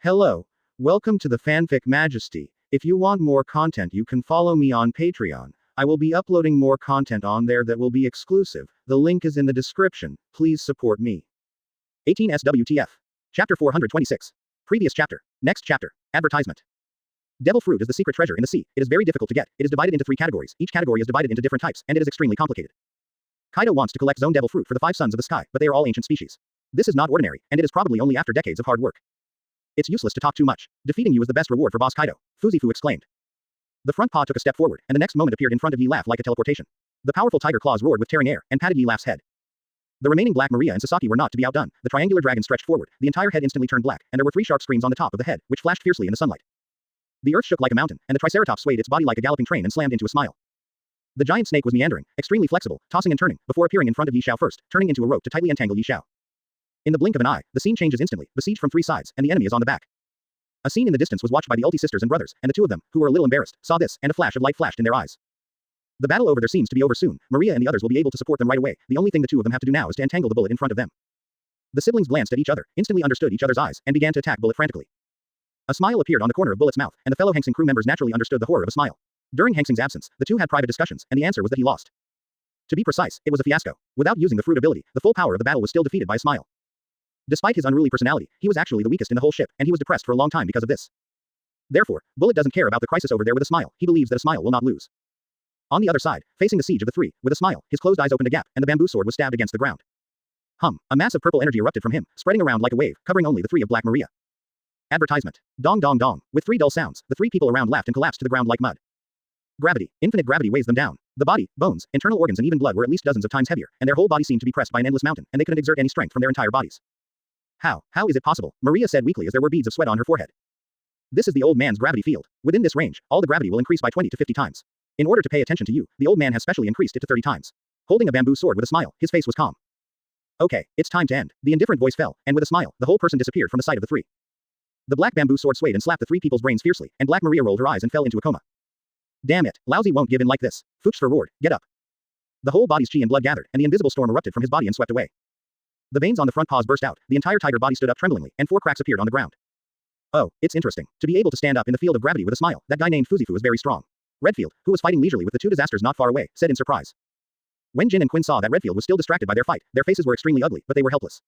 Hello. Welcome to the Fanfic Majesty. If you want more content, you can follow me on Patreon. I will be uploading more content on there that will be exclusive. The link is in the description. Please support me. 18 SWTF. Chapter 426. Previous chapter. Next chapter. Advertisement. Devil fruit is the secret treasure in the sea. It is very difficult to get. It is divided into 3 categories. Each category is divided into different types, and it is extremely complicated. Kaido wants to collect zone devil fruit for the 5 sons of the sky, but they are all ancient species. This is not ordinary, and it is probably only after decades of hard work. It's useless to talk too much. Defeating you is the best reward for Boss Kaido, Fuzifu exclaimed. The front paw took a step forward, and the next moment appeared in front of Yi Laugh like a teleportation. The powerful tiger claws roared with tearing air, and patted Yi Laugh's head. The remaining Black Maria and Sasaki were not to be outdone. The triangular dragon stretched forward, the entire head instantly turned black, and there were 3 sharp screams on the top of the head, which flashed fiercely in the sunlight. The earth shook like a mountain, and the Triceratops swayed its body like a galloping train and slammed into a smile. The giant snake was meandering, extremely flexible, tossing and turning, before appearing in front of Yi Xiao first, turning into a rope to tightly entangle Yi Xiao. In the blink of an eye, the scene changes instantly, besieged from 3 sides, and the enemy is on the back. A scene in the distance was watched by the Ulti sisters and brothers, and the 2 of them, who were a little embarrassed, saw this, and a flash of light flashed in their eyes. The battle over there seems to be over soon. Maria and the others will be able to support them right away. The only thing the 2 of them have to do now is to entangle the bullet in front of them. The siblings glanced at each other, instantly understood each other's eyes, and began to attack Bullet frantically. A smile appeared on the corner of Bullet's mouth, and the fellow Hanxing crew members naturally understood the horror of a smile. During Hanxing's absence, the 2 had private discussions, and the answer was that he lost. To be precise, it was a fiasco. Without using the fruit ability, the full power of the battle was still defeated by a smile. Despite his unruly personality, he was actually the weakest in the whole ship, and he was depressed for a long time because of this. Therefore, Bullet doesn't care about the crisis over there with a smile. He believes that a smile will not lose. On the other side, facing the siege of the 3, with a smile, his closed eyes opened a gap, and the bamboo sword was stabbed against the ground. A mass of purple energy erupted from him, spreading around like a wave, covering only the 3 of Black Maria. Advertisement. Dong dong dong. With 3 dull sounds, the 3 people around laughed and collapsed to the ground like mud. Gravity. Infinite gravity weighs them down. The body, bones, internal organs and even blood were at least dozens of times heavier, and their whole body seemed to be pressed by an endless mountain, and they couldn't exert any strength from their entire bodies. How is it possible? Maria said weakly as there were beads of sweat on her forehead. This is the old man's gravity field. Within this range, all the gravity will increase by 20 to 50 times. In order to pay attention to you, the old man has specially increased it to 30 times. Holding a bamboo sword with a smile, his face was calm. Okay, it's time to end. The indifferent voice fell, and with a smile, the whole person disappeared from the sight of the 3. The black bamboo sword swayed and slapped the 3 people's brains fiercely, and Black Maria rolled her eyes and fell into a coma. Damn it, Lousy won't give in like this. Fuchsfer roared, get up. The whole body's chi and blood gathered, and the invisible storm erupted from his body and swept away. The veins on the front paws burst out, the entire tiger body stood up tremblingly, and 4 cracks appeared on the ground. Oh, it's interesting. To be able to stand up in the field of gravity with a smile, that guy named Fuzifu is very strong. Redfield, who was fighting leisurely with the 2 disasters not far away, said in surprise. When Jin and Quinn saw that Redfield was still distracted by their fight, their faces were extremely ugly, but they were helpless.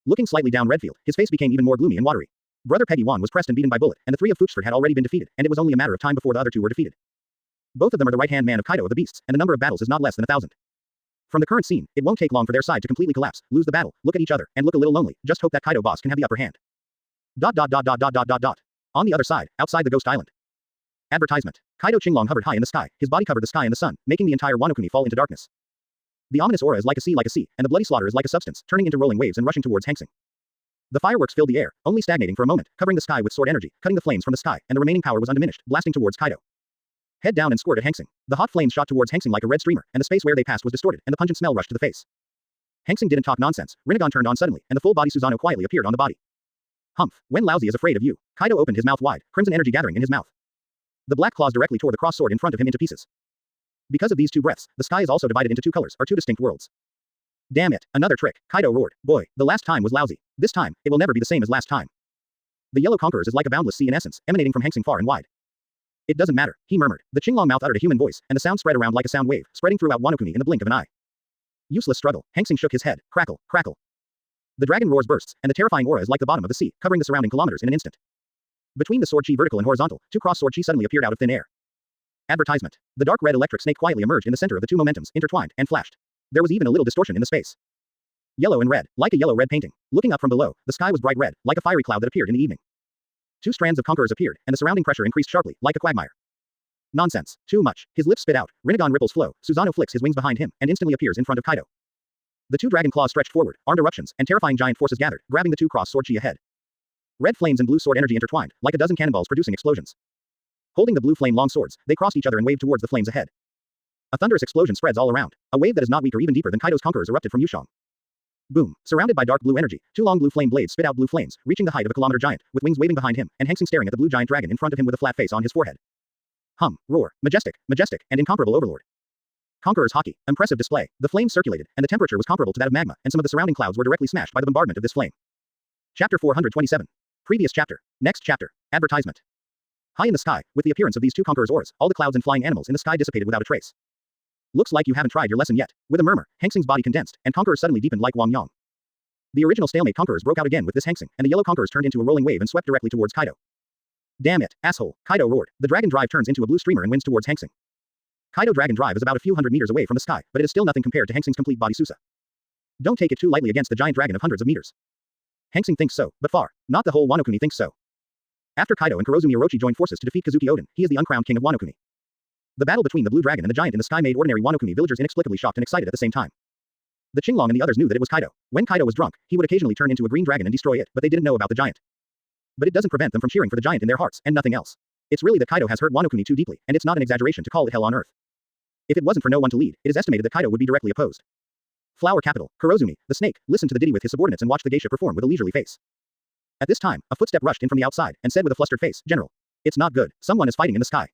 Looking slightly down Redfield, his face became even more gloomy and watery. Brother Peggy Wan was pressed and beaten by Bullet, and the 3 of Fuchsford had already been defeated, and it was only a matter of time before the other 2 were defeated. Both of them are the right-hand man of Kaido of the Beasts, and the number of battles is not less than 1,000. From the current scene, it won't take long for their side to completely collapse, lose the battle, look at each other, and look a little lonely, just hope that Kaido boss can have the upper hand. On the other side, outside the Ghost Island. Advertisement. Kaido Qinglong hovered high in the sky, his body covered the sky and the sun, making the entire Wano Kuni fall into darkness. The ominous aura is like a sea, and the bloody slaughter is like a substance, turning into rolling waves and rushing towards Hanxing. The fireworks filled the air, only stagnating for a moment, covering the sky with sword energy, cutting the flames from the sky, and the remaining power was undiminished, blasting towards Kaido. Head down and squirt at Hanxing. The hot flames shot towards Hanxing like a red streamer, and the space where they passed was distorted, and the pungent smell rushed to the face. Hanxing didn't talk nonsense. Rinnegan turned on suddenly, and the full-body Susanoo quietly appeared on the body. Humph, when Lousy is afraid of you. Kaido opened his mouth wide, crimson energy gathering in his mouth. The black claws directly tore the cross sword in front of him into pieces. Because of these 2 breaths, the sky is also divided into 2 colors, or 2 distinct worlds. Damn it, another trick, Kaido roared. Boy, the last time was lousy. This time, it will never be the same as last time. The yellow conquerors is like a boundless sea in essence, emanating from Hanxing far and wide. It doesn't matter, he murmured. The Qinglong mouth uttered a human voice, and the sound spread around like a sound wave, spreading throughout Wano Kuni in the blink of an eye. Useless struggle. Hanxing shook his head. Crackle, crackle. The dragon roars bursts, and the terrifying aura is like the bottom of the sea, covering the surrounding kilometers in an instant. Between the sword chi vertical and horizontal, 2 cross sword chi suddenly appeared out of thin air. Advertisement. The dark red electric snake quietly emerged in the center of the 2 momentums, intertwined, and flashed. There was even a little distortion in the space. Yellow and red, like a yellow-red painting. Looking up from below, the sky was bright red, like a fiery cloud that appeared in the evening. 2 strands of conquerors appeared, and the surrounding pressure increased sharply, like a quagmire. Nonsense. Too much. His lips spit out. Rinnegan ripples flow. Susanoo flicks his wings behind him, and instantly appears in front of Kaido. The 2 dragon claws stretched forward, armed eruptions, and terrifying giant forces gathered, grabbing the 2 cross sword chi ahead. Red flames and blue sword energy intertwined, like a dozen cannonballs producing explosions. Holding the blue flame long swords, they crossed each other and waved towards the flames ahead. A thunderous explosion spreads all around. A wave that is not weak or even deeper than Kaido's conquerors erupted from Yushang. Boom. Surrounded by dark blue energy, 2 long blue flame blades spit out blue flames, reaching the height of a kilometer giant, with wings waving behind him, and Hanxing staring at the blue giant dragon in front of him with a flat face on his forehead. Hum, roar, majestic, and incomparable overlord. Conqueror's hockey, impressive display. The flames circulated, and the temperature was comparable to that of magma, and some of the surrounding clouds were directly smashed by the bombardment of this flame. Chapter 427. Previous chapter. Next chapter. Advertisement. High in the sky, with the appearance of these two conquerors' oars, all the clouds and flying animals in the sky dissipated without a trace. Looks like you haven't tried your lesson yet. With a murmur, Hanxing's body condensed, and Conqueror suddenly deepened like Wang Yang. The original stalemate conquerors broke out again with this Hanxing, and the yellow conquerors turned into a rolling wave and swept directly towards Kaido. Damn it, asshole, Kaido roared. The dragon drive turns into a blue streamer and winds towards Hanxing. Kaido dragon drive is about a few hundred meters away from the sky, but it is still nothing compared to Hanxing's complete body Susa. Don't take it too lightly against the giant dragon of hundreds of meters. Hanxing thinks so, but far. Not the whole Wano Kuni thinks so. After Kaido and Kurozumi Orochi joined forces to defeat Kazuki Oden, he is the uncrowned king of Wano Kuni. The battle between the blue dragon and the giant in the sky made ordinary Wano Kuni villagers inexplicably shocked and excited at the same time. The Qinglong and the others knew that it was Kaido. When Kaido was drunk, he would occasionally turn into a green dragon and destroy it, but they didn't know about the giant. But it doesn't prevent them from cheering for the giant in their hearts, and nothing else. It's really that Kaido has hurt Wano Kuni too deeply, and it's not an exaggeration to call it hell on earth. If it wasn't for no one to lead, it is estimated that Kaido would be directly opposed. Flower capital, Kurozumi, the snake, listened to the ditty with his subordinates and watched the geisha perform with a leisurely face. At this time, a footstep rushed in from the outside, and said with a flustered face, General. It's not good, someone is fighting in the sky.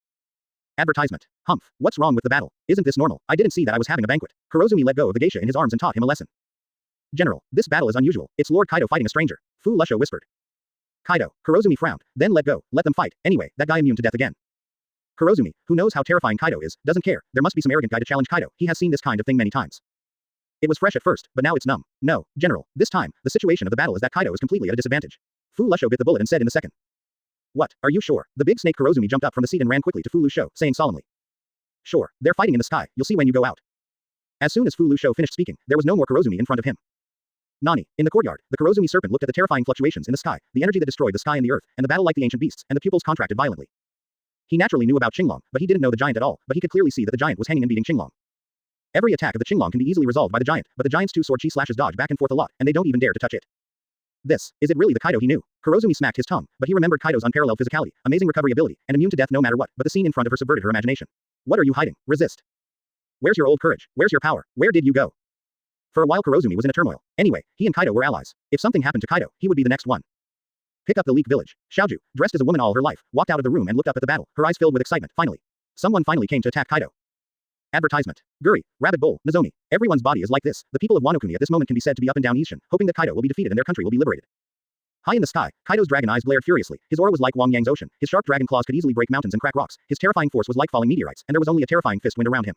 Advertisement. Humph, what's wrong with the battle? Isn't this normal? I didn't see that I was having a banquet. Kurozumi let go of the geisha in his arms and taught him a lesson. General, this battle is unusual, it's Lord Kaido fighting a stranger. Fu Lusho whispered. Kaido, Kurozumi frowned, then let go, let them fight, anyway, that guy immune to death again. Kurozumi, who knows how terrifying Kaido is, doesn't care, there must be some arrogant guy to challenge Kaido, he has seen this kind of thing many times. It was fresh at first, but now it's numb. No, General, this time, the situation of the battle is that Kaido is completely at a disadvantage. Fu Lusho bit the bullet and said in the second. What, are you sure? The big snake Kurozumi jumped up from the seat and ran quickly to Fu Lusho, saying solemnly. Sure, they're fighting in the sky, you'll see when you go out. As soon as Fu Lusho finished speaking, there was no more Kurozumi in front of him. Nani, in the courtyard, the Kurozumi serpent looked at the terrifying fluctuations in the sky, the energy that destroyed the sky and the earth, and the battle like the ancient beasts, and the pupils contracted violently. He naturally knew about Qinglong, but he didn't know the giant at all, but he could clearly see that the giant was hanging and beating Qinglong. Every attack of the Qinglong can be easily resolved by the giant, but the giant's two-sword chi slashes dodge back and forth a lot, and they don't even dare to touch it. Is it really the Kaido he knew? Kurozumi smacked his tongue, but he remembered Kaido's unparalleled physicality, amazing recovery ability, and immune to death no matter what, but the scene in front of her subverted her imagination. What are you hiding? Resist. Where's your old courage? Where's your power? Where did you go? For a while Kurozumi was in a turmoil. Anyway, he and Kaido were allies. If something happened to Kaido, he would be the next one. Pick up the Leak Village. Xiaoju, dressed as a woman all her life, walked out of the room and looked up at the battle, her eyes filled with excitement. Finally. Someone finally came to attack Kaido. Advertisement. Guri, Rabbit Bull, Nozomi. Everyone's body is like this. The people of Wano Kuni at this moment can be said to be up and down Ishin, hoping that Kaido will be defeated and their country will be liberated. High in the sky, Kaido's dragon eyes glared furiously. His aura was like Wang Yang's ocean. His sharp dragon claws could easily break mountains and crack rocks. His terrifying force was like falling meteorites, and there was only a terrifying fist wind around him.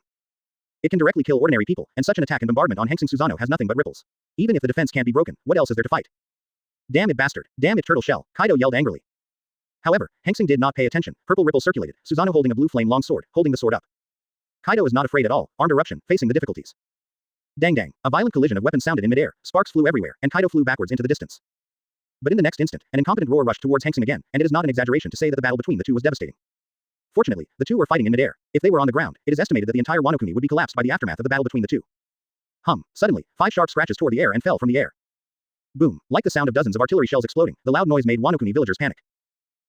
It can directly kill ordinary people, and such an attack and bombardment on Hanxing Susanoo has nothing but ripples. Even if the defense can't be broken, what else is there to fight? Damn it bastard! Damn it turtle shell! Kaido yelled angrily. However, Hanxing did not pay attention. Purple ripples circulated, Susanoo holding a blue flame long sword, holding the sword up. Kaido is not afraid at all, armed eruption, facing the difficulties. Dang dang, a violent collision of weapons sounded in midair, sparks flew everywhere, and Kaido flew backwards into the distance. But in the next instant, an incompetent roar rushed towards Hanxing again, and it is not an exaggeration to say that the battle between the two was devastating. Fortunately, the two were fighting in midair. If they were on the ground, it is estimated that the entire Wano Kuni would be collapsed by the aftermath of the battle between the two. Suddenly, 5 sharp scratches tore the air and fell from the air. Boom, like the sound of dozens of artillery shells exploding, the loud noise made Wano Kuni villagers panic.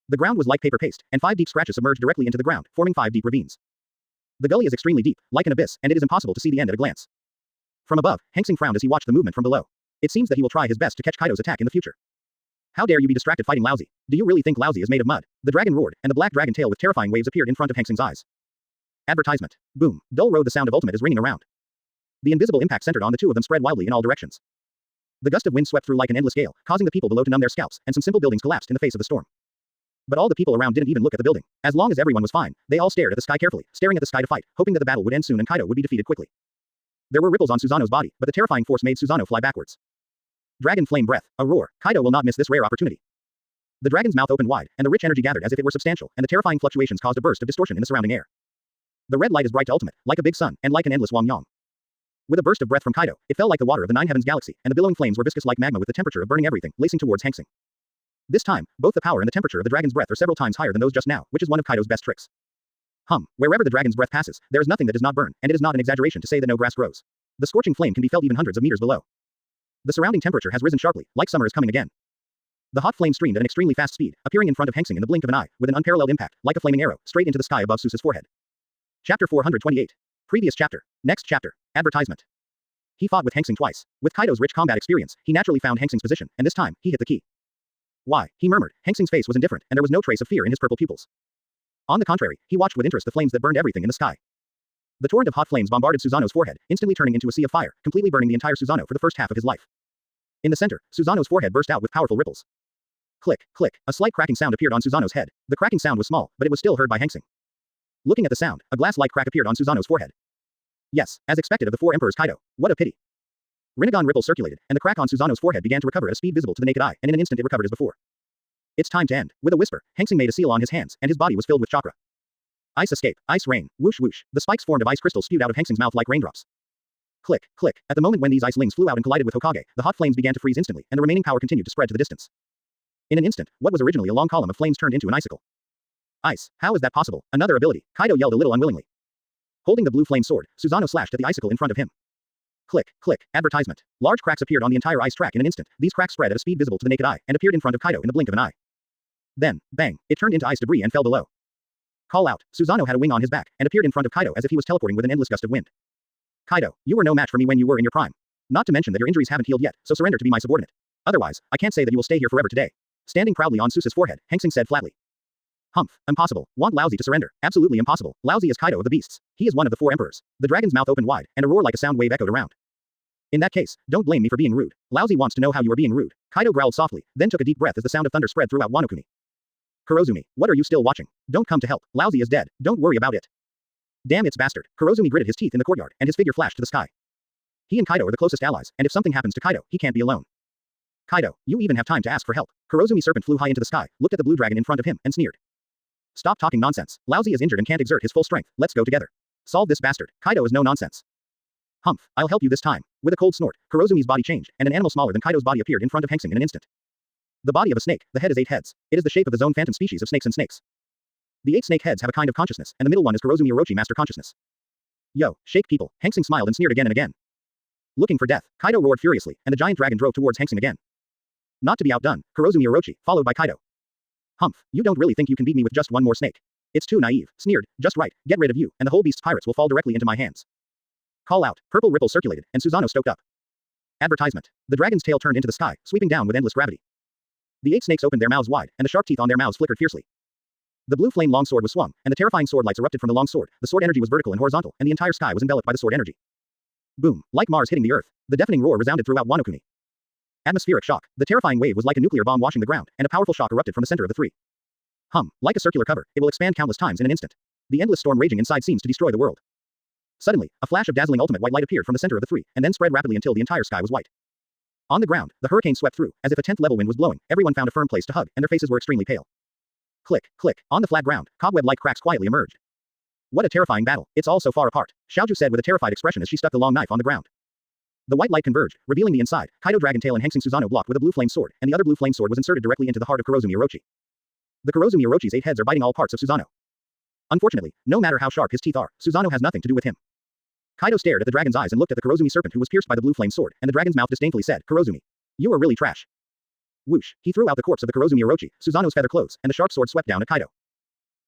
The ground was like paper paste, and 5 deep scratches submerged directly into the ground, forming 5 deep ravines. The gully is extremely deep, like an abyss, and it is impossible to see the end at a glance. From above, Hanxing frowned as he watched the movement from below. It seems that he will try his best to catch Kaido's attack in the future. How dare you be distracted fighting Laozi? Do you really think Laozi is made of mud? The dragon roared, and the black dragon tail with terrifying waves appeared in front of Hanxing's eyes. Advertisement. Boom. Dull road the sound of ultimate is ringing around. The invisible impact centered on the two of them spread wildly in all directions. The gust of wind swept through like an endless gale, causing the people below to numb their scalps, and some simple buildings collapsed in the face of the storm. But all the people around didn't even look at the building. As long as everyone was fine, they all stared at the sky carefully, staring at the sky to fight, hoping that the battle would end soon and Kaido would be defeated quickly. There were ripples on Susanoo's body, but the terrifying force made Susanoo fly backwards. Dragon flame breath, a roar. Kaido will not miss this rare opportunity. The dragon's mouth opened wide, and the rich energy gathered as if it were substantial, and the terrifying fluctuations caused a burst of distortion in the surrounding air. The red light is bright to ultimate, like a big sun, and like an endless Wang Yang. With a burst of breath from Kaido, it felt like the water of the Nine Heavens galaxy, and the billowing flames were viscous like magma with the temperature of burning everything, lacing towards Hanxing. This time, both the power and the temperature of the dragon's breath are several times higher than those just now, which is one of Kaido's best tricks. Wherever the dragon's breath passes, there is nothing that does not burn, and it is not an exaggeration to say that no grass grows. The scorching flame can be felt even hundreds of meters below. The surrounding temperature has risen sharply, like summer is coming again. The hot flame streamed at an extremely fast speed, appearing in front of Hanxing in the blink of an eye, with an unparalleled impact, like a flaming arrow, straight into the sky above Susa's forehead. Chapter 428. Previous chapter. Next chapter. Advertisement. He fought with Hanxing twice. With Kaido's rich combat experience, he naturally found Hanxing's position, and this time, he hit the key. Why? He murmured. Hanxing's face was indifferent, and there was no trace of fear in his purple pupils. On the contrary, he watched with interest the flames that burned everything in the sky. The torrent of hot flames bombarded Susanoo's forehead, instantly turning into a sea of fire, completely burning the entire Susanoo for the first half of his life. In the center, Susanoo's forehead burst out with powerful ripples. Click, click. A slight cracking sound appeared on Susanoo's head. The cracking sound was small, but it was still heard by Hanxing. Looking at the sound, a glass-like crack appeared on Susanoo's forehead. Yes, as expected of the four emperors Kaido. What a pity. Rinnegan ripple circulated, and the crack on Susanoo's forehead began to recover at a speed visible to the naked eye, and in an instant it recovered as before. It's time to end. With a whisper, Hanxing made a seal on his hands, and his body was filled with chakra. Ice escape, ice rain, whoosh whoosh. The spikes formed of ice crystals spewed out of Hanxing's mouth like raindrops. Click, click. At the moment when these icelings flew out and collided with Hokage, the hot flames began to freeze instantly, and the remaining power continued to spread to the distance. In an instant, what was originally a long column of flames turned into an icicle. Ice. How is that possible? Another ability. Kaido yelled a little unwillingly. Holding the blue flame sword, Susanoo slashed at the icicle in front of him. Click, click. Advertisement. Large cracks appeared on the entire ice track in an instant. These cracks spread at a speed visible to the naked eye, and appeared in front of Kaido in the blink of an eye. Then, bang, it turned into ice debris and fell below. Call out. Susanoo had a wing on his back, and appeared in front of Kaido as if he was teleporting with an endless gust of wind. Kaido, you were no match for me when you were in your prime. Not to mention that your injuries haven't healed yet, so surrender to be my subordinate. Otherwise, I can't say that you will stay here forever today. Standing proudly on Susa's forehead, Hanxing said flatly. Humph, impossible. Want Lousy to surrender. Absolutely impossible. Lousy is Kaido of the beasts. He is one of the four emperors. The dragon's mouth opened wide, and a roar like a sound wave echoed around. In that case, don't blame me for being rude. Lousy wants to know how you are being rude. Kaido growled softly, then took a deep breath as the sound of thunder spread throughout Wano Kuni. Kurozumi, what are you still watching? Don't come to help. Lousy is dead. Don't worry about it. Damn it's bastard. Kurozumi gritted his teeth in the courtyard, and his figure flashed to the sky. He and Kaido are the closest allies, and if something happens to Kaido, he can't be alone. Kaido, you even have time to ask for help. Kurozumi serpent flew high into the sky, looked at the blue dragon in front of him, and sneered. Stop talking nonsense. Lousy is injured and can't exert his full strength. Let's go together. Solve this bastard. Kaido is no nonsense. Humph, I'll help you this time. With a cold snort, Kurozumi's body changed, and an animal smaller than Kaido's body appeared in front of Hanxing in an instant. The body of a snake, the head is 8 heads. It is the shape of the zone phantom species of snakes and snakes. The 8 snake heads have a kind of consciousness, and the middle one is Kurozumi Orochi master consciousness. Yo, shake people. Hanxing smiled and sneered again and again. Looking for death, Kaido roared furiously, and the giant dragon drove towards Hanxing again. Not to be outdone, Kurozumi Orochi, followed by Kaido. Humph, you don't really think you can beat me with just one more snake. It's too naive, sneered, just right, get rid of you, and the whole beast's pirates will fall directly into my hands. Call out, purple ripple circulated, and Susanoo stoked up. Advertisement. The dragon's tail turned into the sky, sweeping down with endless gravity. The 8 snakes opened their mouths wide, and the sharp teeth on their mouths flickered fiercely. The blue flame longsword was swung, and the terrifying sword lights erupted from the long sword. The sword energy was vertical and horizontal, and the entire sky was enveloped by the sword energy. Boom, like Mars hitting the earth. The deafening roar resounded throughout Wano Kuni. Atmospheric shock. The terrifying wave was like a nuclear bomb washing the ground, and a powerful shock erupted from the center of the 3. Like a circular cover, it will expand countless times in an instant. The endless storm raging inside seems to destroy the world. Suddenly, a flash of dazzling ultimate white light appeared from the center of the 3, and then spread rapidly until the entire sky was white. On the ground, the hurricane swept through, as if a 10th level wind was blowing. Everyone found a firm place to hug, and their faces were extremely pale. Click, click. On the flat ground, cobweb-like cracks quietly emerged. What a terrifying battle. It's all so far apart, Xiaoju said with a terrified expression as she stuck the long knife on the ground. The white light converged, revealing the inside. Kaido Dragon Tail and Hanxing Susanoo blocked with a blue flame sword, and the other blue flame sword was inserted directly into the heart of Kurozumi Orochi. The Kurozumi Orochi's 8 heads are biting all parts of Susanoo. Unfortunately, no matter how sharp his teeth are, Susanoo has nothing to do with him. Kaido stared at the dragon's eyes and looked at the Kurozumi serpent who was pierced by the blue flame sword, and the dragon's mouth disdainfully said, Kurozumi. You are really trash. Whoosh, he threw out the corpse of the Kurozumi Orochi, Susanoo's feather clothes, and the sharp sword swept down at Kaido.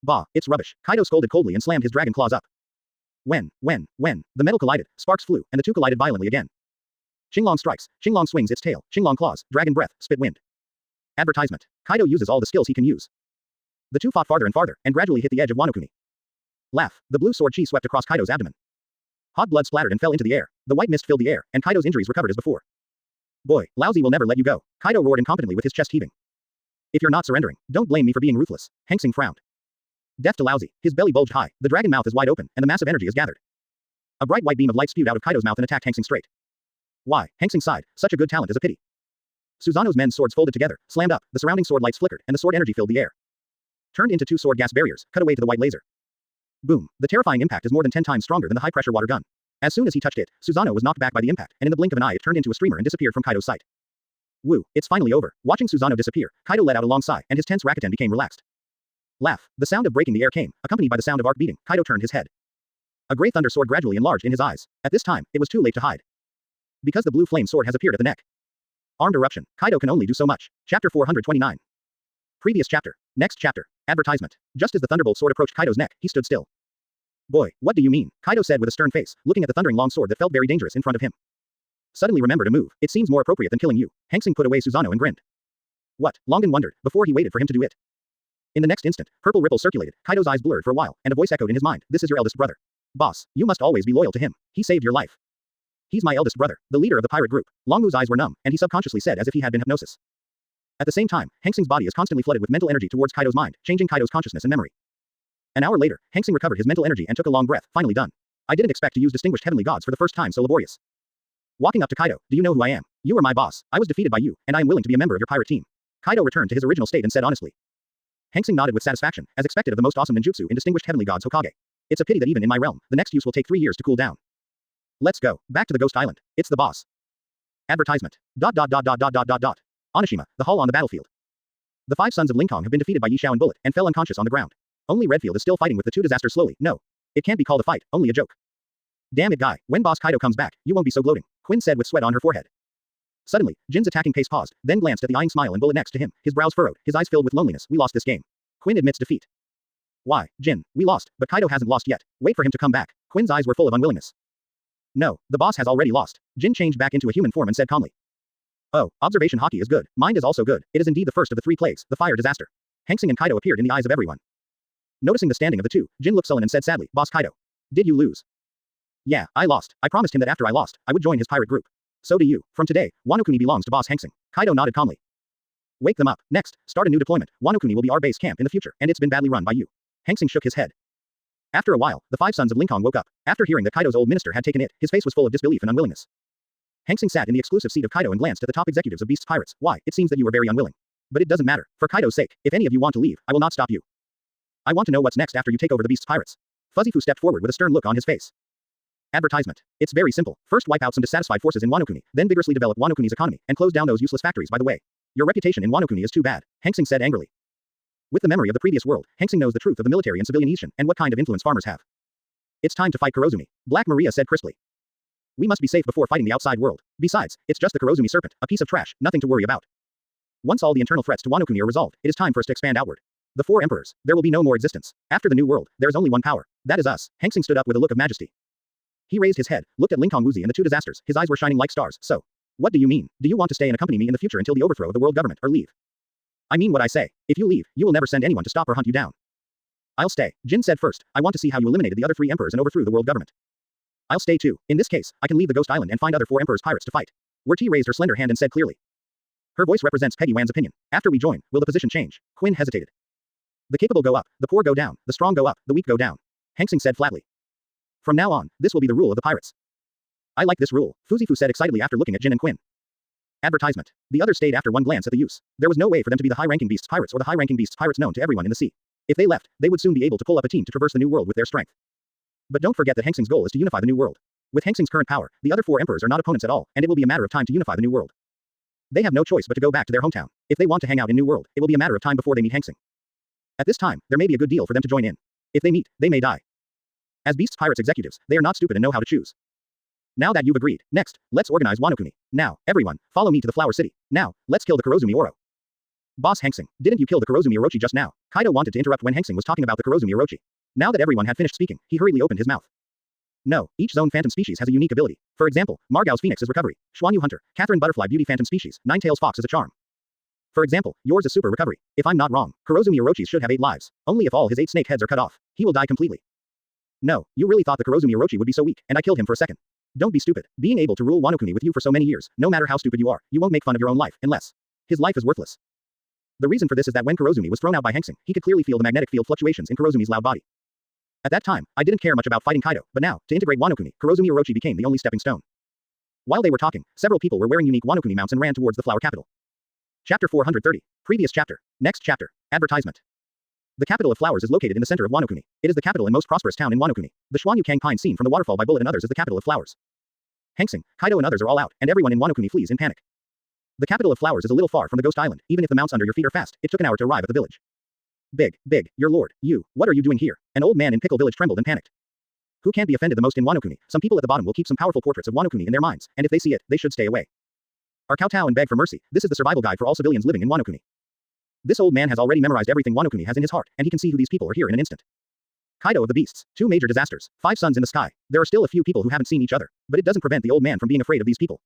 Bah, it's rubbish. Kaido scolded coldly and slammed his dragon claws up. When, the metal collided, sparks flew, and the two collided violently again. Qinglong strikes, Qinglong swings its tail, Qinglong claws, dragon breath, spit wind. Advertisement. Kaido uses all the skills he can use. The two fought farther and farther, and gradually hit the edge of Wano Kuni. Laugh. The blue sword chi swept across Kaido's abdomen. Hot blood splattered and fell into the air. The white mist filled the air, and Kaido's injuries recovered as before. Boy, Lousy will never let you go. Kaido roared incompetently with his chest heaving. If you're not surrendering, don't blame me for being ruthless. Hanxing frowned. Deaf to Lousy, his belly bulged high, the dragon mouth is wide open, and the massive energy is gathered. A bright white beam of light spewed out of Kaido's mouth and attacked Hanxing straight. Why? Hanxing sighed. Such a good talent is a pity. Susanoo's men's swords folded together, slammed up, the surrounding sword lights flickered, and the sword energy filled the air. Turned into 2 sword gas barriers, cut away to the white laser. Boom. The terrifying impact is more than 10 times stronger than the high-pressure water gun. As soon as he touched it, Susanoo was knocked back by the impact, and in the blink of an eye it turned into a streamer and disappeared from Kaido's sight. Woo, it's finally over. Watching Susanoo disappear, Kaido let out a long sigh, and his tense Rakuten became relaxed. Laugh. The sound of breaking the air came, accompanied by the sound of arc beating. Kaido turned his head. A great thunder sword gradually enlarged in his eyes. At this time, it was too late to hide. Because the blue flame sword has appeared at the neck. Armed eruption. Kaido can only do so much. Chapter 429. Previous chapter. Next chapter. Advertisement. Just as the thunderbolt sword approached Kaido's neck, he stood still. Boy, what do you mean? Kaido said with a stern face, looking at the thundering long sword that felt very dangerous in front of him. Suddenly remember to move. It seems more appropriate than killing you. Hanxing put away Susanoo and grinned. What? Longin wondered, before he waited for him to do it. In the next instant, purple ripple circulated, Kaido's eyes blurred for a while, and a voice echoed in his mind, this is your eldest brother. Boss, you must always be loyal to him. He saved your life. He's my eldest brother, the leader of the pirate group. Longmu's eyes were numb, and he subconsciously said as if he had been hypnosis. At the same time, Hanxing's body is constantly flooded with mental energy towards Kaido's mind, changing Kaido's consciousness and memory. An hour later, Hanxing recovered his mental energy and took a long breath, finally done. I didn't expect to use distinguished heavenly gods for the first time so laborious. Walking up to Kaido, do you know who I am? You are my boss, I was defeated by you, and I am willing to be a member of your pirate team. Kaido returned to his original state and said honestly. Hanxing nodded with satisfaction, as expected of the most awesome ninjutsu in distinguished heavenly gods Hokage. It's a pity that even in my realm, the next use will take 3 years to cool down. Let's go, back to the Ghost Island, it's the boss. Advertisement. Onishima, the hall on the battlefield. The 5 sons of Lincoln have been defeated by Yishao and Bullet, and fell unconscious on the ground. Only Redfield is still fighting with the 2 disasters slowly, no. It can't be called a fight, only a joke. Damn it guy, when Boss Kaido comes back, you won't be so gloating, Quinn said with sweat on her forehead. Suddenly, Jin's attacking pace paused, then glanced at the eyeing Smile and Bullet next to him, his brows furrowed, his eyes filled with loneliness. We lost this game. Quinn admits defeat. Why, Jin, we lost, but Kaido hasn't lost yet. Wait for him to come back. Quinn's eyes were full of unwillingness. No, the boss has already lost. Jin changed back into a human form and said calmly. Oh, observation hockey is good, mind is also good. It is indeed the first of the 3 plagues, the fire disaster. Hanxing and Kaido appeared in the eyes of everyone. Noticing the standing of the 2, Jin looked sullen and said sadly, Boss Kaido. Did you lose? Yeah, I lost. I promised him that after I lost, I would join his pirate group. So do you. From today, Wano Kuni belongs to Boss Hanxing. Kaido nodded calmly. Wake them up. Next, start a new deployment. Wano Kuni will be our base camp in the future, and it's been badly run by you. Hanxing shook his head. After a while, the 5 sons of Lincoln woke up. After hearing that Kaido's old minister had taken it, his face was full of disbelief and unwillingness. Hanxing sat in the exclusive seat of Kaido and glanced at the top executives of Beast's pirates. Why, it seems that you were very unwilling. But it doesn't matter. For Kaido's sake, if any of you want to leave, I will not stop you. I want to know what's next after you take over the Beast's pirates. Fuzzy Fu stepped forward with a stern look on his face. Advertisement. It's very simple. First wipe out some dissatisfied forces in Wano Kuni, then vigorously develop Wano Kuni's economy, and close down those useless factories by the way. Your reputation in Wano Kuni is too bad, Hanxing said angrily. With the memory of the previous world, Hanxing knows the truth of the military and civilian Ishin, and what kind of influence farmers have. It's time to fight Kurozumi, Black Maria said crisply. We must be safe before fighting the outside world. Besides, it's just the Kurozumi serpent, a piece of trash, nothing to worry about. Once all the internal threats to Wano Kuni are resolved, it is time for us to expand outward. The 4 emperors, there will be no more existence. After the new world, there is only one power. That is us. Hanxing stood up with a look of majesty. He raised his head, looked at Lincoln Wuzi and the 2 disasters, his eyes were shining like stars. So, what do you mean? Do you want to stay and accompany me in the future until the overthrow of the world government, or leave? I mean what I say. If you leave, you will never send anyone to stop or hunt you down. I'll stay, Jin said first. I want to see how you eliminated the other 3 emperors and overthrew the world government. I'll stay too. In this case, I can leave the Ghost Island and find other 4 emperors pirates to fight. Werti raised her slender hand and said clearly. Her voice represents Peggy Wan's opinion. After we join, will the position change? Quinn hesitated. The capable go up, the poor go down, the strong go up, the weak go down. Hanxing said flatly. From now on, this will be the rule of the pirates. I like this rule, Fuzifu said excitedly after looking at Jin and Quinn. Advertisement. The others stayed after one glance at the use. There was no way for them to be the high-ranking Beasts pirates or the high-ranking Beasts pirates known to everyone in the sea. If they left, they would soon be able to pull up a team to traverse the new world with their strength. But don't forget that Hanxing's goal is to unify the new world. With Hanxing's current power, the other 4 emperors are not opponents at all, and it will be a matter of time to unify the new world. They have no choice but to go back to their hometown. If they want to hang out in New World, it will be a matter of time before they meet Hanxing. At this time, there may be a good deal for them to join in. If they meet, they may die. As Beasts Pirates executives, they are not stupid and know how to choose. Now that you've agreed, next, let's organize Wano Kuni. Now, everyone, follow me to the Flower City. Now, let's kill the Kurozumi Oro. Boss Hanxing, didn't you kill the Kurozumi Orochi just now? Kaido wanted to interrupt when Hanxing was talking about the Kurozumi Orochi. Now that everyone had finished speaking, he hurriedly opened his mouth. No, each zone phantom species has a unique ability. For example, Margau's Phoenix is recovery, Xuanyu Hunter, Catherine Butterfly Beauty phantom species, Ninetails Fox is a charm. For example, yours is super recovery. If I'm not wrong, Kurozumi Orochi should have 8 lives. Only if all his 8 snake heads are cut off, he will die completely. No, you really thought the Kurozumi Orochi would be so weak, and I killed him for a second. Don't be stupid. Being able to rule Wano Kuni with you for so many years, no matter how stupid you are, you won't make fun of your own life, unless his life is worthless. The reason for this is that when Kurozumi was thrown out by Hanxing, he could clearly feel the magnetic field fluctuations in Kurozumi's loud body. At that time, I didn't care much about fighting Kaido, but now, to integrate Wano Kuni, Kurozumi Orochi became the only stepping stone. While they were talking, several people were wearing unique Wano Kuni mounts and ran towards the flower capital. Chapter 430. Previous chapter. Next chapter. Advertisement. The capital of flowers is located in the center of Wano Kuni. It is the capital and most prosperous town in Wano Kuni. The Xuanyu Kang Pine scene from the waterfall by Bullet and others is the capital of flowers. Hanxing, Kaido and others are all out, and everyone in Wano Kuni flees in panic. The capital of flowers is a little far from the Ghost Island. Even if the mounts under your feet are fast, it took an hour to arrive at the village. Big, your lord, you, what are you doing here? An old man in Pickle Village trembled and panicked. Who can't be offended the most in Wano Kuni? Some people at the bottom will keep some powerful portraits of Wano Kuni in their minds, and if they see it, they should stay away. Or kowtow and beg for mercy. This is the survival guide for all civilians living in Wano Kuni. This old man has already memorized everything Wano Kuni has in his heart, and he can see who these people are here in an instant. Kaido of the Beasts, 2 major disasters, 5 suns in the sky. There are still a few people who haven't seen each other, but it doesn't prevent the old man from being afraid of these people.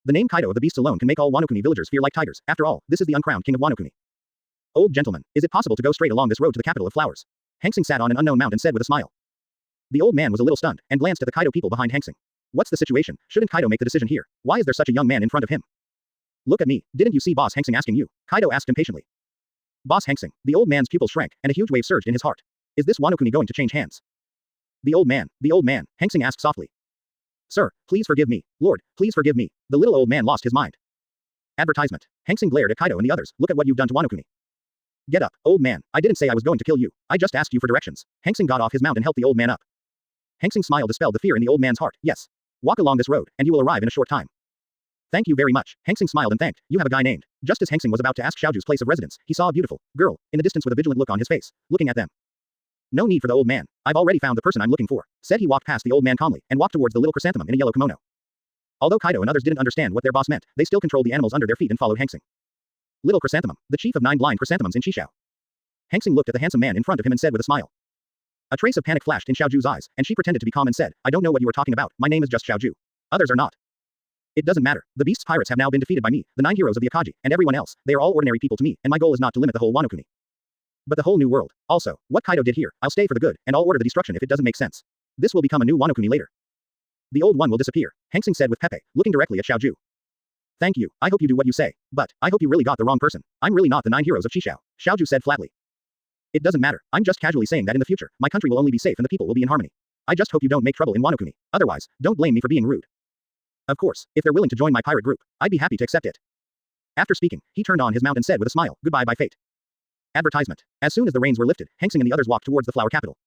The name Kaido of the Beasts alone can make all Wano Kuni villagers fear like tigers. After all, this is the uncrowned king of Wano Kuni. Old gentleman, is it possible to go straight along this road to the capital of flowers? Hanxing sat on an unknown mount and said with a smile. The old man was a little stunned, and glanced at the Kaido people behind Hanxing. What's the situation? Shouldn't Kaido make the decision here? Why is there such a young man in front of him? Look at me, didn't you see Boss Hanxing asking you? Kaido asked impatiently. Boss Hanxing, the old man's pupils shrank, and a huge wave surged in his heart. Is this Wano Kuni going to change hands? The old man, Hanxing asked softly. Sir, please forgive me. Lord, please forgive me. The little old man lost his mind. Advertisement. Hanxing glared at Kaido and the others. Look at what you've done to Wano Kuni. Get up, old man. I didn't say I was going to kill you. I just asked you for directions. Hanxing got off his mount and helped the old man up. Hanxing's smile dispelled the fear in the old man's heart. Yes. Walk along this road, and you will arrive in a short time. Thank you very much. Hanxing smiled and thanked. You have a guy named. Just as Hanxing was about to ask Xiaoju's place of residence, he saw a beautiful girl in the distance with a vigilant look on his face, looking at them. No need for the old man. I've already found the person I'm looking for, said he walked past the old man calmly, and walked towards the little chrysanthemum in a yellow kimono. Although Kaido and others didn't understand what their boss meant, they still controlled the animals under their feet and followed Hanxing. Little chrysanthemum, the chief of 9 blind chrysanthemums in Shishao. Hanxing looked at the handsome man in front of him and said with a smile. A trace of panic flashed in Xiaoju's eyes, and she pretended to be calm and said, I don't know what you are talking about, my name is just Xiaoju. Others are not. It doesn't matter. The beast's pirates have now been defeated by me, the 9 heroes of the Hokage, and everyone else. They are all ordinary people to me, and my goal is not to limit the whole Wano Kuni, but the whole new world. Also, what Kaido did here, I'll stay for the good, and I'll order the destruction if it doesn't make sense. This will become a new Wano Kuni later. The old one will disappear, Hanxing said with Pepe, looking directly at Xiaoju. Thank you, I hope you do what you say, but I hope you really got the wrong person. I'm really not the 9 heroes of Shishao, Xiaoju said flatly. It doesn't matter, I'm just casually saying that in the future, my country will only be safe and the people will be in harmony. I just hope you don't make trouble in Wano Kuni. Otherwise, don't blame me for being rude. Of course, if they're willing to join my pirate group, I'd be happy to accept it. After speaking, he turned on his mount and said with a smile, goodbye by fate. Advertisement. As soon as the reins were lifted, Hanxing and the others walked towards the flower capital,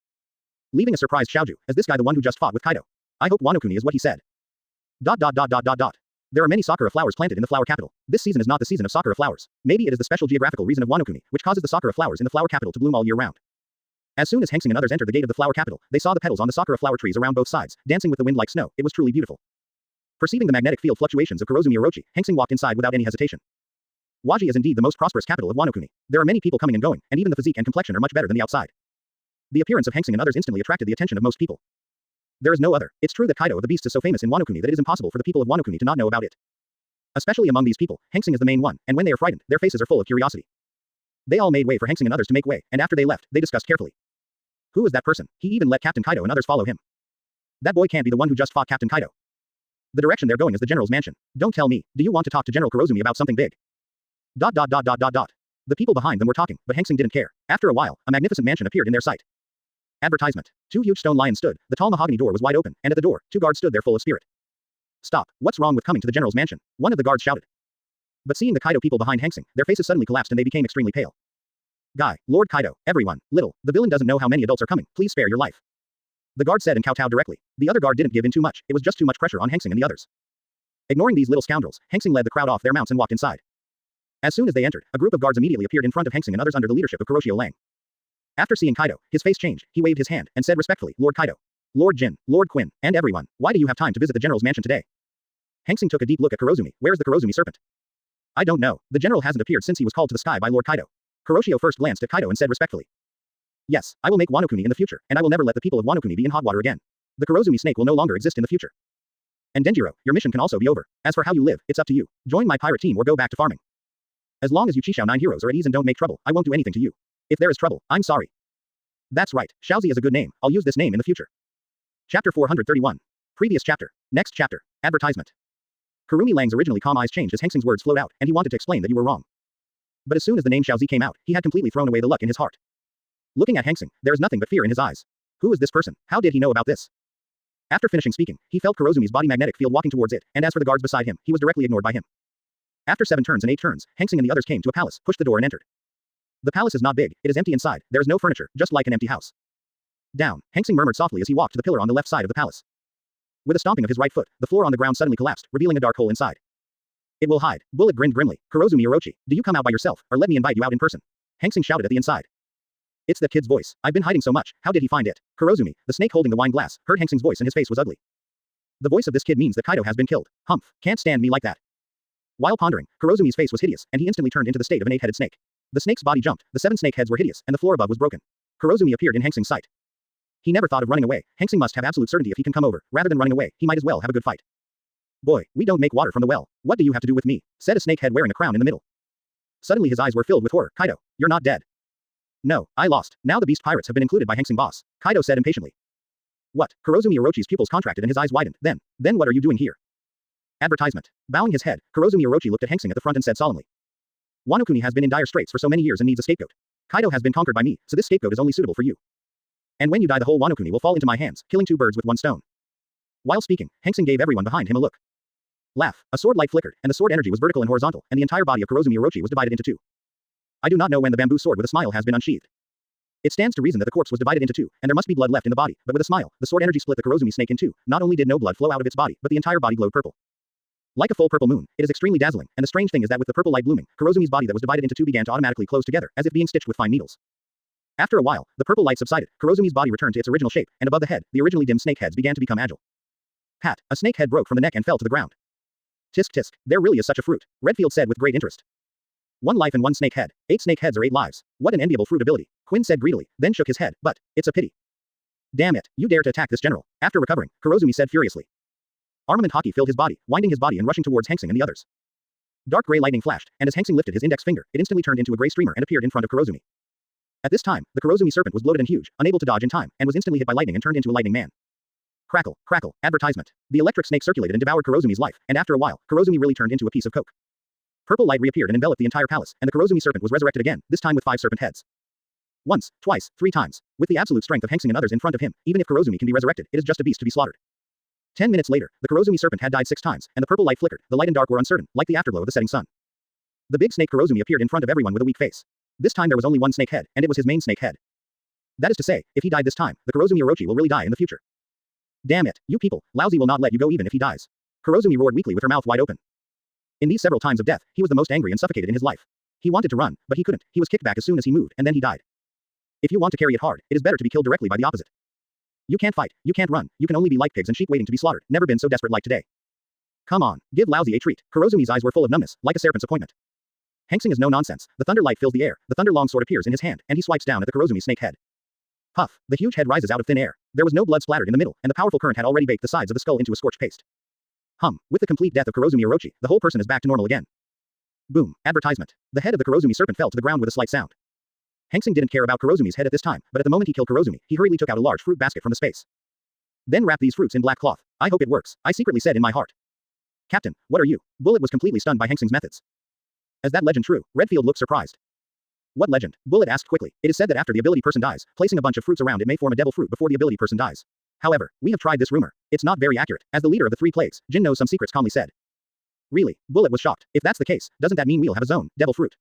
leaving a surprised Xiaoju. Is this guy the one who just fought with Kaido? I hope Wano Kuni is what he said. ... There are many sakura flowers planted in the flower capital. This season is not the season of sakura flowers. Maybe it is the special geographical reason of Wano Kuni, which causes the sakura flowers in the flower capital to bloom all year round. As soon as Hanxing and others entered the gate of the flower capital, they saw the petals on the sakura flower trees around both sides, dancing with the wind like snow. It was truly beautiful. Perceiving the magnetic field fluctuations of Kurozumi Orochi, Hanxing walked inside without any hesitation. Waji is indeed the most prosperous capital of Wano Kuni. There are many people coming and going, and even the physique and complexion are much better than the outside. The appearance of Hanxing and others instantly attracted the attention of most people. There is no other. It's true that Kaido of the Beast is so famous in Wano Kuni that it is impossible for the people of Wano Kuni to not know about it. Especially among these people, Hanxing is the main one, and when they are frightened, their faces are full of curiosity. They all made way for Hanxing and others to make way, and after they left, they discussed carefully. Who is that person? He even let Captain Kaido and others follow him. That boy can't be the one who just fought Captain Kaido. The direction they're going is the general's mansion. Don't tell me, do you want to talk to General Kurozumi about something big? ... The people behind them were talking, but Hanxing didn't care. After a while, a magnificent mansion appeared in their sight. Advertisement. 2 huge stone lions stood, the tall mahogany door was wide open, and at the door, 2 guards stood there full of spirit. Stop, what's wrong with coming to the general's mansion? One of the guards shouted. But seeing the Kaido people behind Hanxing, their faces suddenly collapsed and they became extremely pale. Guy, Lord Kaido, everyone, little, the villain doesn't know how many adults are coming, please spare your life. The guard said and kowtowed directly. The other guard didn't give in too much, it was just too much pressure on Hanxing and the others. Ignoring these little scoundrels, Hanxing led the crowd off their mounts and walked inside. As soon as they entered, a group of guards immediately appeared in front of Hanxing and others under the leadership of Kuroshio Lang. After seeing Kaido, his face changed, he waved his hand, and said respectfully, Lord Kaido, Lord Jin, Lord Quinn, and everyone, why do you have time to visit the general's mansion today? Hanxing took a deep look at Kurozumi. Where's the Kurozumi serpent? I don't know, the general hasn't appeared since he was called to the sky by Lord Kaido. Kuroshio first glanced at Kaido and said respectfully. Yes, I will make Wano Kuni in the future, and I will never let the people of Wano Kuni be in hot water again. The Kurozumi snake will no longer exist in the future. And Denjiro, your mission can also be over. As for how you live, it's up to you. Join my pirate team or go back to farming. As long as you Chishao 9 heroes are at ease and don't make trouble, I won't do anything to you. If there is trouble, I'm sorry. That's right, Xiaozi is a good name, I'll use this name in the future. Chapter 431. Previous chapter. Next chapter. Advertisement. Kurumi Lang's originally calm eyes changed as Hanxing's words flowed out, and he wanted to explain that you were wrong. But as soon as the name Xiaozi came out, he had completely thrown away the luck in his heart. Looking at Hanxing, there is nothing but fear in his eyes. Who is this person? How did he know about this? After finishing speaking, he felt Kurozumi's body magnetic field walking towards it, and as for the guards beside him, he was directly ignored by him. After 7 turns and 8 turns, Hanxing and the others came to a palace, pushed the door and entered. The palace is not big, it is empty inside, there is no furniture, just like an empty house. Down, Hanxing murmured softly as he walked to the pillar on the left side of the palace. With a stomping of his right foot, the floor on the ground suddenly collapsed, revealing a dark hole inside. It will hide. Bullet grinned grimly. Kurozumi Orochi, do you come out by yourself, or let me invite you out in person? Hanxing shouted at the inside. It's that kid's voice. I've been hiding so much, how did he find it? Kurozumi, the snake holding the wine glass, heard Hanxing's voice and his face was ugly. The voice of this kid means that Kaido has been killed. Humph, can't stand me like that. While pondering, Kurozumi's face was hideous, and he instantly turned into the state of an 8-headed snake. The snake's body jumped, the 7 snake heads were hideous, and the floor above was broken. Kurozumi appeared in Hanxing's sight. He never thought of running away. Hanxing must have absolute certainty if he can come over. Rather than running away, he might as well have a good fight. Boy, we don't make water from the well. What do you have to do with me? Said a snake head wearing a crown in the middle. Suddenly his eyes were filled with horror. Kaido, you're not dead. No, I lost. Now the beast pirates have been included by Hanxing boss. Kaido said impatiently. What? Kurozumi Orochi's pupils contracted and his eyes widened. Then what are you doing here? Advertisement. Bowing his head, Kurozumi Orochi looked at Hanxing at the front and said solemnly. Wano Kuni has been in dire straits for so many years and needs a scapegoat. Kaido has been conquered by me, so this scapegoat is only suitable for you. And when you die the whole Wano Kuni will fall into my hands, killing two birds with one stone. While speaking, Hanxing gave everyone behind him a look. Laugh. A sword light flickered, and the sword energy was vertical and horizontal, and the entire body of Kurozumi Orochi was divided into two. I do not know when the bamboo sword with a smile has been unsheathed. It stands to reason that the corpse was divided into two, and there must be blood left in the body, but with a smile, the sword energy split the Kurozumi snake in two. Not only did no blood flow out of its body, but the entire body glowed purple. Like a full purple moon, it is extremely dazzling, and the strange thing is that with the purple light blooming, Kurozumi's body that was divided into two began to automatically close together, as if being stitched with fine needles. After a while, the purple light subsided, Kurozumi's body returned to its original shape, and above the head, the originally dim snake heads began to become agile. Pat, a snake head broke from the neck and fell to the ground. Tisk tisk, there really is such a fruit, Redfield said with great interest. 1 life and 1 snake head. 8 snake heads are 8 lives. What an enviable fruit ability, Quinn said greedily, then shook his head, but, it's a pity. Damn it, you dare to attack this general. After recovering, Kurozumi said furiously. Armament hockey filled his body, winding his body and rushing towards Hanxing and the others. Dark gray lightning flashed, and as Hanxing lifted his index finger, it instantly turned into a gray streamer and appeared in front of Kurozumi. At this time, the Kurozumi serpent was bloated and huge, unable to dodge in time, and was instantly hit by lightning and turned into a lightning man. Crackle, crackle, advertisement. The electric snake circulated and devoured Kurozumi's life, and after a while, Kurozumi really turned into a piece of coke. Purple light reappeared and enveloped the entire palace, and the Kurozumi serpent was resurrected again, this time with 5 serpent heads. Once, twice, 3 times. With the absolute strength of Hanxing and others in front of him, even if Kurozumi can be resurrected, it is just a beast to be slaughtered. 10 minutes later, the Kurozumi serpent had died 6 times, and the purple light flickered, the light and dark were uncertain, like the afterglow of the setting sun. The big snake Kurozumi appeared in front of everyone with a weak face. This time there was only one snake head, and it was his main snake head. That is to say, if he died this time, the Kurozumi Orochi will really die in the future. Damn it, you people, Lousy will not let you go even if he dies. Kurozumi roared weakly with her mouth wide open. In these several times of death, he was the most angry and suffocated in his life. He wanted to run, but he couldn't, he was kicked back as soon as he moved, and then he died. If you want to carry it hard, it is better to be killed directly by the opposite. You can't fight, you can't run, you can only be like pigs and sheep waiting to be slaughtered, never been so desperate like today. Come on, give Lousy a treat. Kurozumi's eyes were full of numbness, like a serpent's appointment. Hanxing is no nonsense, the thunder light fills the air, the thunder longsword appears in his hand, and he swipes down at the Kurozumi snake head. Puff, the huge head rises out of thin air. There was no blood splattered in the middle, and the powerful current had already baked the sides of the skull into a scorched paste. With the complete death of Kurozumi Orochi, the whole person is back to normal again. Boom, advertisement. The head of the Kurozumi serpent fell to the ground with a slight sound. Hanxing didn't care about Kurozumi's head at this time, but at the moment he killed Kurozumi, he hurriedly took out a large fruit basket from the space. Then wrap these fruits in black cloth. I hope it works, I secretly said in my heart. Captain, what are you? Bullet was completely stunned by Hanxing's methods. Is that legend true? Redfield looked surprised. What legend? Bullet asked quickly. It is said that after the ability person dies, placing a bunch of fruits around it may form a devil fruit before the ability person dies. However, we have tried this rumor. It's not very accurate. As the leader of the 3 plagues, Jin knows some secrets calmly said. Really? Bullet was shocked. If that's the case, doesn't that mean we'll have a zone, devil fruit?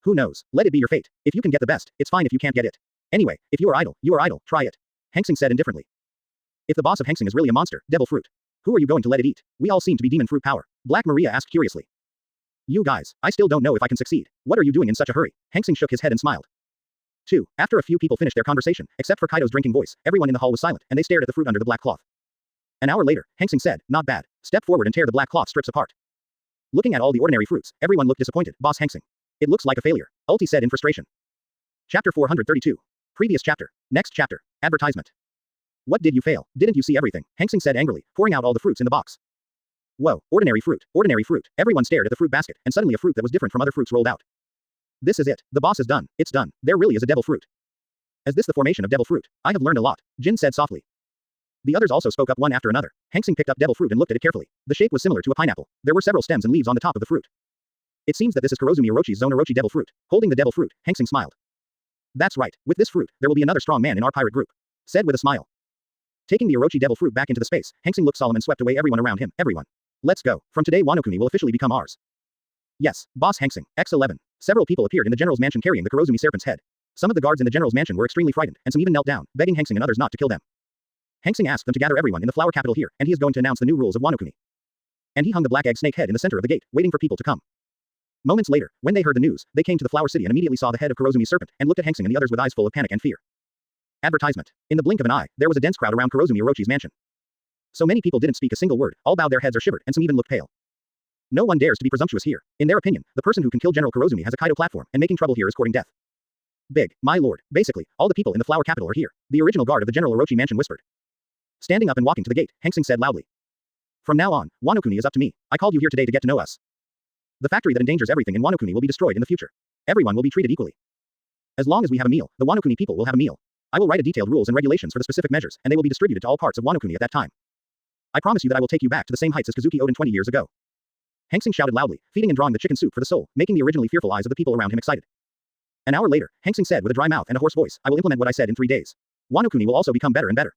Who knows? Let it be your fate. If you can get the best, it's fine if you can't get it. Anyway, if you are idle, try it. Hanxing said indifferently. If the boss of Hanxing is really a monster, devil fruit, who are you going to let it eat? We all seem to be demon fruit power. Black Maria asked curiously. You guys, I still don't know if I can succeed. What are you doing in such a hurry? Hanxing shook his head and smiled. 2. After a few people finished their conversation, except for Kaido's drinking voice, everyone in the hall was silent, and they stared at the fruit under the black cloth. An hour later, Hanxing said, not bad. Step forward and tear the black cloth strips apart. Looking at all the ordinary fruits, everyone looked disappointed. Boss Hanxing. It looks like a failure, Ulti said in frustration. Chapter 432. Previous chapter. Next chapter. Advertisement. What did you fail? Didn't you see everything? Hanxing said angrily, pouring out all the fruits in the box. Whoa, ordinary fruit, ordinary fruit. Everyone stared at the fruit basket, and suddenly a fruit that was different from other fruits rolled out. This is it. The boss is done. It's done. There really is a devil fruit. Is this the formation of devil fruit? I have learned a lot, Jin said softly. The others also spoke up one after another. Hanxing picked up devil fruit and looked at it carefully. The shape was similar to a pineapple. There were several stems and leaves on the top of the fruit. It seems that this is Kurozumi Orochi's zone Orochi devil fruit. Holding the devil fruit, Hanxing smiled. That's right. With this fruit, there will be another strong man in our pirate group. Said with a smile. Taking the Orochi devil fruit back into the space, Hanxing looked solemn and swept away everyone around him. Everyone. Let's go. From today Wano Kuni will officially become ours. Yes, Boss Hanxing. X11. Several people appeared in the general's mansion carrying the Kurozumi serpent's head. Some of the guards in the general's mansion were extremely frightened, and some even knelt down, begging Hanxing and others not to kill them. Hanxing asked them to gather everyone in the flower capital here, and he is going to announce the new rules of Wano Kuni. And he hung the black egg snake head in the center of the gate, waiting for people to come. Moments later, when they heard the news, they came to the flower city and immediately saw the head of Kurozumi's serpent, and looked at Hanxing and the others with eyes full of panic and fear. Advertisement. In the blink of an eye, there was a dense crowd around Kurozumi Orochi's mansion. So many people didn't speak a single word, all bowed their heads or shivered, and some even looked pale. No one dares to be presumptuous here. In their opinion, the person who can kill General Kurozumi has a Kaido platform, and making trouble here is courting death. Big, my lord, basically, all the people in the flower capital are here, the original guard of the General Orochi mansion whispered. Standing up and walking to the gate, Hanxing said loudly. From now on, Wano Kuni is up to me. I called you here today to get to know us. The factory that endangers everything in Wano Kuni will be destroyed in the future. Everyone will be treated equally. As long as we have a meal, the Wano Kuni people will have a meal. I will write a detailed rules and regulations for the specific measures, and they will be distributed to all parts of Wano Kuni at that time. I promise you that I will take you back to the same heights as Kazuki Oden 20 years ago. Hanxing shouted loudly, feeding and drawing the chicken soup for the soul, making the originally fearful eyes of the people around him excited. An hour later, Hanxing said with a dry mouth and a hoarse voice, I will implement what I said in 3 days. Wano Kuni will also become better and better.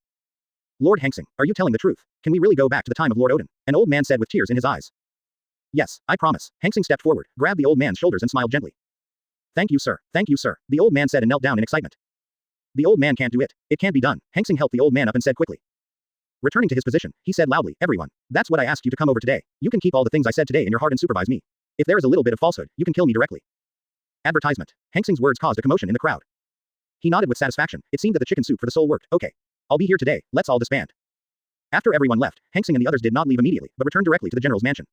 Lord Hanxing, are you telling the truth? Can we really go back to the time of Lord Odin? An old man said with tears in his eyes. Yes, I promise. Hanxing stepped forward, grabbed the old man's shoulders and smiled gently. Thank you, sir. Thank you, sir. The old man said and knelt down in excitement. The old man can't do it. It can't be done. Hanxing helped the old man up and said quickly. Returning to his position, he said loudly, everyone, that's what I asked you to come over today. You can keep all the things I said today in your heart and supervise me. If there is a little bit of falsehood, you can kill me directly. Advertisement. Hanxing's words caused a commotion in the crowd. He nodded with satisfaction. It seemed that the chicken soup for the soul worked. Okay. I'll be here today. Let's all disband. After everyone left, Hanxing and the others did not leave immediately, but returned directly to the general's mansion.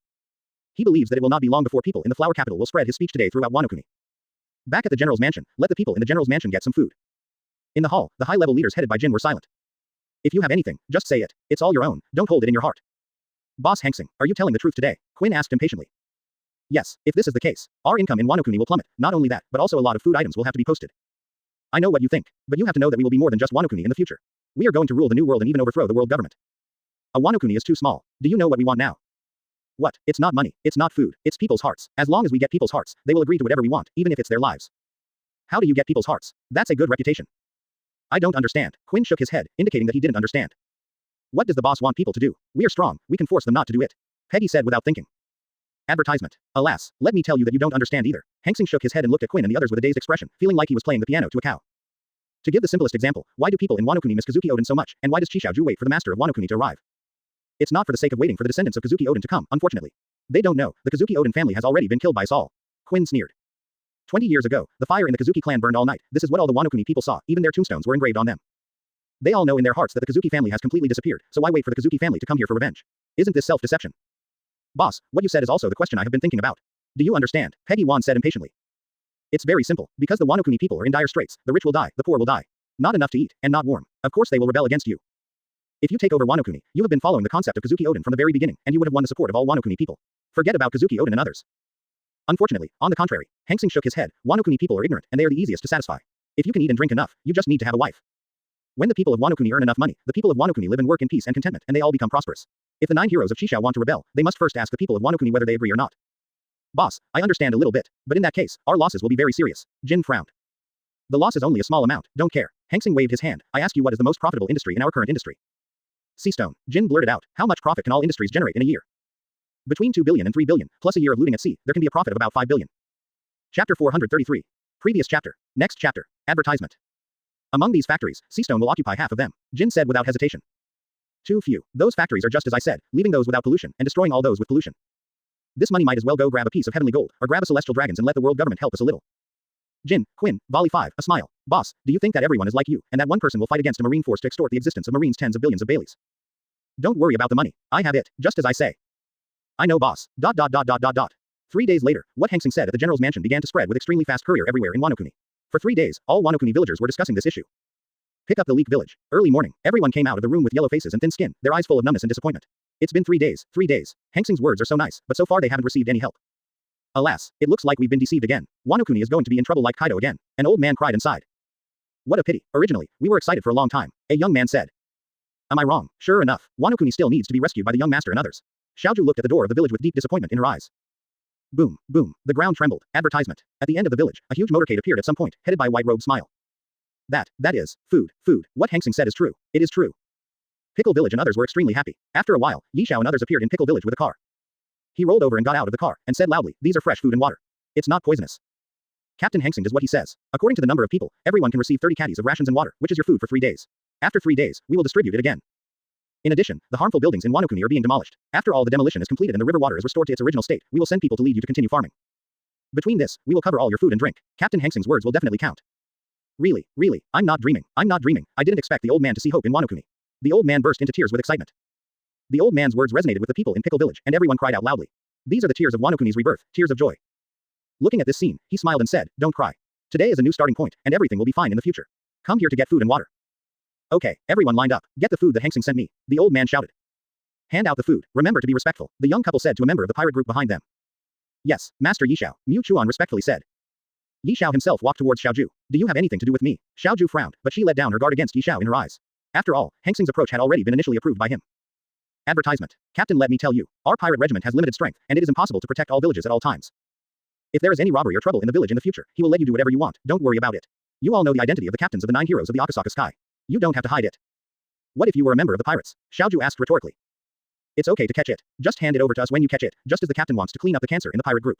He believes that it will not be long before people in the flower capital will spread his speech today throughout Wano Kuni. Back at the general's mansion, let the people in the general's mansion get some food. In the hall, the high-level leaders headed by Jin were silent. If you have anything, just say it. It's all your own. Don't hold it in your heart. Boss Hanxing, are you telling the truth today? Quinn asked impatiently. Yes, if this is the case, our income in Wano Kuni will plummet. Not only that, but also a lot of food items will have to be posted. I know what you think, but you have to know that we will be more than just Wano Kuni in the future. We are going to rule the new world and even overthrow the world government. A Wano Kuni is too small. Do you know what we want now? What? It's not money. It's not food. It's people's hearts. As long as we get people's hearts, they will agree to whatever we want, even if it's their lives. How do you get people's hearts? That's a good reputation. I don't understand. Quinn shook his head, indicating that he didn't understand. What does the boss want people to do? We are strong. We can force them not to do it. Peggy said without thinking. Advertisement. Alas, let me tell you that you don't understand either. Hanxing shook his head and looked at Quinn and the others with a dazed expression, feeling like he was playing the piano to a cow. To give the simplest example, why do people in Wano Kuni miss Kazuki Oden so much, and why does Chishaoju wait for the master of Wano Kuni to arrive? It's not for the sake of waiting for the descendants of Kazuki Oden to come, unfortunately. They don't know, the Kazuki Oden family has already been killed by us all. Quinn sneered. 20 years ago, the fire in the Kazuki clan burned all night. This is what all the Wano Kuni people saw, even their tombstones were engraved on them. They all know in their hearts that the Kazuki family has completely disappeared, so why wait for the Kazuki family to come here for revenge? Isn't this self-deception? Boss, what you said is also the question I have been thinking about. Do you understand? Peggy Wan said impatiently. It's very simple. Because the Wano Kuni people are in dire straits, the rich will die, the poor will die. Not enough to eat, and not warm. Of course they will rebel against you. If you take over Wano Kuni, you have been following the concept of Kazuki Oden from the very beginning, and you would have won the support of all Wano Kuni people. Forget about Kazuki Oden and others. Unfortunately, on the contrary, Hanxing shook his head. Wano Kuni people are ignorant, and they are the easiest to satisfy. If you can eat and drink enough, you just need to have a wife. When the people of Wano Kuni earn enough money, the people of Wano Kuni live and work in peace and contentment, and they all become prosperous. If the 9 heroes of Chisha want to rebel, they must first ask the people of Wano Kuni whether they agree or not. Boss, I understand a little bit, but in that case, our losses will be very serious. Jin frowned. The loss is only a small amount, don't care. Hanxing waved his hand. I ask you what is the most profitable industry in our current industry. Seastone. Jin blurted out. How much profit can all industries generate in a year? Between 2 billion and 3 billion, plus a year of looting at sea, there can be a profit of about 5 billion. Chapter 433. Previous chapter. Next chapter. Advertisement. Among these factories, Seastone will occupy half of them, Jin said without hesitation. Too few. Those factories are just as I said, leaving those without pollution, and destroying all those with pollution. This money might as well go grab a piece of heavenly gold, or grab a celestial dragons and let the world government help us a little. Jin, Quinn, Volley 5, a smile. Boss, do you think that everyone is like you, and that one person will fight against a marine force to extort the existence of marines tens of billions of Baileys? Don't worry about the money. I have it, just as I say. I know, boss. 3 days later, what Hanxing said at the general's mansion began to spread with extremely fast courier everywhere in Wano Kuni. For 3 days, all Wano Kuni villagers were discussing this issue. Pick up the Leak village. Early morning, everyone came out of the room with yellow faces and thin skin, their eyes full of numbness and disappointment. It's been 3 days, 3 days. Hanxing's words are so nice, but so far they haven't received any help. Alas, it looks like we've been deceived again. Wano Kuni is going to be in trouble like Kaido again. An old man cried inside. What a pity. Originally, we were excited for a long time. A young man said. Am I wrong? Sure enough, Wano Kuni still needs to be rescued by the young master and others. Xiaoju looked at the door of the village with deep disappointment in her eyes. Boom, boom, the ground trembled. Advertisement. At the end of the village, a huge motorcade appeared at some point, headed by White Robe Smile. That is, food. What Hanxing said is true. It is true. Pickle Village and others were extremely happy. After a while, Yi Xiao and others appeared in Pickle Village with a car. He rolled over and got out of the car, and said loudly, these are fresh food and water. It's not poisonous. Captain Hanxing does what he says. According to the number of people, everyone can receive 30 caddies of rations and water, which is your food for 3 days. After 3 days, we will distribute it again. In addition, the harmful buildings in Wano Kuni are being demolished. After all the demolition is completed and the river water is restored to its original state, we will send people to lead you to continue farming. Between this, we will cover all your food and drink. Captain Hanxing's words will definitely count. Really, I'm not dreaming. I didn't expect the old man to see hope in Wano Kuni. The old man burst into tears with excitement. The old man's words resonated with the people in Pickle Village, and everyone cried out loudly. These are the tears of Wano Kuni's rebirth, tears of joy. Looking at this scene, he smiled and said, don't cry. Today is a new starting point, and everything will be fine in the future. Come here to get food and water. Okay, everyone lined up. Get the food that Hanxing sent me. The old man shouted. Hand out the food. Remember to be respectful, the young couple said to a member of the pirate group behind them. Yes, Master Yi Xiao, Mu Chuan respectfully said. Yi Xiao himself walked towards Xiaoju. Do you have anything to do with me? Xiaoju frowned, but she let down her guard against Yi Xiao in her eyes. After all, Hanxing's approach had already been initially approved by him. Advertisement. Captain, let me tell you, our pirate regiment has limited strength, and it is impossible to protect all villages at all times. If there is any robbery or trouble in the village in the future, he will let you do whatever you want, don't worry about it. You all know the identity of the captains of the 9 heroes of the Akasaka sky. You don't have to hide it. What if you were a member of the pirates? Xiaoju asked rhetorically. It's okay to catch it. Just hand it over to us when you catch it, just as the captain wants to clean up the cancer in the pirate group.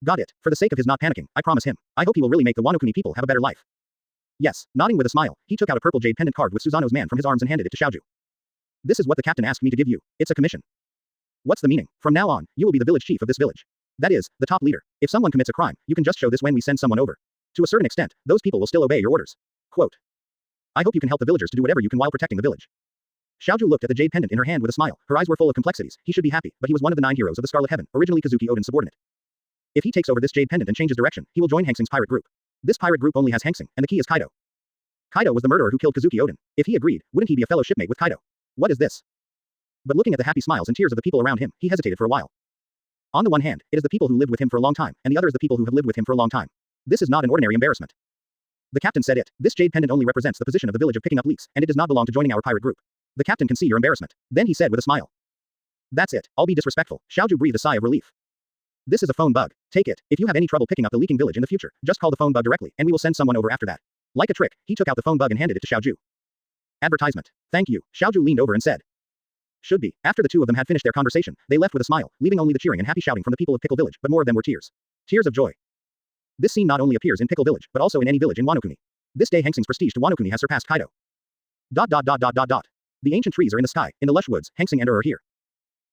Got it. For the sake of his not panicking, I promise him. I hope he will really make the Wano Kuni people have a better life. Yes, nodding with a smile, he took out a purple jade pendant carved with Susanoo's man from his arms and handed it to Xiaoju. This is what the captain asked me to give you. It's a commission. What's the meaning? From now on, you will be the village chief of this village. That is, the top leader. If someone commits a crime, you can just show this when we send someone over. To a certain extent, those people will still obey your orders. Quote. I hope you can help the villagers to do whatever you can while protecting the village. Xiaoju looked at the jade pendant in her hand with a smile. Her eyes were full of complexities. He should be happy, but he was one of the 9 heroes of the Scarlet Heaven, originally Kazuki Oden's subordinate. If he takes over this jade pendant and changes direction, he will join Hanxing's pirate group. This pirate group only has Hanxing, and the key is Kaido. Kaido was the murderer who killed Kazuki Oden. If he agreed, wouldn't he be a fellow shipmate with Kaido? What is this? But looking at the happy smiles and tears of the people around him, he hesitated for a while. On the one hand, it is the people who lived with him for a long time, and the other is the people who have lived with him for a long time. This is not an ordinary embarrassment. The captain said it. This jade pendant only represents the position of the village of picking up leaks, and it does not belong to joining our pirate group. The captain can see your embarrassment. Then he said with a smile. That's it. I'll be disrespectful. Xiaoju breathed a sigh of relief. This is a phone bug. Take it. If you have any trouble picking up the leaking village in the future, just call the phone bug directly, and we will send someone over after that. Like a trick, he took out the phone bug and handed it to Xiaoju. Advertisement. Thank you. Xiaoju leaned over and said. Should be. After the two of them had finished their conversation, they left with a smile, leaving only the cheering and happy shouting from the people of Pickle Village, but more of them were tears. Tears of joy. This scene not only appears in Pickle Village, but also in any village in Wano Kuni. This day Hanxing's prestige to Wano Kuni has surpassed Kaido. ... The ancient trees are in the sky, in the lush woods, Hanxing and are here.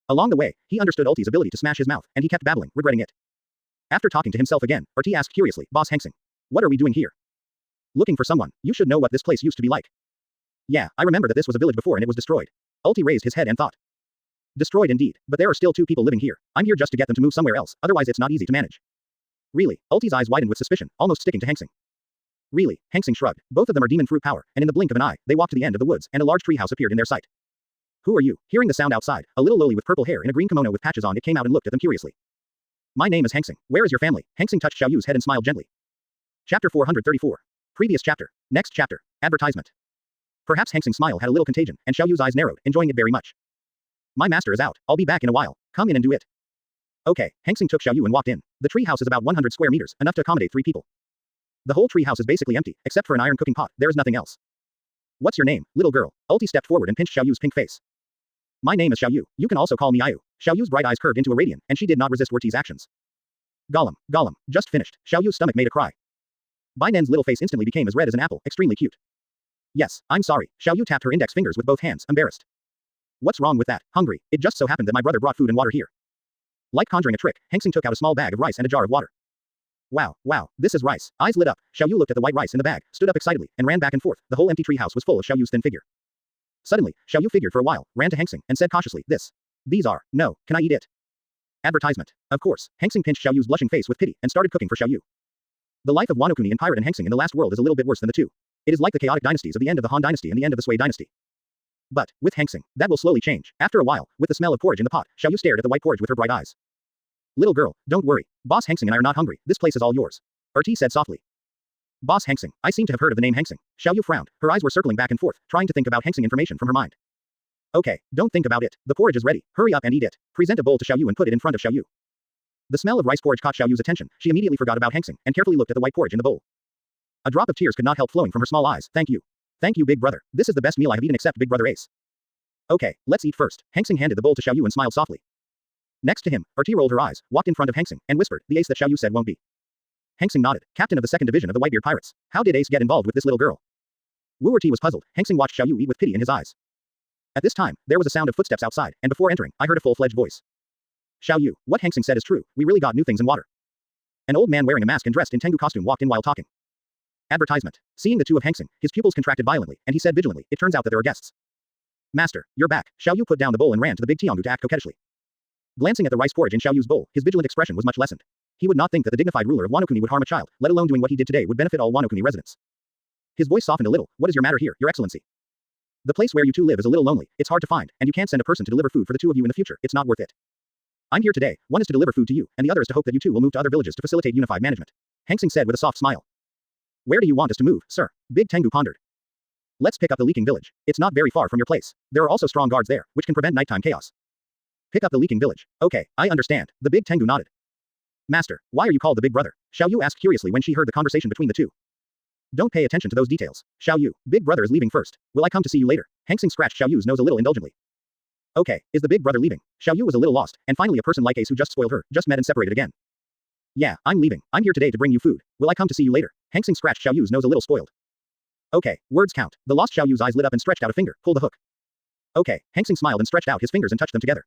Along the way, he understood Ulti's ability to smash his mouth, and he kept babbling, regretting it. After talking to himself again, Ulti asked curiously, Boss Hanxing. What are we doing here? Looking for someone. You should know what this place used to be like. Yeah, I remember that this was a village before and it was destroyed. Ulti raised his head and thought. Destroyed indeed, but there are still 2 people living here. I'm here just to get them to move somewhere else, otherwise it's not easy to manage. Really? Ulti's eyes widened with suspicion, almost sticking to Hanxing. Really? Hanxing shrugged. Both of them are demon fruit power, and in the blink of an eye, they walked to the end of the woods, and a large treehouse appeared in their sight. Who are you? Hearing the sound outside, a little loli with purple hair in a green kimono with patches on it came out and looked at them curiously. My name is Hanxing. Where is your family? Hanxing touched Xiaoyu's head and smiled gently. Chapter 434. Previous chapter. Next chapter. Advertisement. Perhaps Hanxing's smile had a little contagion, and Xiaoyu's eyes narrowed, enjoying it very much. My master is out. I'll be back in a while. Come in and do it. Okay. Hanxing took Xiaoyu and walked in. The treehouse is about 100 square meters, enough to accommodate 3 people. The whole treehouse is basically empty, except for an iron cooking pot. There is nothing else. What's your name, little girl? Ulti stepped forward and pinched Xiaoyu's pink face. My name is Xiaoyu. You can also call me Ayu. Xiaoyu's bright eyes curved into a radiant, and she did not resist Ulti's actions. Gollum. Just finished. Xiaoyu's stomach made a cry. Bai Nen's little face instantly became as red as an apple, extremely cute. Yes, I'm sorry. Xiaoyu tapped her index fingers with both hands, embarrassed. What's wrong with that? Hungry. It just so happened that my brother brought food and water here. Like conjuring a trick, Hanxing took out a small bag of rice and a jar of water. Wow, this is rice. Eyes lit up. Xiaoyu looked at the white rice in the bag, stood up excitedly, and ran back and forth. The whole empty treehouse was full of Xiaoyu's thin figure. Suddenly, Xiaoyu figured for a while, ran to Hanxing, and said cautiously, These are, no, can I eat it? Advertisement. Of course, Hanxing pinched Xiaoyu's blushing face with pity, and started cooking for Xiaoyu. The life of Wano Kuni in Pirate and Hanxing in the last world is a little bit worse than the two. It is like the chaotic dynasties of the end of the Han dynasty and the end of the Sui dynasty. But, with Hanxing, that will slowly change. After a while, with the smell of porridge in the pot, Xiaoyu stared at the white porridge with her bright eyes. Little girl, don't worry. Boss Hanxing and I are not hungry. This place is all yours. Erti said softly. Boss Hanxing. I seem to have heard of the name Hanxing. Xiaoyu frowned. Her eyes were circling back and forth, trying to think about Hanxing information from her mind. Okay, don't think about it. The porridge is ready. Hurry up and eat it. Present a bowl to Xiaoyu and put it in front of Xiaoyu. The smell of rice porridge caught Xiaoyu's attention. She immediately forgot about Hanxing, and carefully looked at the white porridge in the bowl. A drop of tears could not help flowing from her small eyes. Thank you. Thank you, big brother. This is the best meal I have eaten except Big Brother Ace. Okay, let's eat first. Hanxing handed the bowl to Xiaoyu and smiled softly. Next to him, Erti rolled her eyes, walked in front of Hanxing, and whispered, the ace that Xiaoyu said won't be. Hanxing nodded, captain of the 2nd division of the Whitebeard Pirates. How did Ace get involved with this little girl? Wu Erti was puzzled. Hanxing watched Xiaoyu eat with pity in his eyes. At this time, there was a sound of footsteps outside, and before entering, I heard a full-fledged voice. Xiaoyu, what Hanxing said is true. We really got new things in water. An old man wearing a mask and dressed in Tengu costume walked in while talking. Advertisement. Seeing the two of Hanxing, his pupils contracted violently, and he said vigilantly, it turns out that there are guests. Master, you're back. Xiaoyu put down the bowl and ran to the big Tiangu to act coquettishly. Glancing at the rice porridge in Xiaoyu's bowl, his vigilant expression was much lessened. He would not think that the dignified ruler of Wano Kuni would harm a child, let alone doing what he did today would benefit all Wano Kuni residents. His voice softened a little. What is your matter here, your excellency? The place where you two live is a little lonely, it's hard to find, and you can't send a person to deliver food for the two of you in the future, it's not worth it. I'm here today, one is to deliver food to you, and the other is to hope that you two will move to other villages to facilitate unified management. Hanxing said with a soft smile. Where do you want us to move, sir? Big Tengu pondered. Let's pick up the leaking village. It's not very far from your place. There are also strong guards there, which can prevent nighttime chaos. Pick up the leaking village. Okay, I understand. The big Tengu nodded. Master, why are you called the big brother? Xiao Yu asked curiously when she heard the conversation between the two. Don't pay attention to those details. Xiao Yu, big brother is leaving first. Will I come to see you later? Hanxing scratched Xiao Yu's nose a little indulgently. Okay, is the big brother leaving? Xiao Yu was a little lost, and finally a person like Ace who just spoiled her, just met and separated again. Yeah, I'm leaving. I'm here today to bring you food. Will I come to see you later? Hanxing scratched Xiao Yu's nose a little spoiled. Okay, words count. The lost Xiao Yu's eyes lit up and stretched out a finger. Pull the hook. Okay, Hanxing smiled and stretched out his fingers and touched them together.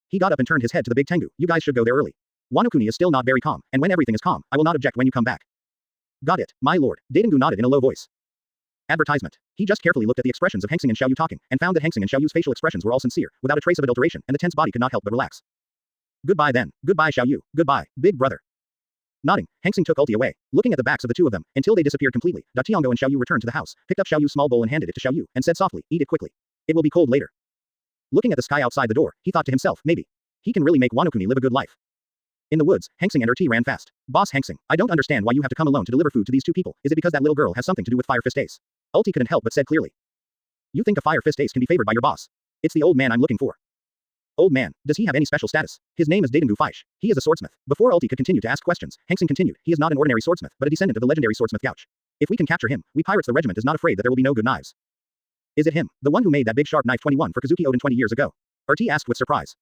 He got up and turned his head to the big Tengu. You guys should go there early. Wano-kuni is still not very calm, and when everything is calm, I will not object when you come back. Got it, my lord. Dadengu nodded in a low voice. Advertisement. He just carefully looked at the expressions of Hanxing and Xiao Yu talking, and found that Hanxing and Xiao Yu's facial expressions were all sincere, without a trace of adulteration, and the tense body could not help but relax. Goodbye then. Goodbye Xiao Yu. Goodbye, big brother. Nodding, Hanxing took ulti away, looking at the backs of the two of them, until they disappeared completely. Tiango and Xiao Yu returned to the house, picked up Xiao Yu's small bowl and handed it to Xiao Yu, and said softly, eat it quickly. It will be cold later. Looking at the sky outside the door, he thought to himself, maybe. He can really make Wano-kuni live a good life. In the woods, Hanxing and her ran fast. Boss Hanxing, I don't understand why you have to come alone to deliver food to these two people. Is it because that little girl has something to do with Fire Fist Ace? Ulti couldn't help but said clearly. You think a Fire Fist Ace can be favored by your boss? It's the old man I'm looking for. Old man, does he have any special status? His name is Dadengu Faish. He is a swordsmith. Before Ulti could continue to ask questions, Hanxing continued. He is not an ordinary swordsmith, but a descendant of the legendary swordsmith Gouch. If we can capture him, we pirates the regiment is not afraid that there will be no good knives. Is it him, the one who made that big sharp knife 21 for Kazuki Oden 20 years ago? T asked with surprise.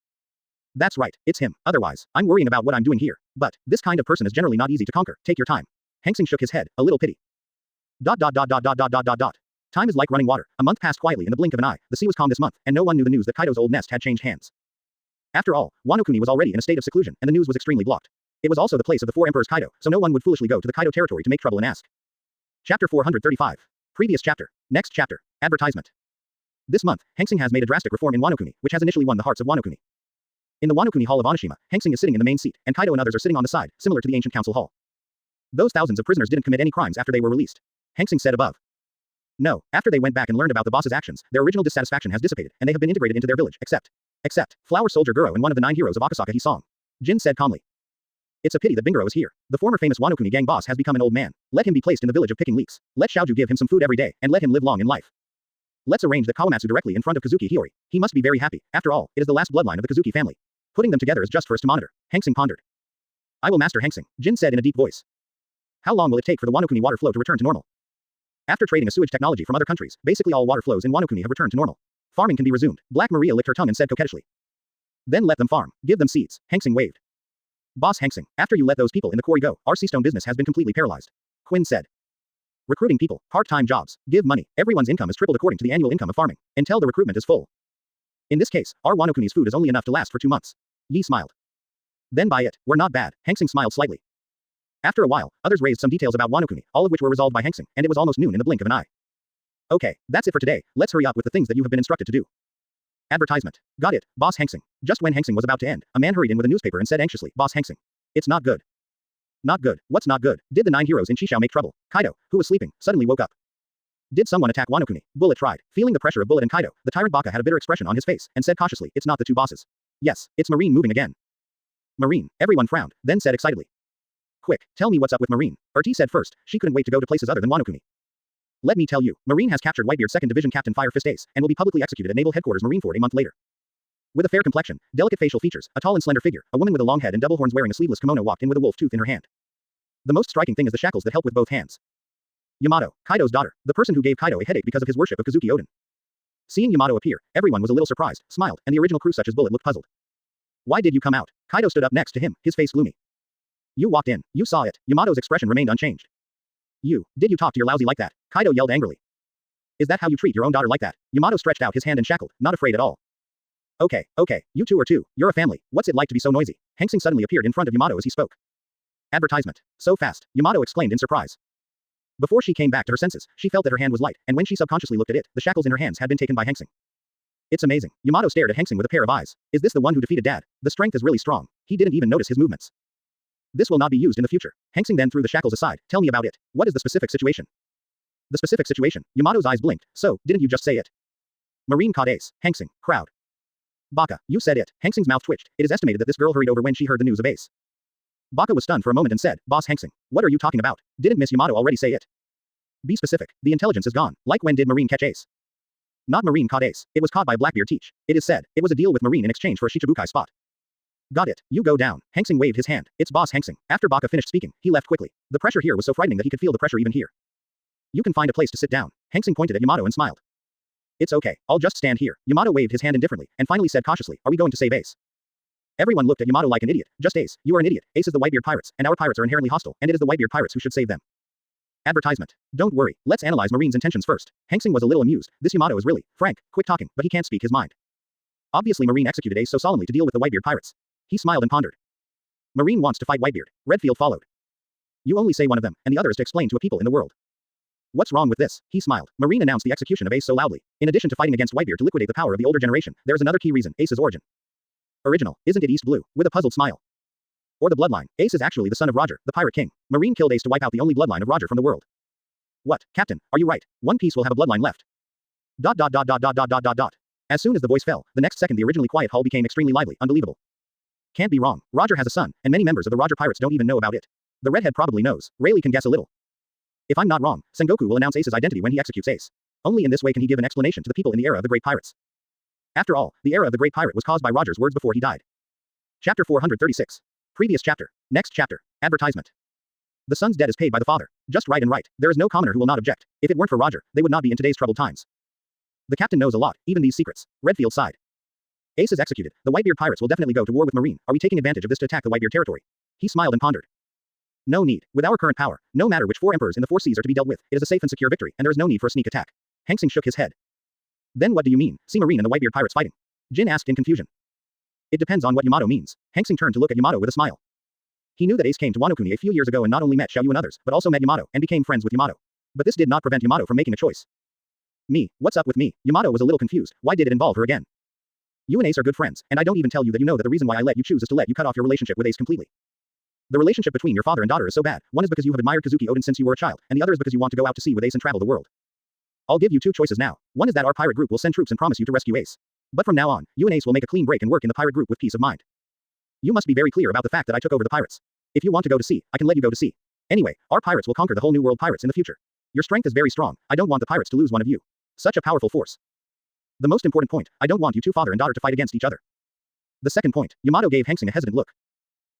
That's right, it's him. Otherwise, I'm worrying about what I'm doing here. But, this kind of person is generally not easy to conquer. Take your time. Hanxing shook his head, a little pity. Time is like running water. A month passed quietly in the blink of an eye. The sea was calm this month, and no one knew the news that Kaido's old nest had changed hands. After all, Wano-kuni was already in a state of seclusion, and the news was extremely blocked. It was also the place of the four emperors Kaido, so no one would foolishly go to the Kaido territory to make trouble and ask. Chapter 435. Previous chapter. Next chapter. Advertisement. This month, Hanxing has made a drastic reform in Wano-kuni, which has initially won the hearts of Wano-kuni. In the Wano-kuni Hall of Onishima, Hanxing is sitting in the main seat, and Kaido and others are sitting on the side, similar to the ancient council hall. Those thousands of prisoners didn't commit any crimes after they were released. Hanxing said above. No, after they went back and learned about the boss's actions, their original dissatisfaction has dissipated, and they have been integrated into their village, except Flower Soldier Guro and one of the 9 heroes of Akasaka Hisong. Jin said calmly. It's a pity that Binguro is here. The former famous Wano-kuni gang boss has become an old man. Let him be placed in the village of picking leeks. Let Xiaoju give him some food every day, and let him live long in life. Let's arrange the Kawamatsu directly in front of Kazuki Hiyori. He must be very happy. After all, it is the last bloodline of the Kazuki family. Putting them together is just for us to monitor. Hanxing pondered. I will master Hanxing, Jin said in a deep voice. How long will it take for the Wano-kuni water flow to return to normal? After trading a sewage technology from other countries, basically all water flows in Wano-kuni have returned to normal. Farming can be resumed. Black Maria licked her tongue and said coquettishly. Then let them farm. Give them seeds. Hanxing waved. Boss Hanxing, after you let those people in the quarry go, our seastone business has been completely paralyzed. Quinn said. Recruiting people, part-time jobs, give money. Everyone's income is tripled according to the annual income of farming, until the recruitment is full. In this case, our Wano-kuni's food is only enough to last for 2 months. Yi smiled. Then buy it. We're not bad. Hanxing smiled slightly. After a while, others raised some details about Wano-kuni, all of which were resolved by Hanxing, and it was almost noon in the blink of an eye. Okay, that's it for today. Let's hurry up with the things that you have been instructed to do. Advertisement. Got it, Boss Hanxing. Just when Hanxing was about to end, a man hurried in with a newspaper and said anxiously, Boss Hanxing. It's not good. Not good. What's not good? Did the 9 heroes in Shishao make trouble? Kaido, who was sleeping, suddenly woke up. Did someone attack Wano-kuni? Bullet tried. Feeling the pressure of Bullet and Kaido, the tyrant Baka had a bitter expression on his face, and said cautiously, it's not the 2 bosses. Yes, it's Marine moving again. Marine. Everyone frowned, then said excitedly. Quick, tell me what's up with Marine. Urti said first, she couldn't wait to go to places other than Wano-kuni. Let me tell you, Marine has captured Whitebeard's 2nd Division Captain Fire Fist Ace, and will be publicly executed at Naval Headquarters Marineford a month later. With a fair complexion, delicate facial features, a tall and slender figure, a woman with a long head and double horns wearing a sleeveless kimono walked in with a wolf tooth in her hand. The most striking thing is the shackles that help with both hands. Yamato, Kaido's daughter, the person who gave Kaido a headache because of his worship of Kazuki Oden. Seeing Yamato appear, everyone was a little surprised, smiled, and the original crew such as Bullet looked puzzled. Why did you come out? Kaido stood up next to him, his face gloomy. You walked in, you saw it. Yamato's expression remained unchanged. Did you talk to your lousy like that? Kaido yelled angrily. Is that how you treat your own daughter like that? Yamato stretched out his hand and shackled, not afraid at all. Okay, you two are two. You're a family. What's it like to be so noisy? Hanxing suddenly appeared in front of Yamato as he spoke. Advertisement. So fast, Yamato exclaimed in surprise. Before she came back to her senses, she felt that her hand was light, and when she subconsciously looked at it, the shackles in her hands had been taken by Hanxing. It's amazing. Yamato stared at Hanxing with a pair of eyes. Is this the one who defeated Dad? The strength is really strong. He didn't even notice his movements. This will not be used in the future. Hanxing then threw the shackles aside. Tell me about it. What is the specific situation? The specific situation. Yamato's eyes blinked. So, didn't you just say it? Marine caught Ace. Hanxing. Crowd. Baka, you said it. Hanxing's mouth twitched. It is estimated that this girl hurried over when she heard the news of Ace. Baka was stunned for a moment and said, Boss Hanxing, what are you talking about? Didn't Miss Yamato already say it? Be specific. The intelligence is gone. Like when did Marine catch Ace? Not Marine caught Ace. It was caught by Blackbeard Teach. It is said, it was a deal with Marine in exchange for a Shichibukai spot. Got it. You go down. Hanxing waved his hand. It's Boss Hanxing. After Baka finished speaking, he left quickly. The pressure here was so frightening that he could feel the pressure even here. You can find a place to sit down. Hanxing pointed at Yamato and smiled. It's okay. I'll just stand here. Yamato waved his hand indifferently, and finally said cautiously, are we going to save Ace? Everyone looked at Yamato like an idiot. Just Ace. You are an idiot. Ace is the Whitebeard pirates, and our pirates are inherently hostile, and it is the Whitebeard pirates who should save them. Advertisement. Don't worry. Let's analyze Marine's intentions first. Hanxing was a little amused. This Yamato is really frank, quick talking, but he can't speak his mind. Obviously Marine executed Ace so solemnly to deal with the Whitebeard pirates. He smiled and pondered. Marine wants to fight Whitebeard. Redfield followed. You only say one of them, and the other is to explain to a people in the world. What's wrong with this? He smiled. Marine announced the execution of Ace so loudly. In addition to fighting against Whitebeard to liquidate the power of the older generation, there is another key reason, Ace's origin. Original, isn't it East Blue? With a puzzled smile. Or the bloodline. Ace is actually the son of Roger, the Pirate King. Marine killed Ace to wipe out the only bloodline of Roger from the world. What, Captain, are you right? One Piece will have a bloodline left. ... As soon as the voice fell, the next second the originally quiet hall became extremely lively, unbelievable. Can't be wrong. Roger has a son, and many members of the Roger Pirates don't even know about it. The redhead probably knows. Rayleigh can guess a little. If I'm not wrong, Sengoku will announce Ace's identity when he executes Ace. Only in this way can he give an explanation to the people in the era of the Great Pirates. After all, the era of the Great Pirate was caused by Roger's words before he died. Chapter 436. Previous chapter. Next chapter. Advertisement. The son's debt is paid by the father. Just right and right. There is no commoner who will not object. If it weren't for Roger, they would not be in today's troubled times. The captain knows a lot, even these secrets. Redfield sighed. Ace is executed. The Whitebeard pirates will definitely go to war with Marine. Are we taking advantage of this to attack the Whitebeard territory? He smiled and pondered. No need. With our current power, no matter which 4 emperors in the 4 seas are to be dealt with, it is a safe and secure victory, and there is no need for a sneak attack. Hanxing shook his head. Then what do you mean? See Marine and the Whitebeard pirates fighting? Jin asked in confusion. It depends on what Yamato means. Hanxing turned to look at Yamato with a smile. He knew that Ace came to Wano Kuni a few years ago and not only met Xiaoyu and others, but also met Yamato, and became friends with Yamato. But this did not prevent Yamato from making a choice. Me, what's up with me? Yamato was a little confused. Why did it involve her again? You and Ace are good friends, and I don't even tell you that you know that the reason why I let you choose is to let you cut off your relationship with Ace completely. The relationship between your father and daughter is so bad. One is because you have admired Kazuki Oden since you were a child, and the other is because you want to go out to sea with Ace and travel the world. I'll give you 2 choices now. One is that our pirate group will send troops and promise you to rescue Ace. But from now on, you and Ace will make a clean break and work in the pirate group with peace of mind. You must be very clear about the fact that I took over the pirates. If you want to go to sea, I can let you go to sea. Anyway, our pirates will conquer the whole new world pirates in the future. Your strength is very strong. I don't want the pirates to lose one of you. Such a powerful force. The most important point, I don't want you 2 father and daughter to fight against each other. The second point, Yamato gave Hanxing a hesitant look.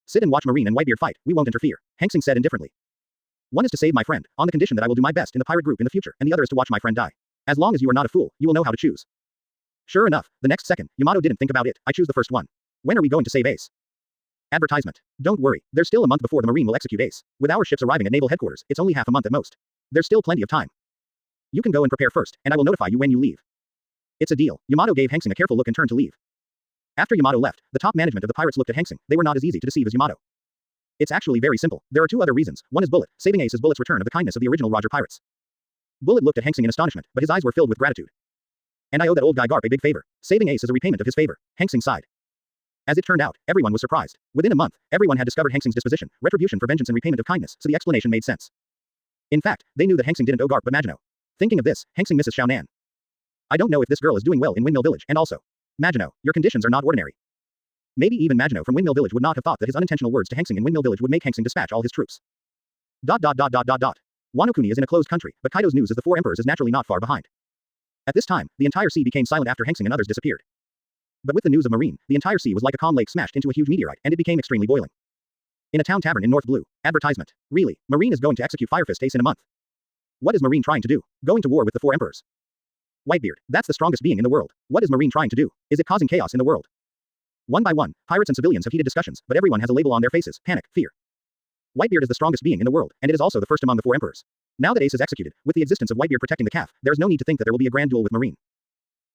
Sit and watch Marine and Whitebeard fight, we won't interfere, Hanxing said indifferently. One is to save my friend, on the condition that I will do my best in the pirate group in the future, and the other is to watch my friend die. As long as you are not a fool, you will know how to choose. Sure enough, the next second, Yamato didn't think about it, I choose the first one. When are we going to save Ace? Advertisement. Don't worry, there's still a month before the Marine will execute Ace. With our ships arriving at naval headquarters, it's only half a month at most. There's still plenty of time. You can go and prepare first, and I will notify you when you leave. It's a deal. Yamato gave Hanxing a careful look and turned to leave. After Yamato left, the top management of the pirates looked at Hanxing. They were not as easy to deceive as Yamato. It's actually very simple. There are 2 other reasons. One is Bullet. Saving Ace is Bullet's return of the kindness of the original Roger pirates. Bullet looked at Hanxing in astonishment, but his eyes were filled with gratitude. And I owe that old guy Garp a big favor. Saving Ace is a repayment of his favor. Hanxing sighed. As it turned out, everyone was surprised. Within a month, everyone had discovered Hanxing's disposition, retribution for vengeance and repayment of kindness, so the explanation made sense. In fact, they knew that Hanxing didn't owe Garp but Maginot. Thinking of this, Hanxing misses Xiaonan. I don't know if this girl is doing well in Windmill Village, and also, Maginot, your conditions are not ordinary. Maybe even Maginot from Windmill Village would not have thought that his unintentional words to Hanxing in Windmill Village would make Hanxing dispatch all his troops. ... Wano Kuni is in a closed country, but Kaido's news as the 4 emperors is naturally not far behind. At this time, the entire sea became silent after Hanxing and others disappeared. But with the news of Marine, the entire sea was like a calm lake smashed into a huge meteorite, and it became extremely boiling. In a town tavern in North Blue. Advertisement. Really, Marine is going to execute Firefist Ace in a month. What is Marine trying to do? Going to war with the 4 emperors. Whitebeard, that's the strongest being in the world. What is Marine trying to do? Is it causing chaos in the world? One by one, pirates and civilians have heated discussions, but everyone has a label on their faces: panic, fear. Whitebeard is the strongest being in the world, and it is also the first among the 4 emperors. Now that Ace is executed, with the existence of Whitebeard protecting the calf, there is no need to think that there will be a grand duel with Marine.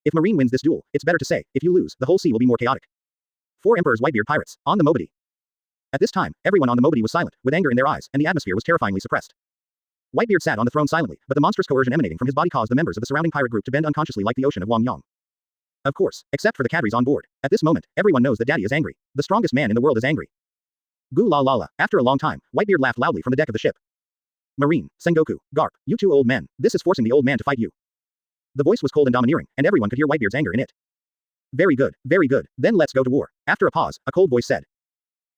If Marine wins this duel, it's better to say, if you lose, the whole sea will be more chaotic. 4 emperors Whitebeard pirates, on the Mobity. At this time, everyone on the Mobity was silent, with anger in their eyes, and the atmosphere was terrifyingly suppressed. Whitebeard sat on the throne silently, but the monstrous coercion emanating from his body caused the members of the surrounding pirate group to bend unconsciously like the ocean of Wangyang. Of course, except for the cadres on board. At this moment, everyone knows that Daddy is angry. The strongest man in the world is angry. Goo la la la. After a long time, Whitebeard laughed loudly from the deck of the ship. Marine, Sengoku, Garp, you 2 old men, this is forcing the old man to fight you. The voice was cold and domineering, and everyone could hear Whitebeard's anger in it. Very good, then let's go to war. After a pause, a cold voice said.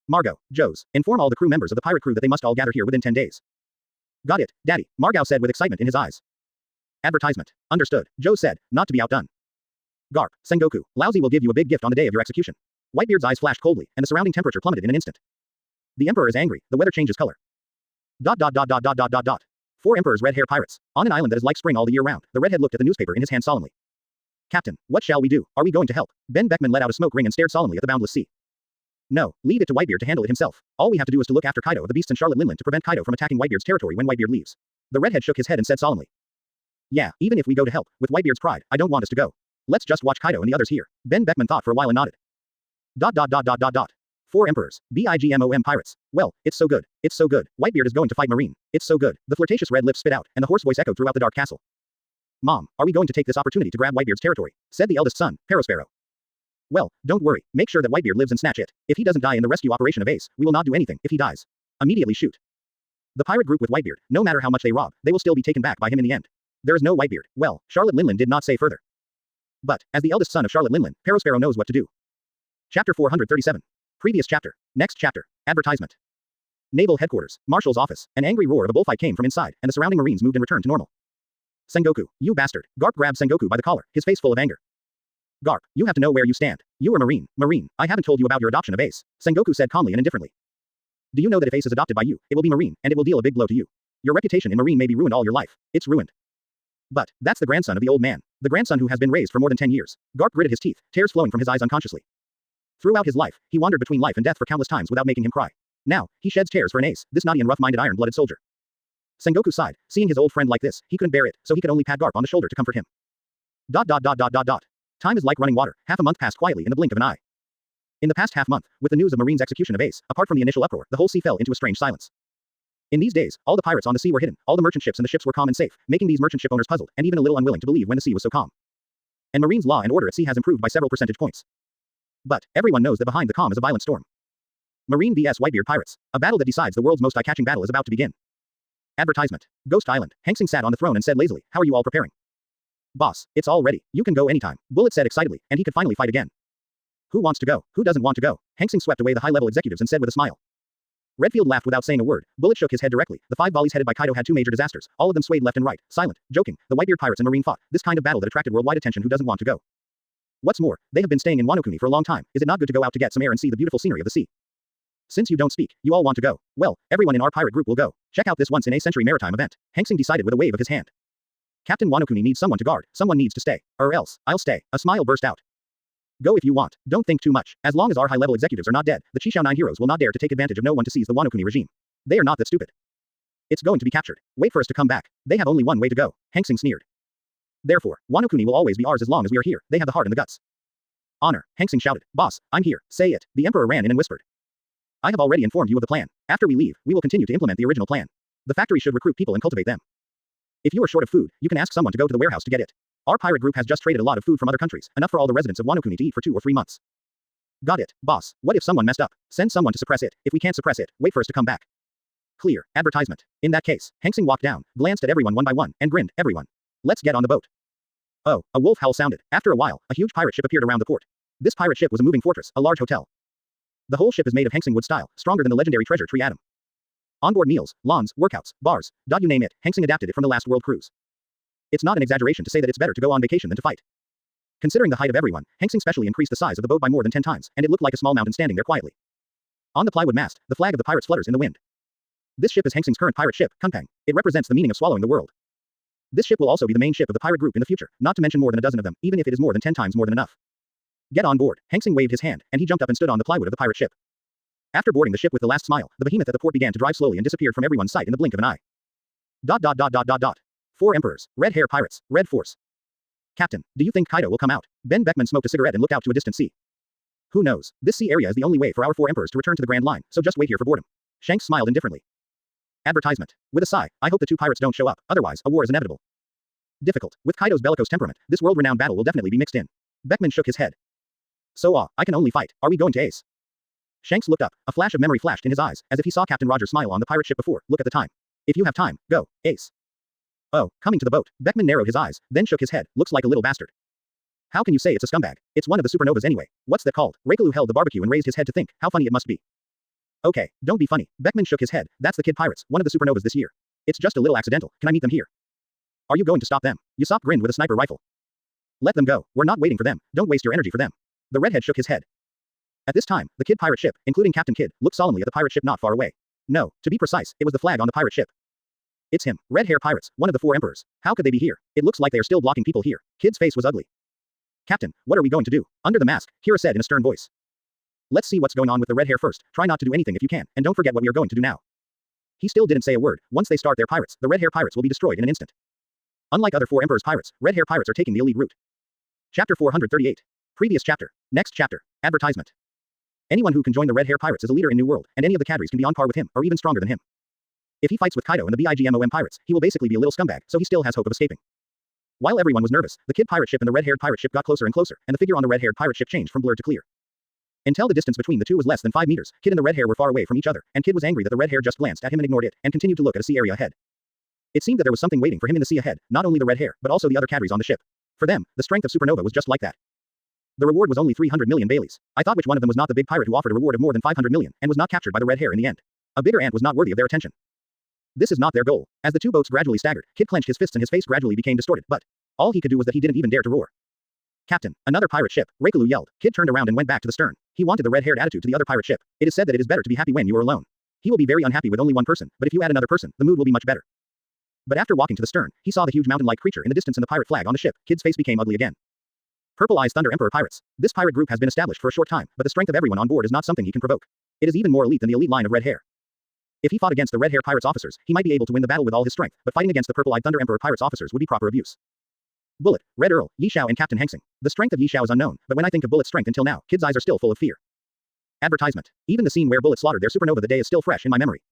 Margot, Joes, inform all the crew members of the pirate crew that they must all gather here within 10 days. Got it, Daddy, Margao said with excitement in his eyes. Advertisement. Understood, Joe said, not to be outdone. Garp, Sengoku, Lousy will give you a big gift on the day of your execution. Whitebeard's eyes flashed coldly, and the surrounding temperature plummeted in an instant. The Emperor is angry, the weather changes color. Four Emperor's red hair pirates. On an island that is like spring all the year round, the redhead looked at the newspaper in his hand solemnly. Captain, what shall we do? Are we going to help? Ben Beckman let out a smoke ring and stared solemnly at the boundless sea. No, leave it to Whitebeard to handle it himself. All we have to do is to look after Kaido the Beast and Charlotte Linland to prevent Kaido from attacking Whitebeard's territory when Whitebeard leaves. The redhead shook his head and said solemnly. Yeah, even if we go to help, with Whitebeard's pride, I don't want us to go. Let's just watch Kaido and the others here. Ben Beckman thought for a while and nodded. Four Emperors, BIGMOM pirates. Well, it's so good. It's so good. Whitebeard is going to fight Marine. It's so good. The flirtatious red lips spit out, and the hoarse voice echoed throughout the dark castle. Mom, are we going to take this opportunity to grab Whitebeard's territory? Said the eldest son, Parasparrow. Well, don't worry. Make sure that Whitebeard lives and snatch it. If he doesn't die in the rescue operation of Ace, we will not do anything. If he dies, immediately shoot. The pirate group with Whitebeard, no matter how much they rob, they will still be taken back by him in the end. There is no Whitebeard. Well, Charlotte Linland did not say further. But, as the eldest son of Charlotte Linland, Parasparrow knows what to do. Chapter 437. Previous chapter. Next chapter. Advertisement. Naval Headquarters, Marshal's office. An angry roar of a bullfight came from inside, and the surrounding Marines moved and returned to normal. Sengoku, you bastard. Garp grabbed Sengoku by the collar, his face full of anger. Garp, you have to know where you stand. You are Marine, I haven't told you about your adoption of Ace. Sengoku said calmly and indifferently. Do you know that if Ace is adopted by you, it will be Marine, and it will deal a big blow to you. Your reputation in Marine may be ruined all your life. It's ruined. But, that's the grandson of the old man. The grandson who has been raised for more than 10 years. Garp gritted his teeth, tears flowing from his eyes unconsciously. Throughout his life, he wandered between life and death for countless times without making him cry. Now, he sheds tears for an Ace, this naughty and rough-minded iron-blooded soldier. Sengoku sighed, seeing his old friend like this, he couldn't bear it, so he could only pat Garp on the shoulder to comfort him. Time is like running water, half a month passed quietly in the blink of an eye. In the past half-month, with the news of Marine's execution of Ace, apart from the initial uproar, the whole sea fell into a strange silence. In these days, all the pirates on the sea were hidden, all the merchant ships and the ships were calm and safe, making these merchant ship owners puzzled, and even a little unwilling to believe when the sea was so calm. And Marine's law and order at sea has improved by several percentage points. But, everyone knows that behind the calm is a violent storm. Marine vs Whitebeard pirates. A battle that decides the world's most eye-catching battle is about to begin. Advertisement. Ghost Island. Hanxing sat on the throne and said lazily, how are you all preparing? Boss, it's all ready. You can go anytime, Bullet said excitedly, and he could finally fight again. Who wants to go? Who doesn't want to go? Hanxing swept away the high-level executives and said with a smile. Redfield laughed without saying a word. Bullet shook his head directly. The 5 volleys headed by Kaido had 2 major disasters. All of them swayed left and right, silent, joking. The Whitebeard pirates and Marine fought. This kind of battle that attracted worldwide attention. Who doesn't want to go? What's more, they have been staying in Wano Kuni for a long time. Is it not good to go out to get some air and see the beautiful scenery of the sea? Since you don't speak, you all want to go. Well, everyone in our pirate group will go. Check out this once-in-a-century maritime event. Hanxing decided with a wave of his hand. Captain Wano Kuni needs someone to guard. Someone needs to stay. Or else, I'll stay. A smile burst out. Go if you want. Don't think too much. As long as our high-level executives are not dead, the Chishao 9 heroes will not dare to take advantage of no one to seize the Wano Kuni regime. They are not that stupid. It's going to be captured. Wait for us to come back. They have only one way to go. Hanxing sneered. Therefore, Wano Kuni will always be ours as long as we are here. They have the heart and the guts. Honor, Hanxing shouted. Boss, I'm here. Say it. The Emperor ran in and whispered. I have already informed you of the plan. After we leave, we will continue to implement the original plan. The factory should recruit people and cultivate them. If you are short of food, you can ask someone to go to the warehouse to get it. Our pirate group has just traded a lot of food from other countries, enough for all the residents of Wano Kuni to eat for 2 or 3 months. Got it, boss. What if someone messed up? Send someone to suppress it. If we can't suppress it, wait for us to come back. Clear. Advertisement. In that case, Hanxing walked down, glanced at everyone one by one, and grinned. Everyone. Let's get on the boat. Oh, a wolf howl sounded. After a while, a huge pirate ship appeared around the port. This pirate ship was a moving fortress, a large hotel. The whole ship is made of Hanxing wood style, stronger than the legendary treasure tree atom. Onboard meals, lawns, workouts, bars, you name it, Hanxing adapted it from the last world cruise. It's not an exaggeration to say that it's better to go on vacation than to fight. Considering the height of everyone, Hanxing specially increased the size of the boat by more than 10 times, and it looked like a small mountain standing there quietly. On the plywood mast, the flag of the pirates flutters in the wind. This ship is Hanxing's current pirate ship, Kunpang. It represents the meaning of swallowing the world. This ship will also be the main ship of the pirate group in the future, not to mention more than a dozen of them, even if it is more than 10 times more than enough. Get on board. Hanxing waved his hand, and he jumped up and stood on the plywood of the pirate ship. After boarding the ship with the last smile, the behemoth at the port began to drive slowly and disappeared from everyone's sight in the blink of an eye. 4 emperors, red hair pirates, red force. Captain, do you think Kaido will come out? Ben Beckman smoked a cigarette and looked out to a distant sea. Who knows? This sea area is the only way for our 4 emperors to return to the Grand Line, so just wait here for boredom. Shanks smiled indifferently. Advertisement. With a sigh, I hope the 2 pirates don't show up, otherwise, a war is inevitable. Difficult. With Kaido's bellicose temperament, this world-renowned battle will definitely be mixed in. Beckman shook his head. So I can only fight. Are we going to Ace? Shanks looked up. A flash of memory flashed in his eyes, as if he saw Captain Roger smile on the pirate ship before. Look at the time. If you have time, go, Ace. Oh, coming to the boat. Beckman narrowed his eyes, then shook his head. Looks like a little bastard. How can you say it's a scumbag? It's one of the supernovas anyway. What's that called? Reikalu held the barbecue and raised his head to think how funny it must be. Okay, don't be funny. Beckman shook his head. That's the kid pirates, one of the supernovas this year. It's just a little accidental. Can I meet them here? Are you going to stop them? Usopp grinned with a sniper rifle. Let them go. We're not waiting for them. Don't waste your energy for them. The redhead shook his head. At this time, the Kid pirate ship, including Captain Kidd, looked solemnly at the pirate ship not far away. No, to be precise, it was the flag on the pirate ship. It's him, Red Hair Pirates, one of the 4 emperors. How could they be here? It looks like they are still blocking people here. Kid's face was ugly. Captain, what are we going to do? Under the mask, Kira said in a stern voice. Let's see what's going on with the red hair first. Try not to do anything if you can, and don't forget what we are going to do now. He still didn't say a word. Once they start their pirates, the red hair pirates will be destroyed in an instant. Unlike other 4 emperors pirates, red hair pirates are taking the elite route. Chapter 438. Previous chapter. Next chapter. Advertisement. Anyone who can join the red hair pirates is a leader in New World, and any of the cadres can be on par with him, or even stronger than him. If he fights with Kaido and the BIGMOM pirates, he will basically be a little scumbag, so he still has hope of escaping. While everyone was nervous, the Kid pirate ship and the red-haired pirate ship got closer and closer, and the figure on the red-haired pirate ship changed from blurred to clear. Until the distance between the two was less than 5 meters, Kid and the red hair were far away from each other, and Kid was angry that the red hair just glanced at him and ignored it, and continued to look at a sea area ahead. It seemed that there was something waiting for him in the sea ahead, not only the red hair, but also the other cadres on the ship. For them, the strength of Supernova was just like that. The reward was only 300 million Baileys. I thought which one of them was not the big pirate who offered a reward of more than 500 million, and was not captured by the red hair in the end. A bigger ant was not worthy of their attention. This is not their goal. As the two boats gradually staggered, Kid clenched his fists and his face gradually became distorted, but all he could do was that he didn't even dare to roar. Captain, another pirate ship, Raikalu yelled. Kid turned around and went back to the stern. He wanted the red-haired attitude to the other pirate ship. It is said that it is better to be happy when you are alone. He will be very unhappy with only one person, but if you add another person, the mood will be much better. But after walking to the stern, he saw the huge mountain-like creature in the distance and the pirate flag on the ship. Kid's face became ugly again. Purple Eyes Thunder Emperor Pirates. This pirate group has been established for a short time, but the strength of everyone on board is not something he can provoke. It is even more elite than the elite line of red hair. If he fought against the red hair pirates officers, he might be able to win the battle with all his strength, but fighting against the Purple Eyed Thunder Emperor pirates officers would be proper abuse. Bullet, Red Earl, Yi Xiao and Captain Hanxing. The strength of Yi Xiao is unknown, but when I think of Bullet's strength until now, Kid's eyes are still full of fear. Advertisement. Even the scene where Bullet slaughtered their supernova the day is still fresh in my memory.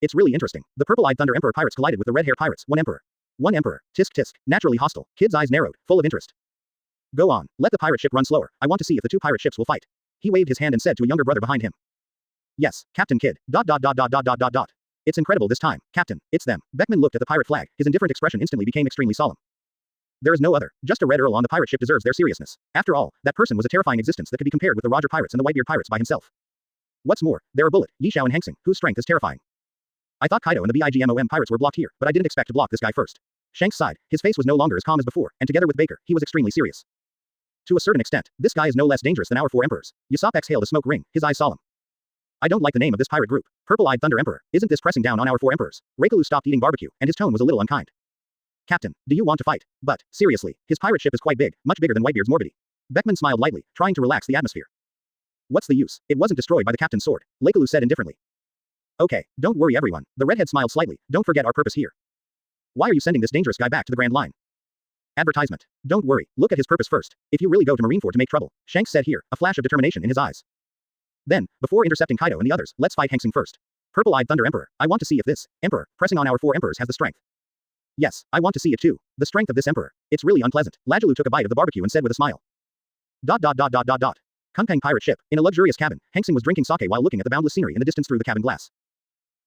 It's really interesting. The Purple-Eyed Thunder Emperor pirates collided with the Red Hair pirates, one emperor. One emperor. Tisk tisk. Naturally hostile. Kid's eyes narrowed, full of interest. Go on. Let the pirate ship run slower. I want to see if the two pirate ships will fight. He waved his hand and said to a younger brother behind him. Yes, Captain Kidd. ... It's incredible this time, Captain. It's them. Beckman looked at the pirate flag. His indifferent expression instantly became extremely solemn. There is no other. Just a Red Earl on the pirate ship deserves their seriousness. After all, that person was a terrifying existence that could be compared with the Roger pirates and the Whitebeard pirates by himself. What's more, there are Bullet, Yi Xiao and Hanxing, whose strength is terrifying. I thought Kaido and the BIGMOM pirates were blocked here, but I didn't expect to block this guy first. Shanks sighed. His face was no longer as calm as before, and together with Baker, he was extremely serious. To a certain extent, this guy is no less dangerous than our 4 emperors. Usopp exhaled a smoke ring, his eyes solemn. I don't like the name of this pirate group. Purple-Eyed Thunder Emperor. Isn't this pressing down on our 4 emperors? Raikalu stopped eating barbecue, and his tone was a little unkind. Captain, do you want to fight? But, seriously, his pirate ship is quite big, much bigger than Whitebeard's Morbidity. Beckman smiled lightly, trying to relax the atmosphere. What's the use? It wasn't destroyed by the captain's sword. Raikalu said indifferently. Okay, don't worry everyone. The redhead smiled slightly. Don't forget our purpose here. Why are you sending this dangerous guy back to the Grand Line? Advertisement. Don't worry, look at his purpose first. If you really go to Marineford to make trouble, Shanks said here, a flash of determination in his eyes. Then, before intercepting Kaido and the others, let's fight Hanxing first. Purple-Eyed Thunder Emperor, I want to see if this emperor, pressing on our 4 emperors has the strength. Yes, I want to see it too. The strength of this emperor. It's really unpleasant. Lajalu took a bite of the barbecue and said with a smile. ... Kunpeng pirate ship. In a luxurious cabin, Hanxing was drinking sake while looking at the boundless scenery in the distance through the cabin glass.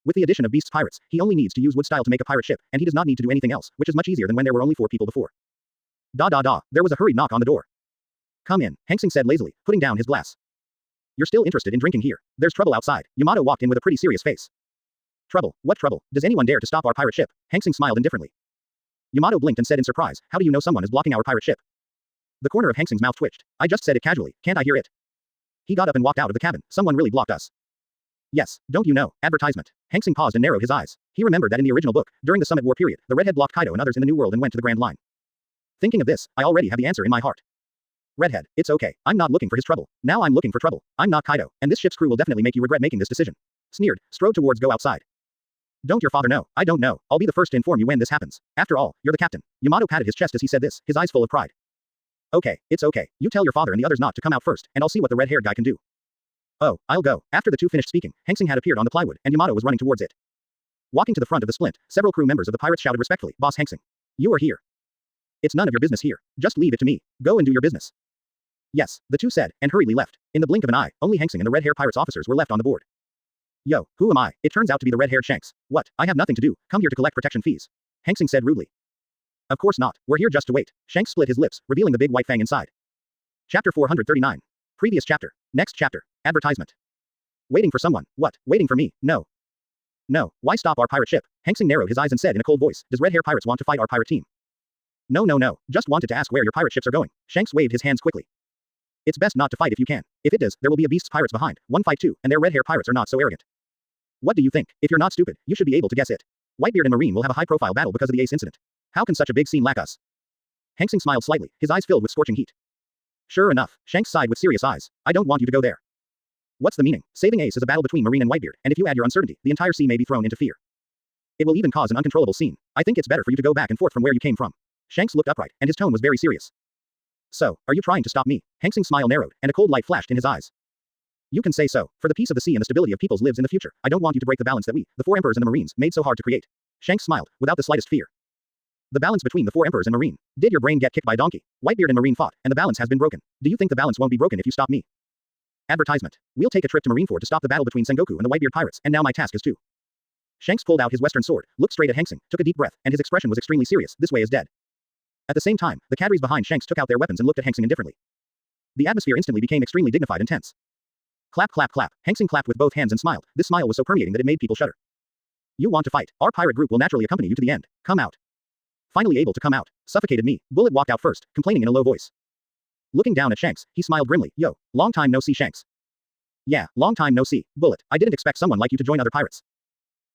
With the addition of Beast's pirates, he only needs to use wood style to make a pirate ship, and he does not need to do anything else, which is much easier than when there were only 4 people before. There was a hurried knock on the door. Come in, Hanxing said lazily, putting down his glass. You're still interested in drinking here. There's trouble outside. Yamato walked in with a pretty serious face. Trouble? What trouble? Does anyone dare to stop our pirate ship? Hanxing smiled indifferently. Yamato blinked and said in surprise, how do you know someone is blocking our pirate ship? The corner of Hanxing's mouth twitched. I just said it casually, can't I hear it? He got up and walked out of the cabin. Someone really blocked us. Yes, don't you know? Advertisement. Hanxing paused and narrowed his eyes. He remembered that in the original book, during the Summit War period, the Redhead blocked Kaido and others in the New World and went to the Grand Line. Thinking of this, I already have the answer in my heart. Redhead, it's okay. I'm not looking for his trouble. Now I'm looking for trouble. I'm not Kaido, and this ship's crew will definitely make you regret making this decision. Sneered, strode towards go outside. Don't your father know? I don't know. I'll be the first to inform you when this happens. After all, you're the captain. Yamato patted his chest as he said this, his eyes full of pride. Okay, it's okay. You tell your father and the others not to come out first, and I'll see what the red-haired guy can do. Oh, I'll go. After the two finished speaking, Hanxing had appeared on the plywood, and Yamato was running towards it. Walking to the front of the splint, several crew members of the pirates shouted respectfully, Boss Hanxing. You are here. It's none of your business here. Just leave it to me. Go and do your business. Yes, the two said, and hurriedly left. In the blink of an eye, only Hanxing and the red-haired pirates officers were left on the board. Yo, who am I? It turns out to be the red-haired Shanks. What? I have nothing to do. Come here to collect protection fees. Hanxing said rudely. Of course not. We're here just to wait. Shanks split his lips, revealing the big white fang inside. Chapter 439. Previous chapter. Next chapter. Advertisement. Waiting for someone. What? Waiting for me? No. No, why stop our pirate ship? Hanxing narrowed his eyes and said in a cold voice, does red hair pirates want to fight our pirate team? No, no, no, just wanted to ask where your pirate ships are going. Shanks waved his hands quickly. It's best not to fight if you can. If it does, there will be a beast's pirates behind, one fight too, and their red hair pirates are not so arrogant. What do you think? If you're not stupid, you should be able to guess it. Whitebeard and Marine will have a high-profile battle because of the Ace incident. How can such a big scene lack us? Hanxing smiled slightly, his eyes filled with scorching heat. Sure enough, Shanks sighed with serious eyes. I don't want you to go there. What's the meaning? Saving Ace is a battle between Marine and Whitebeard, and if you add your uncertainty, the entire sea may be thrown into fear. It will even cause an uncontrollable scene. I think it's better for you to go back and forth from where you came from. Shanks looked upright, and his tone was very serious. So, are you trying to stop me? Hanxing's smile narrowed, and a cold light flashed in his eyes. You can say so. For the peace of the sea and the stability of people's lives in the future, I don't want you to break the balance that we, the four emperors and the Marines, made so hard to create. Shanks smiled, without the slightest fear. The balance between the four emperors and Marine. Did your brain get kicked by a donkey? Whitebeard and Marine fought, and the balance has been broken. Do you think the balance won't be broken if you stop me? Advertisement. We'll take a trip to Marineford to stop the battle between Sengoku and the Whitebeard pirates, and now my task is to. Shanks pulled out his western sword, looked straight at Hanxing, took a deep breath, and his expression was extremely serious. This way is dead. At the same time, the cadres behind Shanks took out their weapons and looked at Hanxing indifferently. The atmosphere instantly became extremely dignified and tense. Clap, clap, clap. Hanxing clapped with both hands and smiled. This smile was so permeating that it made people shudder. You want to fight? Our pirate group will naturally accompany you to the end. Come out. Finally able to come out. Suffocated me. Bullet walked out first, complaining in a low voice. Looking down at Shanks, he smiled grimly. Yo, long time no see, Shanks. Yeah, long time no see. Bullet, I didn't expect someone like you to join other pirates.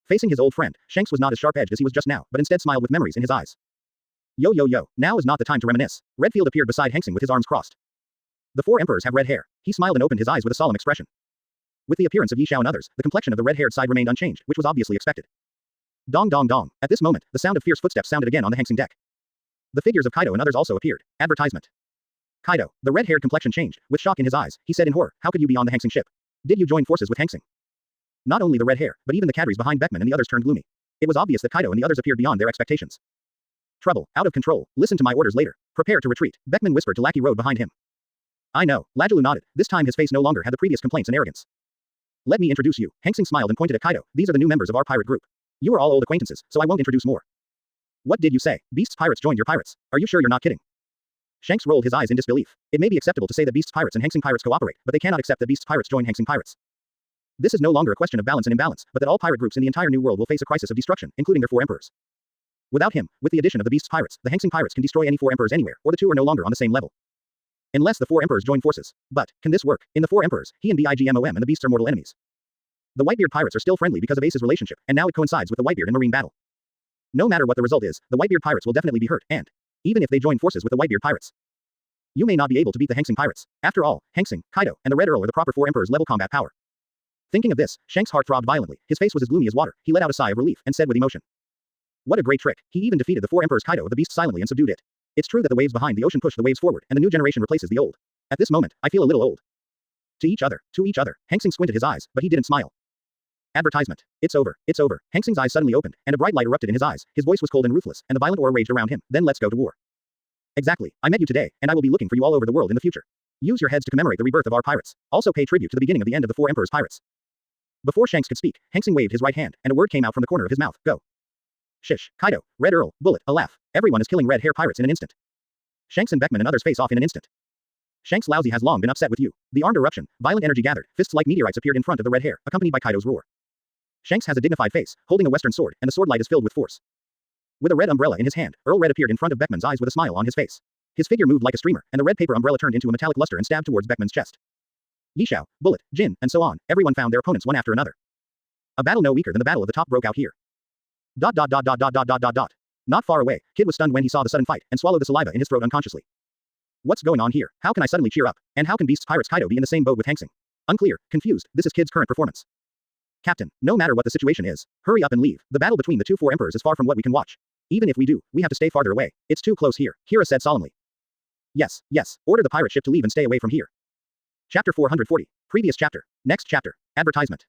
Facing his old friend, Shanks was not as sharp-edged as he was just now, but instead smiled with memories in his eyes. Yo yo yo, now is not the time to reminisce. Redfield appeared beside Hanxing with his arms crossed. The four emperors have red hair. He smiled and opened his eyes with a solemn expression. With the appearance of Yishao and others, the complexion of the red-haired side remained unchanged, which was obviously expected. Dong dong dong. At this moment, the sound of fierce footsteps sounded again on the Hanxing deck. The figures of Kaido and others also appeared. Advertisement. Kaido, the red-haired complexion changed, with shock in his eyes. He said in horror, how could you be on the Hanxing ship? Did you join forces with Hanxing? Not only the red hair, but even the cadres behind Beckman and the others turned gloomy. It was obvious that Kaido and the others appeared beyond their expectations. Trouble, out of control. Listen to my orders later. Prepare to retreat. Beckman whispered to Lackey Road behind him. I know. Lajalu nodded. This time his face no longer had the previous complaints and arrogance. Let me introduce you. Hanxing smiled and pointed at Kaido. These are the new members of our pirate group. You are all old acquaintances, so I won't introduce more. What did you say? Beast's pirates joined your pirates. Are you sure you're not kidding? Shanks rolled his eyes in disbelief. It may be acceptable to say that Beast's pirates and Hanxing pirates cooperate, but they cannot accept that Beast's pirates join Hanxing pirates. This is no longer a question of balance and imbalance, but that all pirate groups in the entire new world will face a crisis of destruction, including their four emperors. Without him, with the addition of the Beast's pirates, the Hanxing pirates can destroy any four emperors anywhere, or the two are no longer on the same level. Unless the four emperors join forces. But, can this work? In the four emperors, he and Bigmom and the Beasts are mortal enemies. The Whitebeard pirates are still friendly because of Ace's relationship, and now it coincides with the Whitebeard and Marine battle. No matter what the result is, the Whitebeard pirates will definitely be hurt, and even if they join forces with the Whitebeard pirates, you may not be able to beat the Hanxing pirates. After all, Hanxing, Kaido, and the Red Earl are the proper four emperors level combat power. Thinking of this, Shanks' heart throbbed violently. His face was as gloomy as water. He let out a sigh of relief and said with emotion, what a great trick. He even defeated the four emperors Kaido the Beast silently and subdued it. It's true that the waves behind the ocean push the waves forward, and the new generation replaces the old. At this moment, I feel a little old. To each other. Hanxing squinted his eyes, but he didn't smile. Advertisement. It's over. It's over. Hanxing's eyes suddenly opened, and a bright light erupted in his eyes. His voice was cold and ruthless, and the violent aura raged around him. Then let's go to war. Exactly. I met you today, and I will be looking for you all over the world in the future. Use your heads to commemorate the rebirth of our pirates. Also pay tribute to the beginning of the end of the four emperors' pirates. Before Shanks could speak, Hanxing waved his right hand, and a word came out from the corner of his mouth. Go. Shish. Kaido. Red Earl. Bullet. A laugh. Everyone is killing red hair pirates in an instant. Shanks and Beckman and others face off in an instant. Shanks Lousy has long been upset with you. The armed eruption, violent energy gathered, fists like meteorites appeared in front of the red hair, accompanied by Kaido's roar. Shanks has a dignified face, holding a western sword, and the sword light is filled with force. With a red umbrella in his hand, Earl Red appeared in front of Beckman's eyes with a smile on his face. His figure moved like a streamer, and the red paper umbrella turned into a metallic luster and stabbed towards Beckman's chest. Yishao, Bullet, Jin, and so on, everyone found their opponents one after another. A battle no weaker than the battle of the top broke out here. Not far away, Kid was stunned when he saw the sudden fight, and swallowed the saliva in his throat unconsciously. What's going on here? How can I suddenly cheer up? And how can Beast's Pirates Kaido be in the same boat with Hanxing? Unclear, confused, this is Kid's current performance. Captain, no matter what the situation is, hurry up and leave. The battle between the two four emperors is far from what we can watch. Even if we do, we have to stay farther away. It's too close here, Kira said solemnly. Yes, order the pirate ship to leave and stay away from here. Chapter 440. Previous chapter. Next chapter. Advertisement.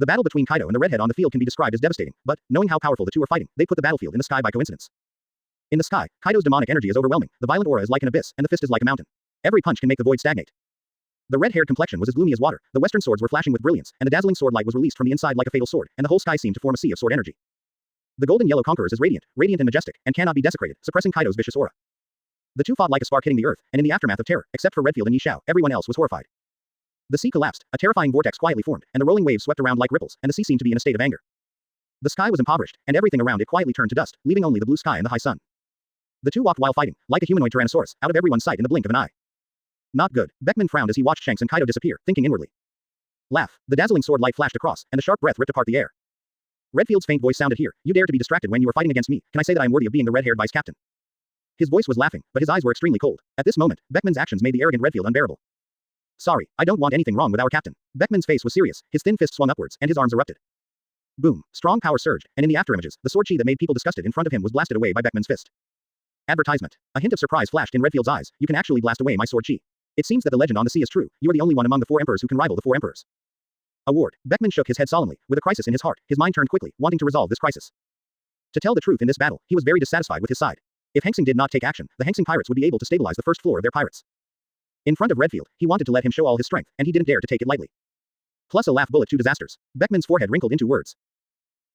The battle between Kaido and the redhead on the field can be described as devastating, but, knowing how powerful the two are fighting, they put the battlefield in the sky by coincidence. In the sky, Kaido's demonic energy is overwhelming, the violent aura is like an abyss, and the fist is like a mountain. Every punch can make the void stagnate. The red-haired complexion was as gloomy as water, the western swords were flashing with brilliance, and the dazzling sword light was released from the inside like a fatal sword, and the whole sky seemed to form a sea of sword energy. The golden-yellow conquerors is radiant and majestic, and cannot be desecrated, suppressing Kaido's vicious aura. The two fought like a spark hitting the earth, and in the aftermath of terror, except for Redfield and Yishao, everyone else was horrified. The sea collapsed, a terrifying vortex quietly formed, and the rolling waves swept around like ripples, and the sea seemed to be in a state of anger. The sky was impoverished, and everything around it quietly turned to dust, leaving only the blue sky and the high sun. The two walked while fighting, like a humanoid tyrannosaurus, out of everyone's sight in the blink of an eye. Not good. Beckman frowned as he watched Shanks and Kaido disappear, thinking inwardly. Laugh. The dazzling sword light flashed across, and the sharp breath ripped apart the air. Redfield's faint voice sounded here. You dare to be distracted when you are fighting against me. Can I say that I am worthy of being the red-haired vice captain? His voice was laughing, but his eyes were extremely cold. At this moment, Beckman's actions made the arrogant Redfield unbearable. Sorry, I don't want anything wrong with our captain. Beckman's face was serious, his thin fist swung upwards, and his arms erupted. Boom. Strong power surged, and in the afterimages, the sword chi that made people disgusted in front of him was blasted away by Beckman's fist. Advertisement. A hint of surprise flashed in Redfield's eyes. You can actually blast away my sword chi. It seems that the legend on the sea is true. You are the only one among the 4 emperors who can rival the 4 emperors. Award. Beckman shook his head solemnly, with a crisis in his heart. His mind turned quickly, wanting to resolve this crisis. To tell the truth in this battle, he was very dissatisfied with his side. If Hanxing did not take action, the Hanxing pirates would be able to stabilize the first floor of their pirates. In front of Redfield, he wanted to let him show all his strength, and he didn't dare to take it lightly. Plus a laugh bullet 2 disasters. Beckman's forehead wrinkled into words.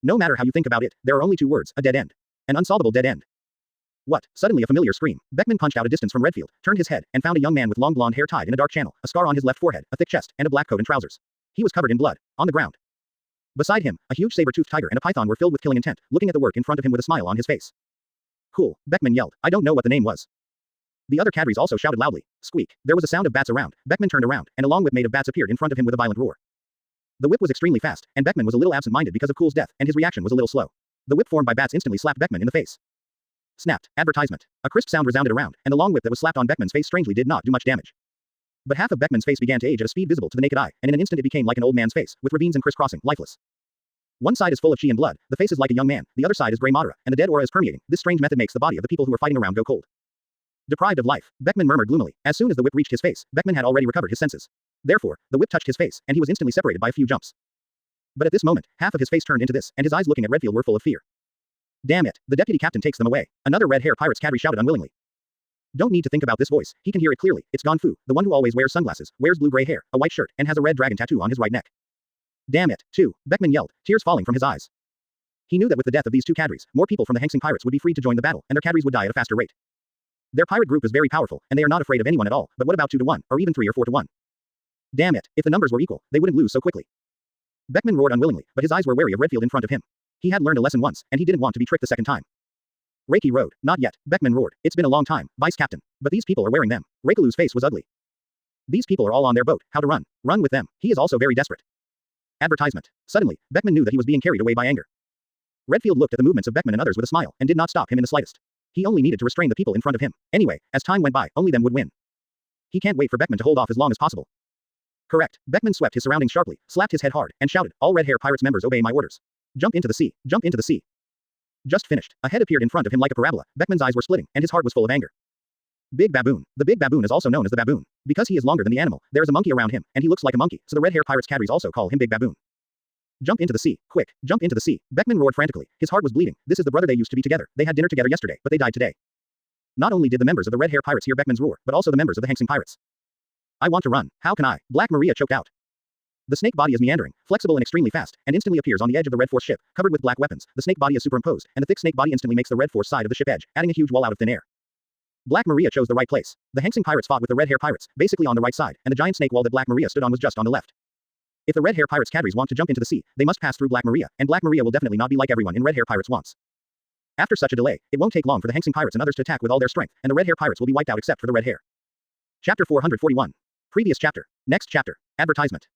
No matter how you think about it, there are only 2 words, a dead end. An unsolvable dead end. What? Suddenly a familiar scream. Beckman punched out a distance from Redfield, turned his head, and found a young man with long blonde hair tied in a dark channel, a scar on his left forehead, a thick chest, and a black coat and trousers. He was covered in blood. On the ground. Beside him, a huge saber-toothed tiger and a python were filled with killing intent, looking at the work in front of him with a smile on his face. Cool, Beckman yelled. I don't know what the name was. The other cadres also shouted loudly. Squeak. There was a sound of bats around. Beckman turned around, and a long whip made of bats appeared in front of him with a violent roar. The whip was extremely fast, and Beckman was a little absent-minded because of Cool's death, and his reaction was a little slow. The whip formed by bats instantly slapped Beckman in the face. Snapped. Advertisement. A crisp sound resounded around, and the long whip that was slapped on Beckman's face strangely did not do much damage. But half of Beckman's face began to age at a speed visible to the naked eye, and in an instant it became like an old man's face, with ravines and crisscrossing, lifeless. One side is full of chi and blood, the face is like a young man, the other side is gray Madara, and the dead aura is permeating. This strange method makes the body of the people who were fighting around go cold. Deprived of life, Beckman murmured gloomily. As soon as the whip reached his face, Beckman had already recovered his senses. Therefore, the whip touched his face, and he was instantly separated by a few jumps. But at this moment, half of his face turned into this, and his eyes looking at Redfield were full of fear. Damn it, the deputy captain takes them away. Another red hair pirate's cadre shouted unwillingly. Don't need to think about this voice, he can hear it clearly. It's Gonfu, the one who always wears sunglasses, wears blue-gray hair, a white shirt, and has a red dragon tattoo on his right neck. Damn it, too, Beckman yelled, tears falling from his eyes. He knew that with the death of these 2 cadres, more people from the Hanxing pirates would be freed to join the battle, and their cadres would die at a faster rate. Their pirate group is very powerful, and they are not afraid of anyone at all, but what about 2 to 1, or even 3 or 4 to 1? Damn it, if the numbers were equal, they wouldn't lose so quickly. Beckman roared unwillingly, but his eyes were wary of Redfield in front of him. He had learned a lesson once, and he didn't want to be tricked the second time. Reiki roared. Not yet, Beckman roared. It's been a long time, Vice Captain. But these people are wearing them. Reikalu's face was ugly. These people are all on their boat. How to run? Run with them. He is also very desperate. Advertisement. Suddenly, Beckman knew that he was being carried away by anger. Redfield looked at the movements of Beckman and others with a smile, and did not stop him in the slightest. He only needed to restrain the people in front of him. Anyway, as time went by, only them would win. He can't wait for Beckman to hold off as long as possible. Correct. Beckman swept his surroundings sharply, slapped his head hard, and shouted, all red hair pirates members obey my orders. Jump into the sea. Jump into the sea. Just finished. A head appeared in front of him like a parabola. Beckman's eyes were splitting, and his heart was full of anger. Big baboon. The big baboon is also known as the baboon. Because he is longer than the animal, there is a monkey around him, and he looks like a monkey, so the red hair pirates cadres also call him Big Baboon. Jump into the sea. Quick. Jump into the sea. Beckman roared frantically. His heart was bleeding. This is the brother they used to be together. They had dinner together yesterday, but they died today. Not only did the members of the red hair pirates hear Beckman's roar, but also the members of the Hanxing pirates. I want to run. How can I? Black Maria choked out. The snake body is meandering, flexible and extremely fast, and instantly appears on the edge of the Red Force ship, covered with black weapons. The snake body is superimposed, and the thick snake body instantly makes the Red Force side of the ship edge, adding a huge wall out of thin air. Black Maria chose the right place. The Hanxing pirates fought with the red hair pirates, basically on the right side, and the giant snake wall that Black Maria stood on was just on the left. If the red hair pirates cadres want to jump into the sea, they must pass through Black Maria, and Black Maria will definitely not be like everyone in red hair pirates wants. After such a delay, it won't take long for the Hanxing pirates and others to attack with all their strength, and the red hair pirates will be wiped out except for the red hair. Chapter 441. Previous chapter. Next chapter. Advertisement.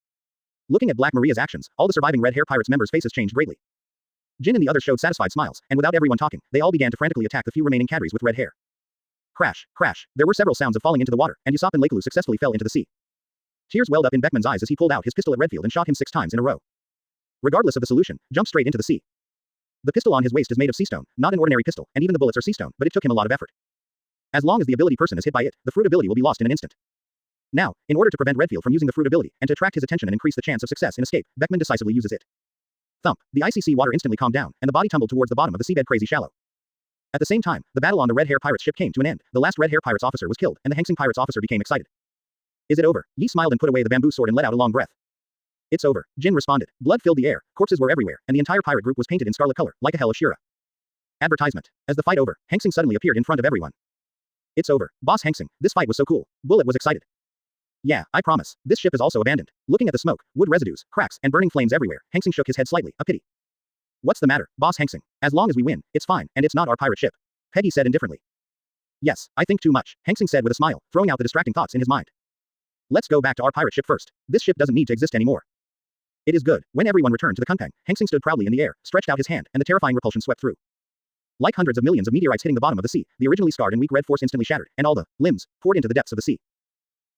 Looking at Black Maria's actions, all the surviving red hair pirates members' faces changed greatly. Jin and the others showed satisfied smiles, and without everyone talking, they all began to frantically attack the few remaining cadres with red hair. Crash, crash. There were several sounds of falling into the water, and Usopp and Lakelu successfully fell into the sea. Tears welled up in Beckman's eyes as he pulled out his pistol at Redfield and shot him 6 times in a row. Regardless of the solution, jump straight into the sea. The pistol on his waist is made of sea stone, not an ordinary pistol, and even the bullets are sea stone, but it took him a lot of effort. As long as the ability person is hit by it, the fruit ability will be lost in an instant. Now, in order to prevent Redfield from using the fruit ability, and to attract his attention and increase the chance of success in escape, Beckman decisively uses it. Thump. The icy sea water instantly calmed down, and the body tumbled towards the bottom of the seabed crazy shallow. At the same time, the battle on the red hair pirates ship came to an end. The last red hair pirates officer was killed, and the Hanxing pirates officer became excited. Is it over? Yi smiled and put away the bamboo sword and let out a long breath. It's over, Jin responded. Blood filled the air, corpses were everywhere, and the entire pirate group was painted in scarlet color, like a hell of Shira. Advertisement. As the fight over, Hanxing suddenly appeared in front of everyone. It's over. Boss Hanxing, this fight was so cool. Bullet was excited. Yeah, I promise. This ship is also abandoned. Looking at the smoke, wood residues, cracks, and burning flames everywhere, Hanxing shook his head slightly, a pity. What's the matter, Boss Hanxing? As long as we win, it's fine, and it's not our pirate ship. Peggy said indifferently. Yes, I think too much, Hanxing said with a smile, throwing out the distracting thoughts in his mind. Let's go back to our pirate ship first. This ship doesn't need to exist anymore. It is good. When everyone returned to the Kunpeng, Hanxing stood proudly in the air, stretched out his hand, and the terrifying repulsion swept through. Like hundreds of millions of meteorites hitting the bottom of the sea, the originally scarred and weak red force instantly shattered, and all the limbs poured into the depths of the sea.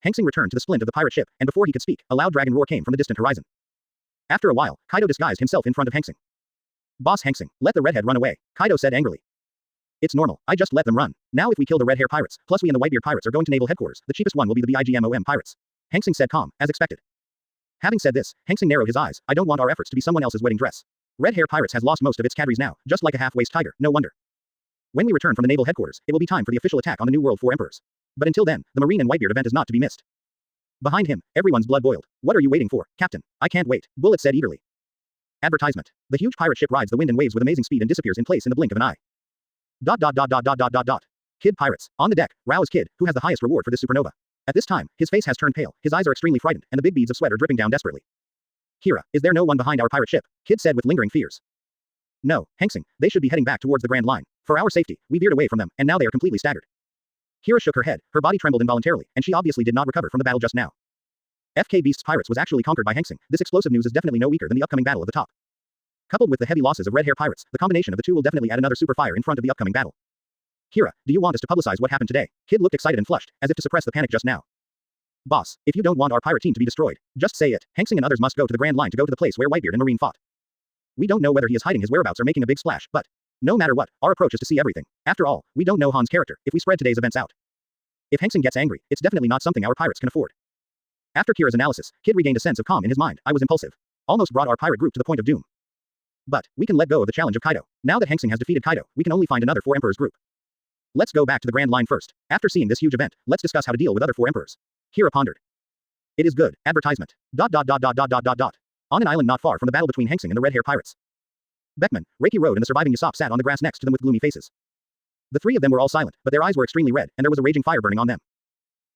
Hanxing returned to the splint of the pirate ship, and before he could speak, a loud dragon roar came from the distant horizon. After a while, Kaido disguised himself in front of Hanxing. Boss Hanxing, let the redhead run away, Kaido said angrily. It's normal, I just let them run. Now if we kill the red hair pirates, plus we and the whitebeard pirates are going to naval headquarters, the cheapest one will be the BIGMOM pirates. Hanxing said calm, as expected. Having said this, Hanxing narrowed his eyes. I don't want our efforts to be someone else's wedding dress. Red hair pirates has lost most of its cadres now, just like a half-waist tiger, no wonder. When we return from the naval headquarters, it will be time for the official attack on the New World 4 Emperors. But until then, the Marine and Whitebeard event is not to be missed. Behind him, everyone's blood boiled. What are you waiting for, Captain? I can't wait, Bullet said eagerly. Advertisement. The huge pirate ship rides the wind and waves with amazing speed and disappears in place in the blink of an eye. ... Kid pirates. On the deck, Rao's Kid, who has the highest reward for this supernova. At this time, his face has turned pale, his eyes are extremely frightened, and the big beads of sweat are dripping down desperately. Kira, is there no one behind our pirate ship? Kid said with lingering fears. No, Hanxing, they should be heading back towards the Grand Line. For our safety, we veered away from them, and now they are completely staggered. Kira shook her head, her body trembled involuntarily, and she obviously did not recover from the battle just now. FK Beast's pirates was actually conquered by Hanxing. This explosive news is definitely no weaker than the upcoming battle of the top. Coupled with the heavy losses of red hair pirates, the combination of the two will definitely add another super fire in front of the upcoming battle. Kira, do you want us to publicize what happened today? Kid looked excited and flushed, as if to suppress the panic just now. Boss, if you don't want our pirate team to be destroyed, just say it. Hanxing and others must go to the Grand Line to go to the place where Whitebeard and Marine fought. We don't know whether he is hiding his whereabouts or making a big splash, but no matter what, our approach is to see everything. After all, we don't know Han's character if we spread today's events out. If Hanxing gets angry, it's definitely not something our pirates can afford. After Kira's analysis, Kid regained a sense of calm in his mind. I was impulsive. Almost brought our pirate group to the point of doom. But we can let go of the challenge of Kaido. Now that Hanxing has defeated Kaido, we can only find another 4 Emperors group. Let's go back to the Grand Line first. After seeing this huge event, let's discuss how to deal with other 4 Emperors. Kira pondered. It is good. Advertisement. ... On an island not far from the battle between Hanxing and the red hair pirates. Beckman, Reiki Road and the surviving Usopp sat on the grass next to them with gloomy faces. The three of them were all silent, but their eyes were extremely red, and there was a raging fire burning on them.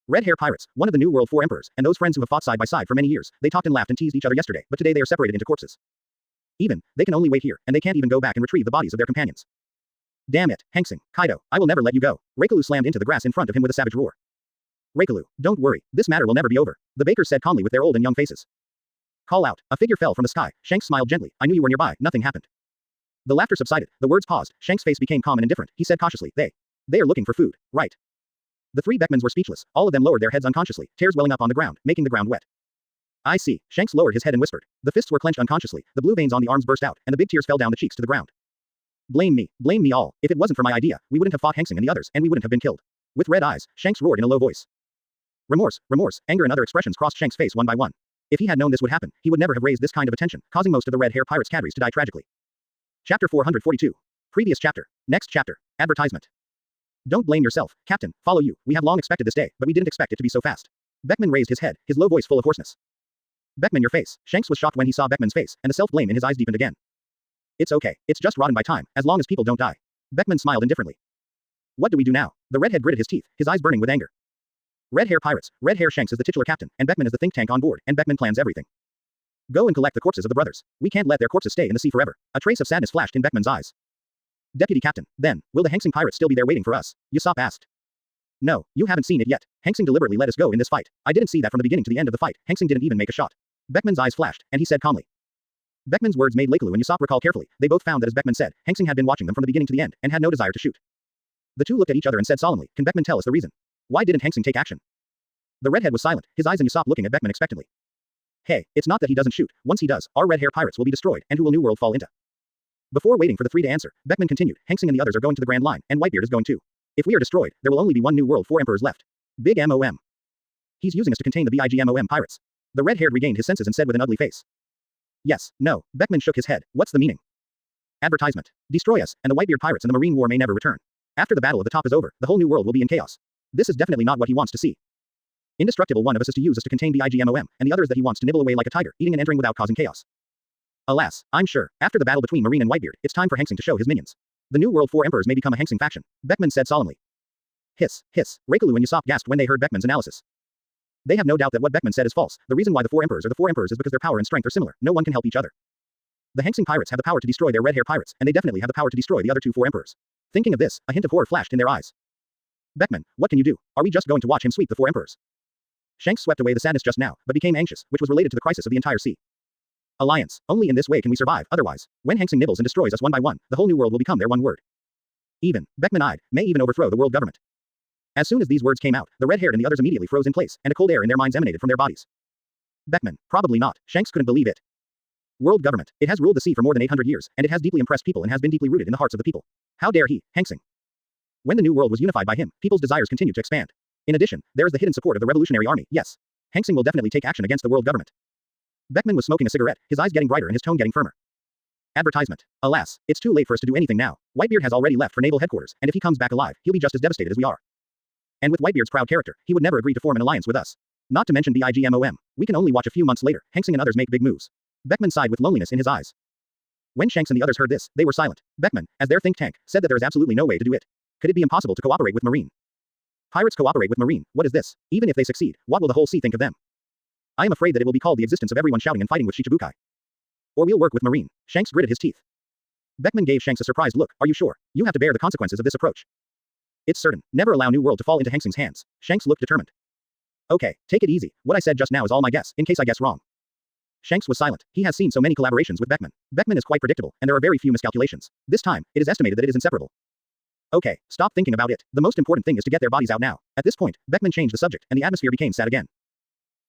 Red hair pirates, one of the New World 4 Emperors, and those friends who have fought side by side for many years, they talked and laughed and teased each other yesterday, but today they are separated into corpses. Even, they can only wait here, and they can't even go back and retrieve the bodies of their companions. Damn it, Hanxing, Kaido, I will never let you go. Reikalu slammed into the grass in front of him with a savage roar. Reikalu, don't worry, this matter will never be over, the bakers said calmly with their old and young faces. Call out, a figure fell from the sky. Shanks smiled gently. I knew you were nearby, nothing happened. The laughter subsided, the words paused, Shanks' face became calm and indifferent, he said cautiously, they are looking for food, right? The three Beckmans were speechless, all of them lowered their heads unconsciously, tears welling up on the ground, making the ground wet. I see, Shanks lowered his head and whispered. The fists were clenched unconsciously, the blue veins on the arms burst out, and the big tears fell down the cheeks to the ground. Blame me all, if it wasn't for my idea, we wouldn't have fought Hanxing and the others, and we wouldn't have been killed. With red eyes, Shanks roared in a low voice. Remorse, anger and other expressions crossed Shanks' face one by one. If he had known this would happen, he would never have raised this kind of attention, causing most of the red hair pirates' cadres to die tragically. Chapter 442. Previous chapter. Next chapter. Advertisement. Don't blame yourself, Captain, follow you, we have long expected this day, but we didn't expect it to be so fast. Beckman raised his head, his low voice full of hoarseness. Beckman, your face. Shanks was shocked when he saw Beckman's face, and the self-blame in his eyes deepened again. It's okay, it's just rotten by time, as long as people don't die. Beckman smiled indifferently. What do we do now? The redhead gritted his teeth, his eyes burning with anger. Red hair pirates, red hair Shanks is the titular captain, and Beckman is the think tank on board, and Beckman plans everything. Go and collect the corpses of the brothers. We can't let their corpses stay in the sea forever. A trace of sadness flashed in Beckman's eyes. Deputy Captain, then, will the Hanxing pirates still be there waiting for us? Usopp asked. No, you haven't seen it yet. Hanxing deliberately let us go in this fight. I didn't see that from the beginning to the end of the fight. Hanxing didn't even make a shot. Beckman's eyes flashed, and he said calmly. Beckman's words made Leikalu and Usopp recall carefully. They both found that as Beckman said, Hanxing had been watching them from the beginning to the end, and had no desire to shoot. The two looked at each other and said solemnly, can Beckman tell us the reason? Why didn't Hanxing take action? The redhead was silent, his eyes and Usopp looking at Beckman expectantly. Hey, it's not that he doesn't shoot. Once he does, our red hair pirates will be destroyed, and who will New World fall into? Before waiting for the three to answer, Beckman continued, Hanxing and the others are going to the Grand Line, and Whitebeard is going too. If we are destroyed, there will only be one New World 4 Emperors left. Big MOM. He's using us to contain the BIGMOM pirates. The red-haired regained his senses and said with an ugly face. Yes, no, Beckman shook his head, what's the meaning? Advertisement. Destroy us, and the Whitebeard pirates and the Marine War may never return. After the battle of the top is over, the whole New World will be in chaos. This is definitely not what he wants to see. Indestructible one of us is to use us to contain BIGMOM, and the other is that he wants to nibble away like a tiger, eating and entering without causing chaos. Alas, I'm sure, after the battle between Marine and Whitebeard, it's time for Hanxing to show his minions. The New World 4 Emperors may become a Hanxing faction, Beckman said solemnly. Hiss, hiss, Reikalu and Usopp gasped when they heard Beckman's analysis. They have no doubt that what Beckman said is false. The reason why the 4 Emperors are the 4 Emperors is because their power and strength are similar. No one can help each other. The Hanxing pirates have the power to destroy their red hair pirates, and they definitely have the power to destroy the other four emperors. Thinking of this, a hint of horror flashed in their eyes. Beckman, what can you do? Are we just going to watch him sweep the four emperors? Shanks swept away the sadness just now, but became anxious, which was related to the crisis of the entire sea. Alliance. Only in this way can we survive, otherwise, when Hanxing nibbles and destroys us one by one, the whole new world will become their one word. Even, Beckman-eyed, may even overthrow the world government. As soon as these words came out, the red-haired and the others immediately froze in place, and a cold air in their minds emanated from their bodies. Beckman, probably not. Shanks couldn't believe it. World government. It has ruled the sea for more than 800 years, and it has deeply impressed people and has been deeply rooted in the hearts of the people. How dare he, Hanxing? When the new world was unified by him, people's desires continued to expand. In addition, there is the hidden support of the Revolutionary Army, yes. Hanxing will definitely take action against the world government. Beckman was smoking a cigarette, his eyes getting brighter and his tone getting firmer. Advertisement. Alas, it's too late for us to do anything now. Whitebeard has already left for naval headquarters, and if he comes back alive, he'll be just as devastated as we are. And with Whitebeard's proud character, he would never agree to form an alliance with us. Not to mention BIGMOM. We can only watch a few months later, Hanxing and others make big moves. Beckman sighed with loneliness in his eyes. When Shanks and the others heard this, they were silent. Beckman, as their think tank, said that there is absolutely no way to do it. Could it be impossible to cooperate with Marine? Pirates cooperate with Marine, what is this? Even if they succeed, what will the whole sea think of them? I am afraid that it will be called the existence of everyone shouting and fighting with Shichibukai. Or we'll work with Marine. Shanks gritted his teeth. Beckman gave Shanks a surprised look. Are you sure? You have to bear the consequences of this approach. It's certain. Never allow New World to fall into Hanxing's hands. Shanks looked determined. Okay, take it easy. What I said just now is all my guess, in case I guess wrong. Shanks was silent. He has seen so many collaborations with Beckman. Beckman is quite predictable, and there are very few miscalculations. This time, it is estimated that it is inseparable. Okay, stop thinking about it. The most important thing is to get their bodies out now. At this point, Beckman changed the subject, and the atmosphere became sad again.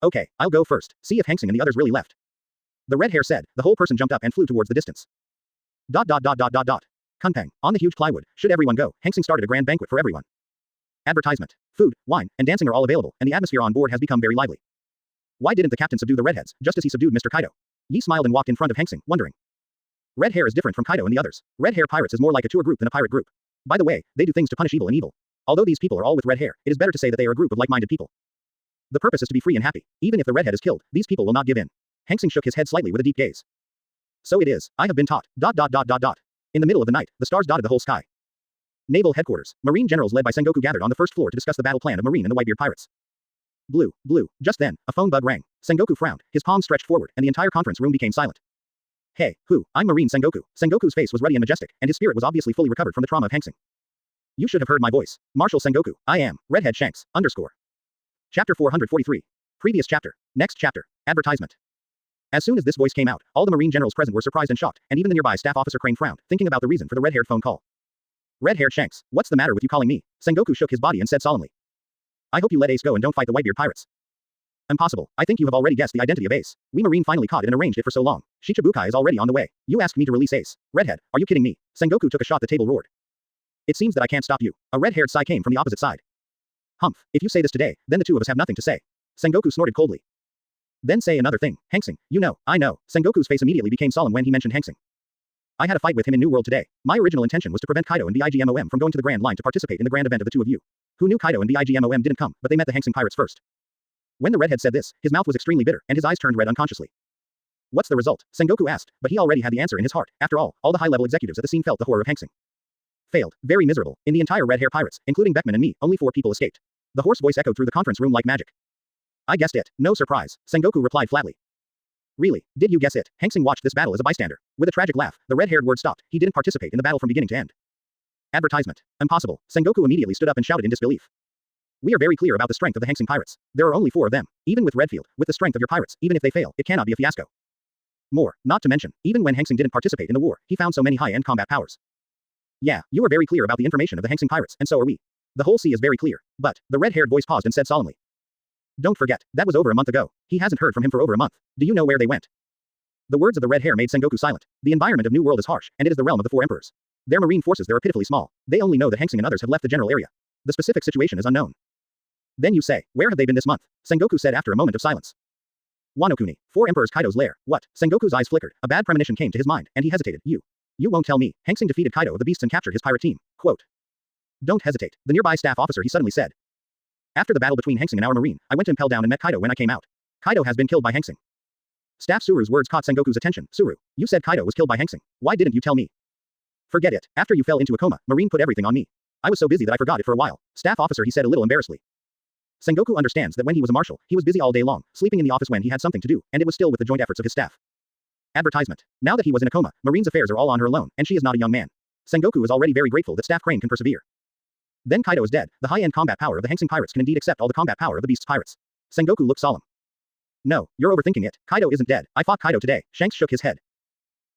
Okay, I'll go first. See if Hanxing and the others really left. The red hair said. The whole person jumped up and flew towards the distance. ... Kunpeng. On the huge plywood. Should everyone go? Hanxing started a grand banquet for everyone. Advertisement. Food, wine, and dancing are all available, and the atmosphere on board has become very lively. Why didn't the captain subdue the redheads, just as he subdued Mr. Kaido? Yi smiled and walked in front of Hanxing, wondering. Red hair is different from Kaido and the others. Red hair pirates is more like a tour group than a pirate group. By the way, they do things to punish evil and evil. Although these people are all with red hair, it is better to say that they are a group of like-minded people. The purpose is to be free and happy. Even if the redhead is killed, these people will not give in. Hanxing shook his head slightly with a deep gaze. So it is. I have been taught. ... In the middle of the night, the stars dotted the whole sky. Naval headquarters. Marine generals led by Sengoku gathered on the first floor to discuss the battle plan of Marine and the Whitebeard pirates. Blue. Just then, a phone bug rang. Sengoku frowned, his palms stretched forward, and the entire conference room became silent. Hey, I'm Marine Sengoku. Sengoku's face was ruddy and majestic, and his spirit was obviously fully recovered from the trauma of Hanxing. You should have heard my voice. Marshal Sengoku. I am. Redhead Shanks. Chapter 443. Previous chapter. Next chapter. Advertisement. As soon as this voice came out, all the Marine generals present were surprised and shocked, and even the nearby staff officer Crane frowned, thinking about the reason for the red-haired phone call. Red-haired Shanks, what's the matter with you calling me? Sengoku shook his body and said solemnly. I hope you let Ace go and don't fight the Whitebeard pirates. Impossible. I think you have already guessed the identity of Ace. We Marine finally caught it and arranged it for so long. Shichibukai is already on the way. You asked me to release Ace. Redhead, are you kidding me? Sengoku took a shot. The table roared. It seems that I can't stop you. A red-haired sigh came from the opposite side. Humph, if you say this today, then the two of us have nothing to say. Sengoku snorted coldly. Then say another thing, Hanxing. You know, I know. Sengoku's face immediately became solemn when he mentioned Hanxing. I had a fight with him in New World today. My original intention was to prevent Kaido and BIGMOM from going to the Grand Line to participate in the grand event of the two of you. Who knew Kaido and BIGMOM didn't come, but they met the Hanxing pirates first. When the redhead said this, his mouth was extremely bitter, and his eyes turned red unconsciously. What's the result? Sengoku asked, but he already had the answer in his heart. After all the high-level executives at the scene felt the horror of Hanxing. Failed. Very miserable. In the entire red hair pirates, including Beckman and me, only 4 people escaped. The hoarse voice echoed through the conference room like magic. I guessed it. No surprise. Sengoku replied flatly. Really? Did you guess it? Hanxing watched this battle as a bystander. With a tragic laugh, the red-haired word stopped. He didn't participate in the battle from beginning to end. Advertisement. Impossible. Sengoku immediately stood up and shouted in disbelief. We are very clear about the strength of the Hanxing pirates. There are only 4 of them. Even with Redfield, with the strength of your pirates, even if they fail, it cannot be a fiasco. More, not to mention, even when Hanxing didn't participate in the war, he found so many high-end combat powers. Yeah, you are very clear about the information of the Hanxing pirates, and so are we. The whole sea is very clear. But, the red-haired voice paused and said solemnly. Don't forget, that was over a month ago. He hasn't heard from him for over a month. Do you know where they went? The words of the red hair made Sengoku silent. The environment of New World is harsh, and it is the realm of the 4 emperors. Their marine forces there are pitifully small. They only know that Hanxing and others have left the general area. The specific situation is unknown. Then you say, where have they been this month? Sengoku said after a moment of silence. Wano-kuni, 4 emperors Kaido's lair. What? Sengoku's eyes flickered. A bad premonition came to his mind, and he hesitated. You won't tell me. Hanxing defeated Kaido of the Beasts and captured his pirate team. Quote. Don't hesitate. The nearby staff officer he suddenly said. After the battle between Hanxing and our marine, I went to Impel Down and met Kaido when I came out. Kaido has been killed by Hanxing. Staff Suru's words caught Sengoku's attention. Suru, you said Kaido was killed by Hanxing. Why didn't you tell me? Forget it. After you fell into a coma, Marine put everything on me. I was so busy that I forgot it for a while. Staff officer he said a little embarrassedly. Sengoku understands that when he was a marshal, he was busy all day long, sleeping in the office when he had something to do, and it was still with the joint efforts of his staff. Advertisement. Now that he was in a coma, Marine's affairs are all on her alone, and she is not a young man. Sengoku is already very grateful that Staff Crane can persevere. Then Kaido is dead. The high-end combat power of the Hanxing pirates can indeed accept all the combat power of the Beast's pirates. Sengoku looked solemn. No, you're overthinking it. Kaido isn't dead. I fought Kaido today. Shanks shook his head.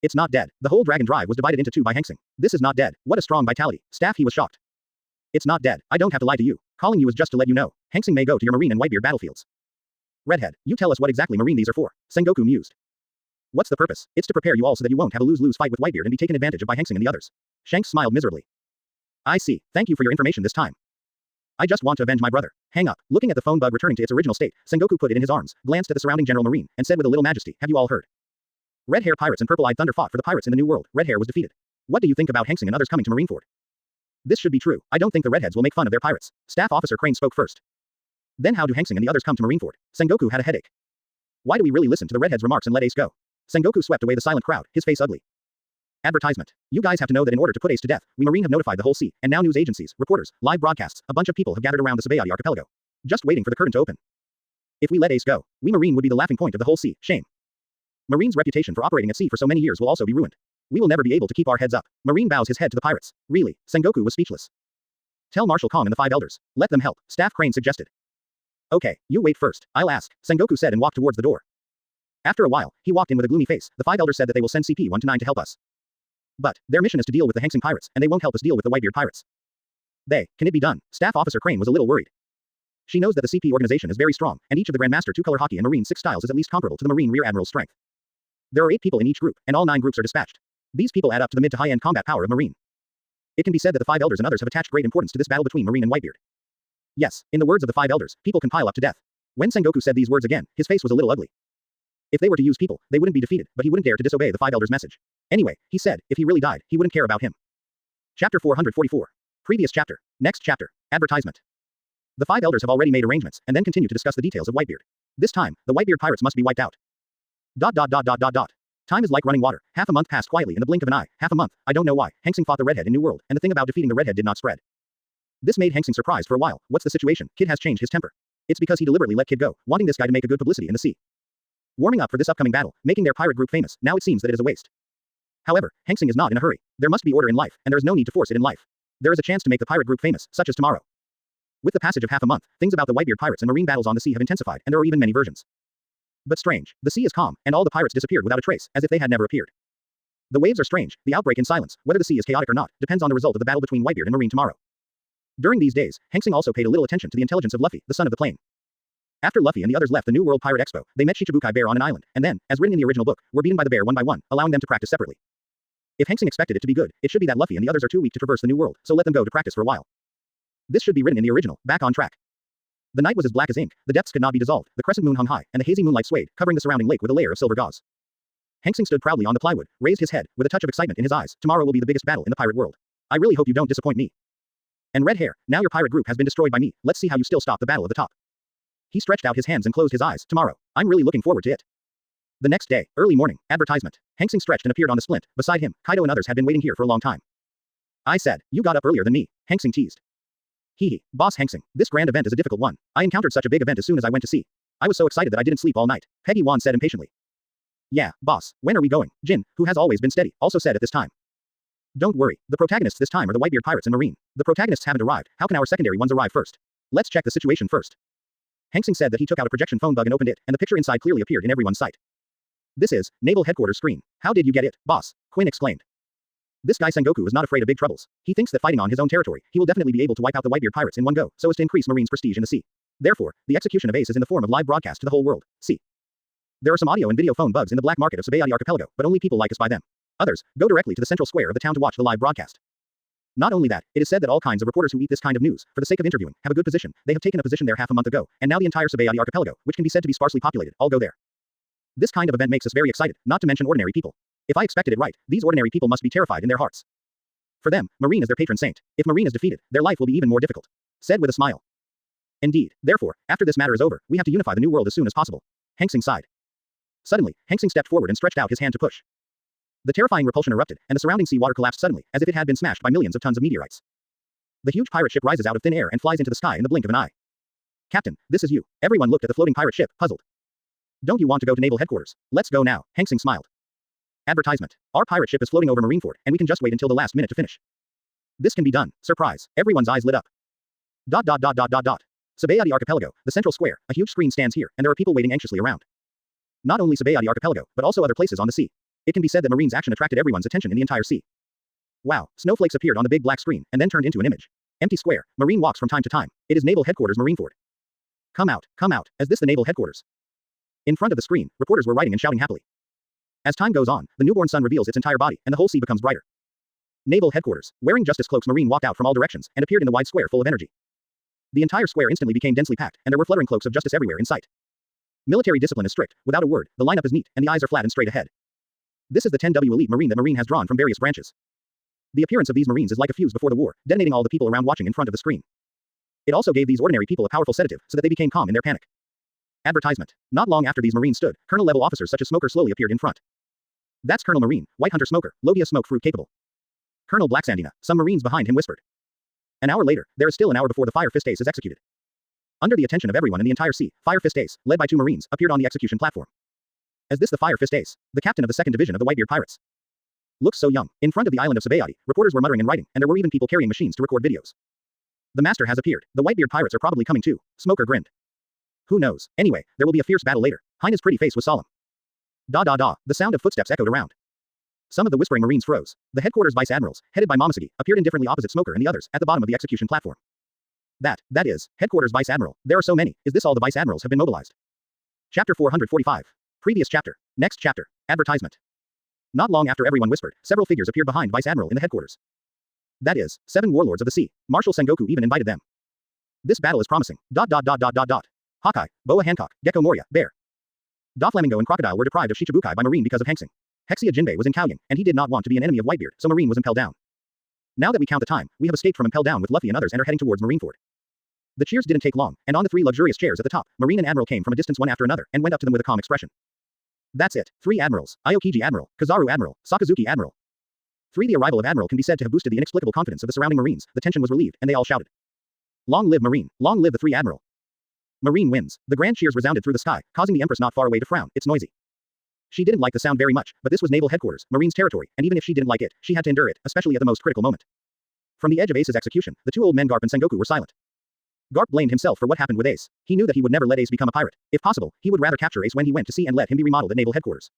It's not dead. The whole dragon drive was divided into two by Hanxing. This is not dead. What a strong vitality. Staff, he was shocked. It's not dead. I don't have to lie to you. Calling you is just to let you know. Hanxing may go to your Marine and Whitebeard battlefields. Redhead, you tell us what exactly Marine these are for. Sengoku mused. What's the purpose? It's to prepare you all so that you won't have a lose-lose fight with Whitebeard and be taken advantage of by Hanxing and the others. Shanks smiled miserably. I see. Thank you for your information this time. I just want to avenge my brother. Hang up. Looking at the phone bug returning to its original state, Sengoku put it in his arms, glanced at the surrounding General Marine, and said with a little majesty, have you all heard? Red Hair Pirates and Purple-Eyed Thunder fought for the pirates in the New World. Red Hair was defeated. What do you think about Hanxing and others coming to Marineford? This should be true. I don't think the Redheads will make fun of their pirates. Staff Officer Crane spoke first. Then how do Hanxing and the others come to Marineford? Sengoku had a headache. Why do we really listen to the Redheads' remarks and let Ace go? Sengoku swept away the silent crowd, his face ugly. Advertisement. You guys have to know that in order to put Ace to death, we Marine have notified the whole sea, and now news agencies, reporters, live broadcasts, a bunch of people have gathered around the Sabayati archipelago. Just waiting for the curtain to open. If we let Ace go, we Marine would be the laughing point of the whole sea. Shame. Marine's reputation for operating at sea for so many years will also be ruined. We will never be able to keep our heads up. Marine bows his head to the pirates. Really, Sengoku was speechless. Tell Marshal Kong and the five elders. Let them help, Staff Crane suggested. Okay, you wait first, I'll ask, Sengoku said and walked towards the door. After a while, he walked in with a gloomy face. The five elders said that they will send CP-1 to 9 to help us. But, their mission is to deal with the Hanxing pirates, and they won't help us deal with the Whitebeard pirates. Can it be done? Staff Officer Crane was a little worried. She knows that the CP organization is very strong, and each of the Grandmaster 2-color Haki and Marine 6 styles is at least comparable to the Marine Rear Admiral's strength. There are 8 people in each group, and all 9 groups are dispatched. These people add up to the mid to high-end combat power of Marine. It can be said that the 5 elders and others have attached great importance to this battle between Marine and Whitebeard. Yes, in the words of the 5 elders, people can pile up to death. When Sengoku said these words again, his face was a little ugly. If they were to use people, they wouldn't be defeated, but he wouldn't dare to disobey the 5 elders' message. Anyway, he said, if he really died, he wouldn't care about him. Chapter 444. Previous chapter. Next chapter. Advertisement. The 5 elders have already made arrangements, and then continue to discuss the details of Whitebeard. This time, the Whitebeard pirates must be wiped out. ... Time is like running water. Half a month passed quietly in the blink of an eye. Half a month. I don't know why. Hanxing fought the Redhead in New World, and the thing about defeating the Redhead did not spread. This made Hanxing surprised for a while. What's the situation? Kid has changed his temper. It's because he deliberately let Kid go, wanting this guy to make a good publicity in the sea. Warming up for this upcoming battle, making their pirate group famous, now it seems that it is a waste. However, Hanxing is not in a hurry. There must be order in life, and there is no need to force it in life. There is a chance to make the pirate group famous, such as tomorrow. With the passage of half a month, things about the Whitebeard pirates and Marine battles on the sea have intensified, and there are even many versions. But strange, the sea is calm, and all the pirates disappeared without a trace, as if they had never appeared. The waves are strange, the outbreak in silence, whether the sea is chaotic or not, depends on the result of the battle between Whitebeard and Marine tomorrow. During these days, Hanxing also paid a little attention to the intelligence of Luffy, the son of the plane. After Luffy and the others left the New World Pirate Expo, they met Shichibukai Bear on an island, and then, as written in the original book, were beaten by the bear one by one, allowing them to practice separately. If Hanxing expected it to be good, it should be that Luffy and the others are too weak to traverse the New World, so let them go to practice for a while. This should be written in the original, back on track. The night was as black as ink, the depths could not be dissolved, the crescent moon hung high, and the hazy moonlight swayed, covering the surrounding lake with a layer of silver gauze. Hanxing stood proudly on the plywood, raised his head, with a touch of excitement in his eyes. Tomorrow will be the biggest battle in the pirate world. I really hope you don't disappoint me. And Red Hair, now your pirate group has been destroyed by me, let's see how you still stop the battle of the top. He stretched out his hands and closed his eyes. Tomorrow. I'm really looking forward to it. The next day, early morning, advertisement. Hanxing stretched and appeared on the splint. Beside him, Kaido and others had been waiting here for a long time. I said, you got up earlier than me, Hanxing teased. Hee, Boss Hanxing, this grand event is a difficult one. I encountered such a big event as soon as I went to sea. I was so excited that I didn't sleep all night, Peggy Wan said impatiently. Yeah, boss, when are we going? Jin, who has always been steady, also said at this time. Don't worry, the protagonists this time are the Whitebeard pirates and Marine. The protagonists haven't arrived, how can our secondary ones arrive first? Let's check the situation first. Hanxing said that he took out a projection phone bug and opened it, and the picture inside clearly appeared in everyone's sight. This is Naval Headquarters screen. How did you get it, boss? Quinn exclaimed. This guy Sengoku is not afraid of big troubles. He thinks that fighting on his own territory, he will definitely be able to wipe out the Whitebeard pirates in one go, so as to increase Marine's prestige in the sea. Therefore, the execution of Ace is in the form of live broadcast to the whole world. See. There are some audio and video phone bugs in the black market of Sabayati Archipelago, but only people like us buy them. Others go directly to the central square of the town to watch the live broadcast. Not only that, it is said that all kinds of reporters who eat this kind of news, for the sake of interviewing, have a good position. They have taken a position there half a month ago, and now the entire Sabayati Archipelago, which can be said to be sparsely populated, all go there. This kind of event makes us very excited, not to mention ordinary people. If I expected it right, these ordinary people must be terrified in their hearts. For them, Marine is their patron saint. If Marine is defeated, their life will be even more difficult. Said with a smile. Indeed. Therefore, after this matter is over, we have to unify the new world as soon as possible. Hanxing sighed. Suddenly, Hanxing stepped forward and stretched out his hand to push. The terrifying repulsion erupted, and the surrounding sea water collapsed suddenly, as if it had been smashed by millions of tons of meteorites. The huge pirate ship rises out of thin air and flies into the sky in the blink of an eye. Captain, this is you. Everyone looked at the floating pirate ship, puzzled. Don't you want to go to naval headquarters? Let's go now, Hanxing smiled. Advertisement. Our pirate ship is floating over Marineford, and we can just wait until the last minute to finish. This can be done. Surprise. Everyone's eyes lit up. Sabayati Archipelago, the central square, a huge screen stands here, and there are people waiting anxiously around. Not only Sabayati Archipelago, but also other places on the sea. It can be said that Marine's action attracted everyone's attention in the entire sea. Wow, snowflakes appeared on the big black screen, and then turned into an image. Empty square. Marine walks from time to time. It is Naval Headquarters Marineford. Come out, is this the Naval Headquarters? In front of the screen, reporters were writing and shouting happily. As time goes on, the newborn sun reveals its entire body, and the whole sea becomes brighter. Naval Headquarters. Wearing justice cloaks, Marine walked out from all directions, and appeared in the wide square full of energy. The entire square instantly became densely packed, and there were fluttering cloaks of justice everywhere in sight. Military discipline is strict, without a word, the lineup is neat, and the eyes are flat and straight ahead. This is the 10W elite Marine that Marine has drawn from various branches. The appearance of these Marines is like a fuse before the war, detonating all the people around watching in front of the screen. It also gave these ordinary people a powerful sedative, so that they became calm in their panic. Advertisement. Not long after these Marines stood, Colonel-level officers such as Smoker slowly appeared in front. That's Colonel Marine, White Hunter Smoker, Logia Smoke Fruit capable. Colonel Black Sandina, some Marines behind him whispered. An hour later, there is still an hour before the Fire Fist Ace is executed. Under the attention of everyone in the entire sea, Fire Fist Ace, led by 2 Marines, appeared on the execution platform. As this the Fire Fist Ace, the captain of the 2nd Division of the Whitebeard Pirates. Looks so young. In front of the island of Sabayati, reporters were muttering and writing, and there were even people carrying machines to record videos. The master has appeared. The Whitebeard Pirates are probably coming too. Smoker grinned. Who knows? Anyway, there will be a fierce battle later. Hina's pretty face was solemn. The sound of footsteps echoed around. Some of the whispering Marines froze. The headquarters vice admirals, headed by Momosuke, appeared indifferently opposite Smoker and the others, at the bottom of the execution platform. That is, headquarters vice admiral. There are so many. Is this all the vice admirals have been mobilized? Chapter 445. Previous chapter. Next chapter. Advertisement. Not long after everyone whispered, several figures appeared behind vice admiral in the headquarters. That is, 7 warlords of the sea. Marshal Sengoku even invited them. This battle is promising. Hawkeye, Boa Hancock, Gecko Moria, Bear. Doflamingo and Crocodile were deprived of Shichibukai by Marine because of Hanxing. Hexia Jinbei was in Kaoyang, and he did not want to be an enemy of Whitebeard, so Marine was impelled down. Now that we count the time, we have escaped from impelled down with Luffy and others and are heading towards Marineford. The cheers didn't take long, and on the 3 luxurious chairs at the top, Marine and Admiral came from a distance one after another, and went up to them with a calm expression. That's it. 3 admirals, Aokiji Admiral, Kazaru Admiral, Sakazuki Admiral. The arrival of Admiral can be said to have boosted the inexplicable confidence of the surrounding Marines, the tension was relieved, and they all shouted. Long live Marine, long live the 3 Admiral. Marine wins. The grand cheers resounded through the sky, causing the Empress not far away to frown. It's noisy. She didn't like the sound very much, but this was naval headquarters, Marine's territory, and even if she didn't like it, she had to endure it, especially at the most critical moment. From the edge of Ace's execution, the 2 old men Garp and Sengoku were silent. Garp blamed himself for what happened with Ace. He knew that he would never let Ace become a pirate. If possible, he would rather capture Ace when he went to sea and let him be remodeled at naval headquarters.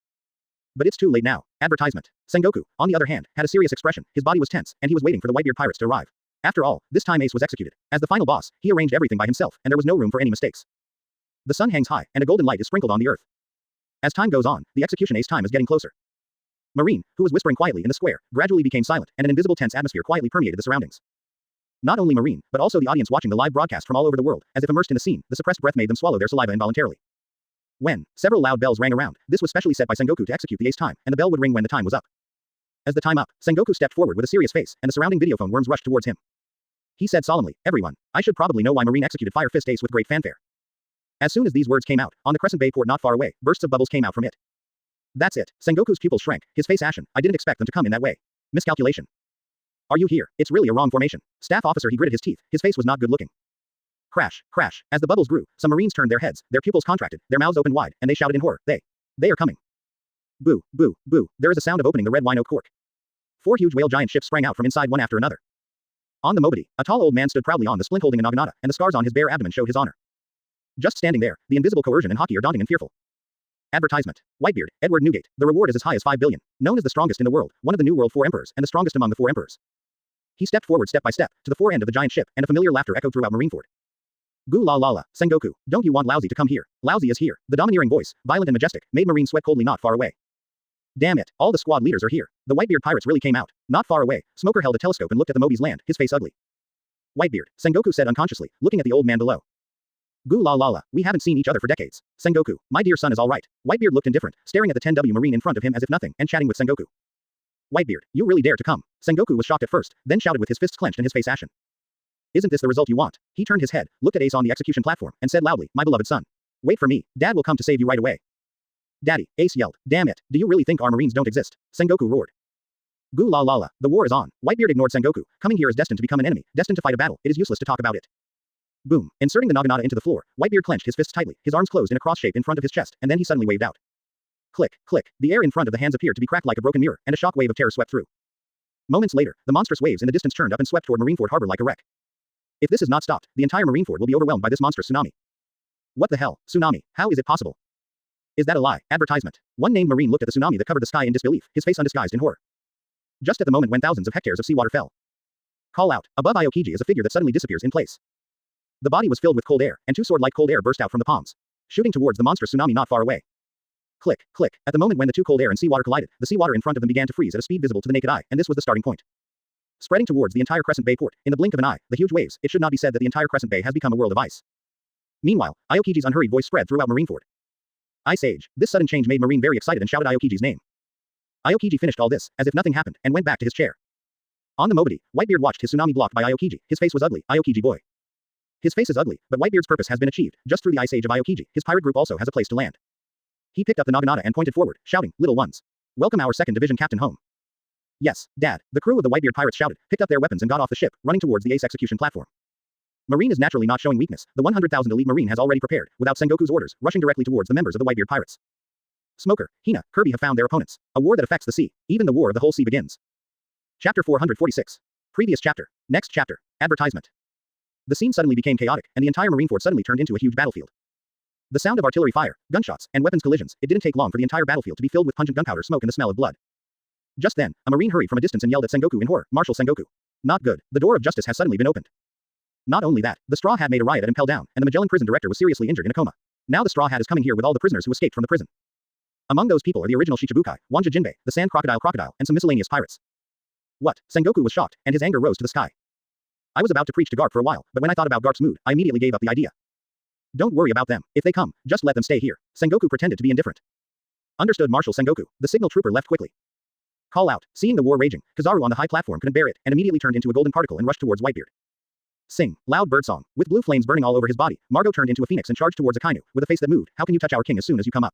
But it's too late now. Advertisement. Sengoku, on the other hand, had a serious expression, his body was tense, and he was waiting for the Whitebeard pirates to arrive. After all, this time Ace was executed. As the final boss, he arranged everything by himself, and there was no room for any mistakes. The sun hangs high, and a golden light is sprinkled on the earth. As time goes on, the execution Ace time is getting closer. Marine, who was whispering quietly in the square, gradually became silent, and an invisible tense atmosphere quietly permeated the surroundings. Not only Marine, but also the audience watching the live broadcast from all over the world, as if immersed in the scene, the suppressed breath made them swallow their saliva involuntarily. When several loud bells rang around, this was specially set by Sengoku to execute the Ace time, and the bell would ring when the time was up. As the time up, Sengoku stepped forward with a serious face, and the surrounding videophone worms rushed towards him. He said solemnly, "Everyone, I should probably know why Marine executed Fire Fist Ace with great fanfare." As soon as these words came out, on the Crescent Bay port not far away, bursts of bubbles came out from it. That's it. Sengoku's pupils shrank, his face ashen. I didn't expect them to come in that way. Miscalculation. Are you here? It's really a wrong formation. Staff officer, he gritted his teeth, his face was not good looking. Crash, crash. As the bubbles grew, some Marines turned their heads, their pupils contracted, their mouths opened wide, and they shouted in horror, They are coming. Boo, boo, boo. There is a sound of opening the red wine oak cork. 4 huge whale giant ships sprang out from inside one after another. On the Mobity, a tall old man stood proudly on the splint holding a naginata, and the scars on his bare abdomen showed his honor. Just standing there, the invisible coercion and haki are daunting and fearful. Advertisement. Whitebeard, Edward Newgate. The reward is as high as 5 billion. Known as the strongest in the world, one of the New World 4 emperors, and the strongest among the 4 emperors. He stepped forward step by step, to the fore end of the giant ship, and a familiar laughter echoed throughout Marineford. Goo la la la, Sengoku, don't you want Lousy to come here? Lousy is here. The domineering voice, violent and majestic, made Marine sweat coldly not far away. Damn it, all the squad leaders are here. The Whitebeard pirates really came out. Not far away, Smoker held a telescope and looked at the Moby's land, his face ugly. Whitebeard, Sengoku said unconsciously, looking at the old man below. Goo la la la, we haven't seen each other for decades. Sengoku, my dear son is all right. Whitebeard looked indifferent, staring at the 10W Marine in front of him as if nothing, and chatting with Sengoku. Whitebeard, you really dare to come. Sengoku was shocked at first, then shouted with his fists clenched and his face ashen. Isn't this the result you want? He turned his head, looked at Ace on the execution platform, and said loudly, my beloved son. Wait for me, Dad will come to save you right away. Daddy, Ace yelled, damn it, do you really think our Marines don't exist? Sengoku roared. Goo la la la, the war is on. Whitebeard ignored Sengoku, coming here is destined to become an enemy, destined to fight a battle, it is useless to talk about it. Boom, inserting the naginata into the floor, Whitebeard clenched his fists tightly, his arms closed in a cross shape in front of his chest, and then he suddenly waved out. Click, click. The air in front of the hands appeared to be cracked like a broken mirror, and a shock wave of terror swept through. Moments later, the monstrous waves in the distance churned up and swept toward Marineford Harbor like a wreck. If this is not stopped, the entire Marineford will be overwhelmed by this monstrous tsunami. What the hell? Tsunami? How is it possible? Is that a lie? Advertisement. One named Marine looked at the tsunami that covered the sky in disbelief, his face undisguised in horror. Just at the moment when thousands of hectares of seawater fell. Call out. Above Aokiji is a figure that suddenly disappears in place. The body was filled with cold air, and two sword-like cold air burst out from the palms, shooting towards the monstrous tsunami not far away. Click, click. At the moment when the two cold air and seawater collided, the seawater in front of them began to freeze at a speed visible to the naked eye, and this was the starting point. Spreading towards the entire Crescent Bay port, in the blink of an eye, the huge waves, it should not be said that the entire Crescent Bay has become a world of ice. Meanwhile, Aokiji's unhurried voice spread throughout Marineford. Ice Age. This sudden change made Marine very excited and shouted Aokiji's name. Aokiji finished all this, as if nothing happened, and went back to his chair. On the Mobity, Whitebeard watched his tsunami blocked by Aokiji. His face was ugly, Aokiji boy. His face is ugly, but Whitebeard's purpose has been achieved. Just through the Ice Age of Aokiji, his pirate group also has a place to land. He picked up the naginata and pointed forward, shouting, "Little ones. Welcome our 2nd Division captain home." Yes, Dad. The crew of the Whitebeard pirates shouted, picked up their weapons and got off the ship, running towards the ace execution platform. Marine is naturally not showing weakness. The 100,000 elite Marine has already prepared, without Sengoku's orders, rushing directly towards the members of the Whitebeard pirates. Smoker, Hina, Kirby have found their opponents. A war that affects the sea. Even the war of the whole sea begins. Chapter 446. Previous chapter. Next chapter. Advertisement. The scene suddenly became chaotic, and the entire Marineford suddenly turned into a huge battlefield. The sound of artillery fire, gunshots, and weapons collisions, it didn't take long for the entire battlefield to be filled with pungent gunpowder smoke and the smell of blood. Just then, a Marine hurried from a distance and yelled at Sengoku in horror, "Marshal Sengoku. Not good. The door of justice has suddenly been opened." Not only that, the Straw Hat made a riot at Impel Down, and the Magellan prison director was seriously injured in a coma. Now the Straw Hat is coming here with all the prisoners who escaped from the prison. Among those people are the original Shichibukai, Wanja Jinbei, the Sand Crocodile, and some miscellaneous pirates. What? Sengoku was shocked, and his anger rose to the sky. I was about to preach to Garp for a while, but when I thought about Garp's mood, I immediately gave up the idea. Don't worry about them. If they come, just let them stay here. Sengoku pretended to be indifferent. Understood, Marshal Sengoku. The signal trooper left quickly. Call out. Seeing the war raging, Kizaru on the high platform couldn't bear it, and immediately turned into a golden particle and rushed towards Whitebeard. Sing. Loud birdsong. With blue flames burning all over his body, Margot turned into a phoenix and charged towards Akainu, with a face that moved. How can you touch our king as soon as you come up?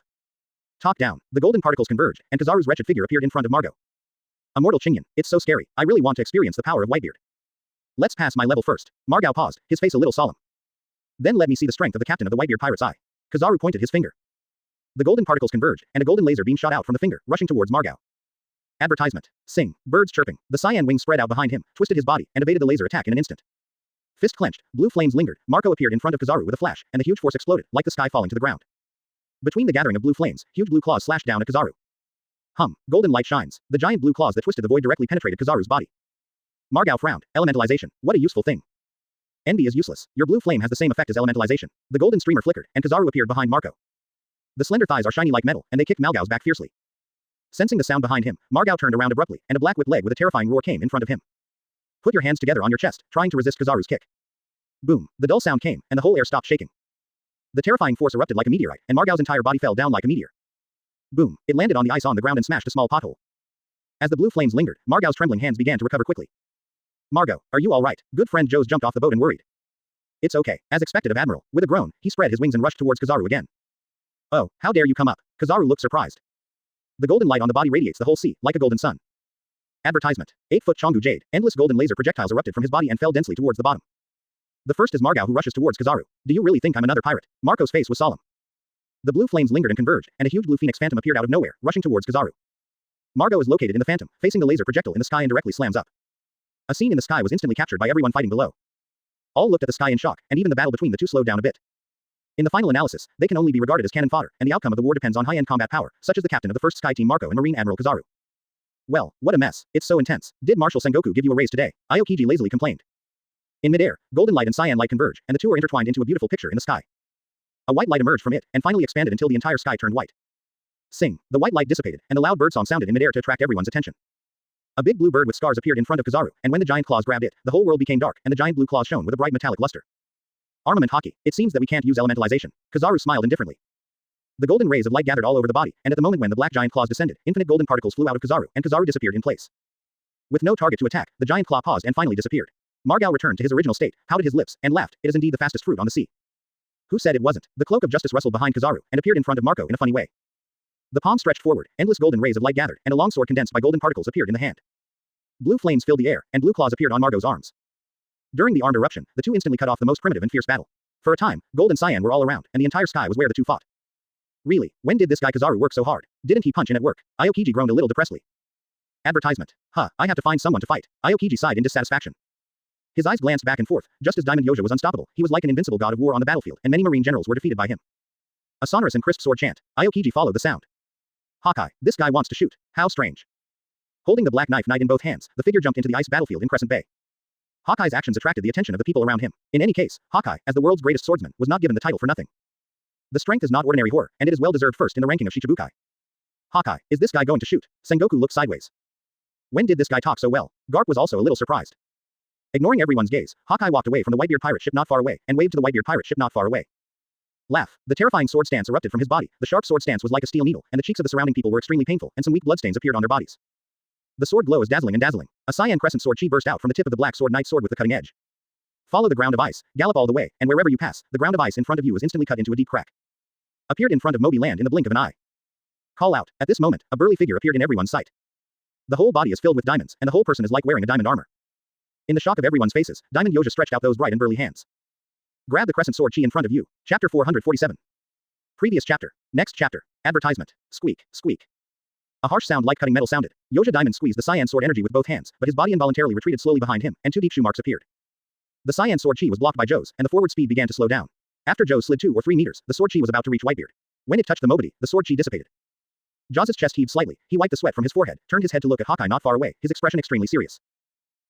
Talk down. The golden particles converged, and Kizaru's wretched figure appeared in front of Margot. Immortal Chinyan. It's so scary. I really want to experience the power of Whitebeard. Let's pass my level first. Margao paused, his face a little solemn. Then let me see the strength of the captain of the Whitebeard pirate's eye. Kizaru pointed his finger. The golden particles converged, and a golden laser beam shot out from the finger, rushing towards Margao. Advertisement. Sing. Birds chirping. The cyan wing spread out behind him, twisted his body, and evaded the laser attack in an instant. Fist clenched, blue flames lingered. Marco appeared in front of Kizaru with a flash, and the huge force exploded, like the sky falling to the ground. Between the gathering of blue flames, huge blue claws slashed down at Kizaru. Golden light shines. The giant blue claws that twisted the void directly penetrated Kizaru's body. Margao frowned. Elementalization. What a useful thing. Envy is useless. Your blue flame has the same effect as elementalization. The golden streamer flickered, and Kizaru appeared behind Marco. The slender thighs are shiny like metal, and they kicked Malgao's back fiercely. Sensing the sound behind him, Margao turned around abruptly, and a black whip leg with a terrifying roar came in front of him. Put your hands together on your chest, trying to resist Kizaru's kick. Boom. The dull sound came, and the whole air stopped shaking. The terrifying force erupted like a meteorite, and Margao's entire body fell down like a meteor. Boom. It landed on the ice on the ground and smashed a small pothole. As the blue flames lingered, Margao's trembling hands began to recover quickly. Margot, are you all right? Good friend Joe's jumped off the boat and worried. It's okay. As expected of Admiral. With a groan, he spread his wings and rushed towards Kizaru again. Oh, how dare you come up? Kizaru looked surprised. The golden light on the body radiates the whole sea, like a golden sun. Advertisement. 8-foot Chongu Jade. Endless golden laser projectiles erupted from his body and fell densely towards the bottom. The first is Margao, who rushes towards Kizaru. Do you really think I'm another pirate? Marco's face was solemn. The blue flames lingered and converged, and a huge blue phoenix phantom appeared out of nowhere, rushing towards Kizaru. Margot is located in the phantom, facing the laser projectile in the sky and directly slams up. A scene in the sky was instantly captured by everyone fighting below. All looked at the sky in shock, and even the battle between the two slowed down a bit. In the final analysis, they can only be regarded as cannon fodder, and the outcome of the war depends on high-end combat power, such as the captain of the first Sky Team Marco and Marine Admiral Kizaru. Well, what a mess. It's so intense. Did Marshal Sengoku give you a raise today? Aokiji lazily complained. In midair, golden light and cyan light converge, and the two are intertwined into a beautiful picture in the sky. A white light emerged from it, and finally expanded until the entire sky turned white. Sing. The white light dissipated, and the loud birdsong sounded in midair to attract everyone's attention. A big blue bird with scars appeared in front of Kizaru, and when the giant claws grabbed it, the whole world became dark, and the giant blue claws shone with a bright metallic luster. Armament hockey. It seems that we can't use elementalization. Kizaru smiled indifferently. The golden rays of light gathered all over the body, and at the moment when the black giant claws descended, infinite golden particles flew out of Kizaru, and Kizaru disappeared in place. With no target to attack, the giant claw paused and finally disappeared. Margao returned to his original state, pouted his lips, and laughed. It is indeed the fastest fruit on the sea. Who said it wasn't? The cloak of justice rustled behind Kizaru, and appeared in front of Marco in a funny way. The palm stretched forward, endless golden rays of light gathered, and a long sword condensed by golden particles appeared in the hand. Blue flames filled the air, and blue claws appeared on Margot's arms. During the armed eruption, the two instantly cut off the most primitive and fierce battle. For a time, gold and cyan were all around, and the entire sky was where the two fought. Really, when did this guy Kizaru work so hard? Didn't he punch in at work? Aokiji groaned a little depressedly. Advertisement. Huh, I have to find someone to fight. Aokiji sighed in dissatisfaction. His eyes glanced back and forth. Just as Diamond Yoja was unstoppable, he was like an invincible god of war on the battlefield, and many marine generals were defeated by him. A sonorous and crisp sword chant. Aokiji followed the sound. Hawkeye, this guy wants to shoot. How strange. Holding the black knife in both hands, the figure jumped into the ice battlefield in Crescent Bay. Hawkeye's actions attracted the attention of the people around him. In any case, Hawkeye, as the world's greatest swordsman, was not given the title for nothing. The strength is not ordinary horror, and it is well deserved first in the ranking of Shichibukai. Hawkeye, is this guy going to shoot? Sengoku looked sideways. When did this guy talk so well? Garp was also a little surprised. Ignoring everyone's gaze, Hawkeye walked away from the Whitebeard pirate ship not far away, and waved to the Whitebeard pirate ship not far away. Laugh. The terrifying sword stance erupted from his body. The sharp sword stance was like a steel needle, and the cheeks of the surrounding people were extremely painful, and some weak bloodstains appeared on their bodies. The sword glow is dazzling and dazzling. A cyan crescent sword chi burst out from the tip of the black sword knight sword with the cutting edge. Follow the ground of ice, gallop all the way, and wherever you pass, the ground of ice in front of you is instantly cut into a deep crack. Appeared in front of Moby Land in the blink of an eye. Call out. At this moment, a burly figure appeared in everyone's sight. The whole body is filled with diamonds, and the whole person is like wearing a diamond armor. In the shock of everyone's faces, Diamond Yoja stretched out those bright and burly hands. Grab the crescent sword chi in front of you. Chapter 447. Previous chapter. Next chapter. Advertisement. Squeak, squeak. A harsh sound like cutting metal sounded. Yoja Diamond squeezed the cyan sword energy with both hands, but his body involuntarily retreated slowly behind him, and two deep shoe marks appeared. The cyan sword chi was blocked by Joe's, and the forward speed began to slow down. After Joe slid 2 or 3 meters, the sword chi was about to reach Whitebeard. When it touched the Mobity, the sword chi dissipated. Jaws' chest heaved slightly. He wiped the sweat from his forehead, turned his head to look at Hawkeye not far away, his expression extremely serious.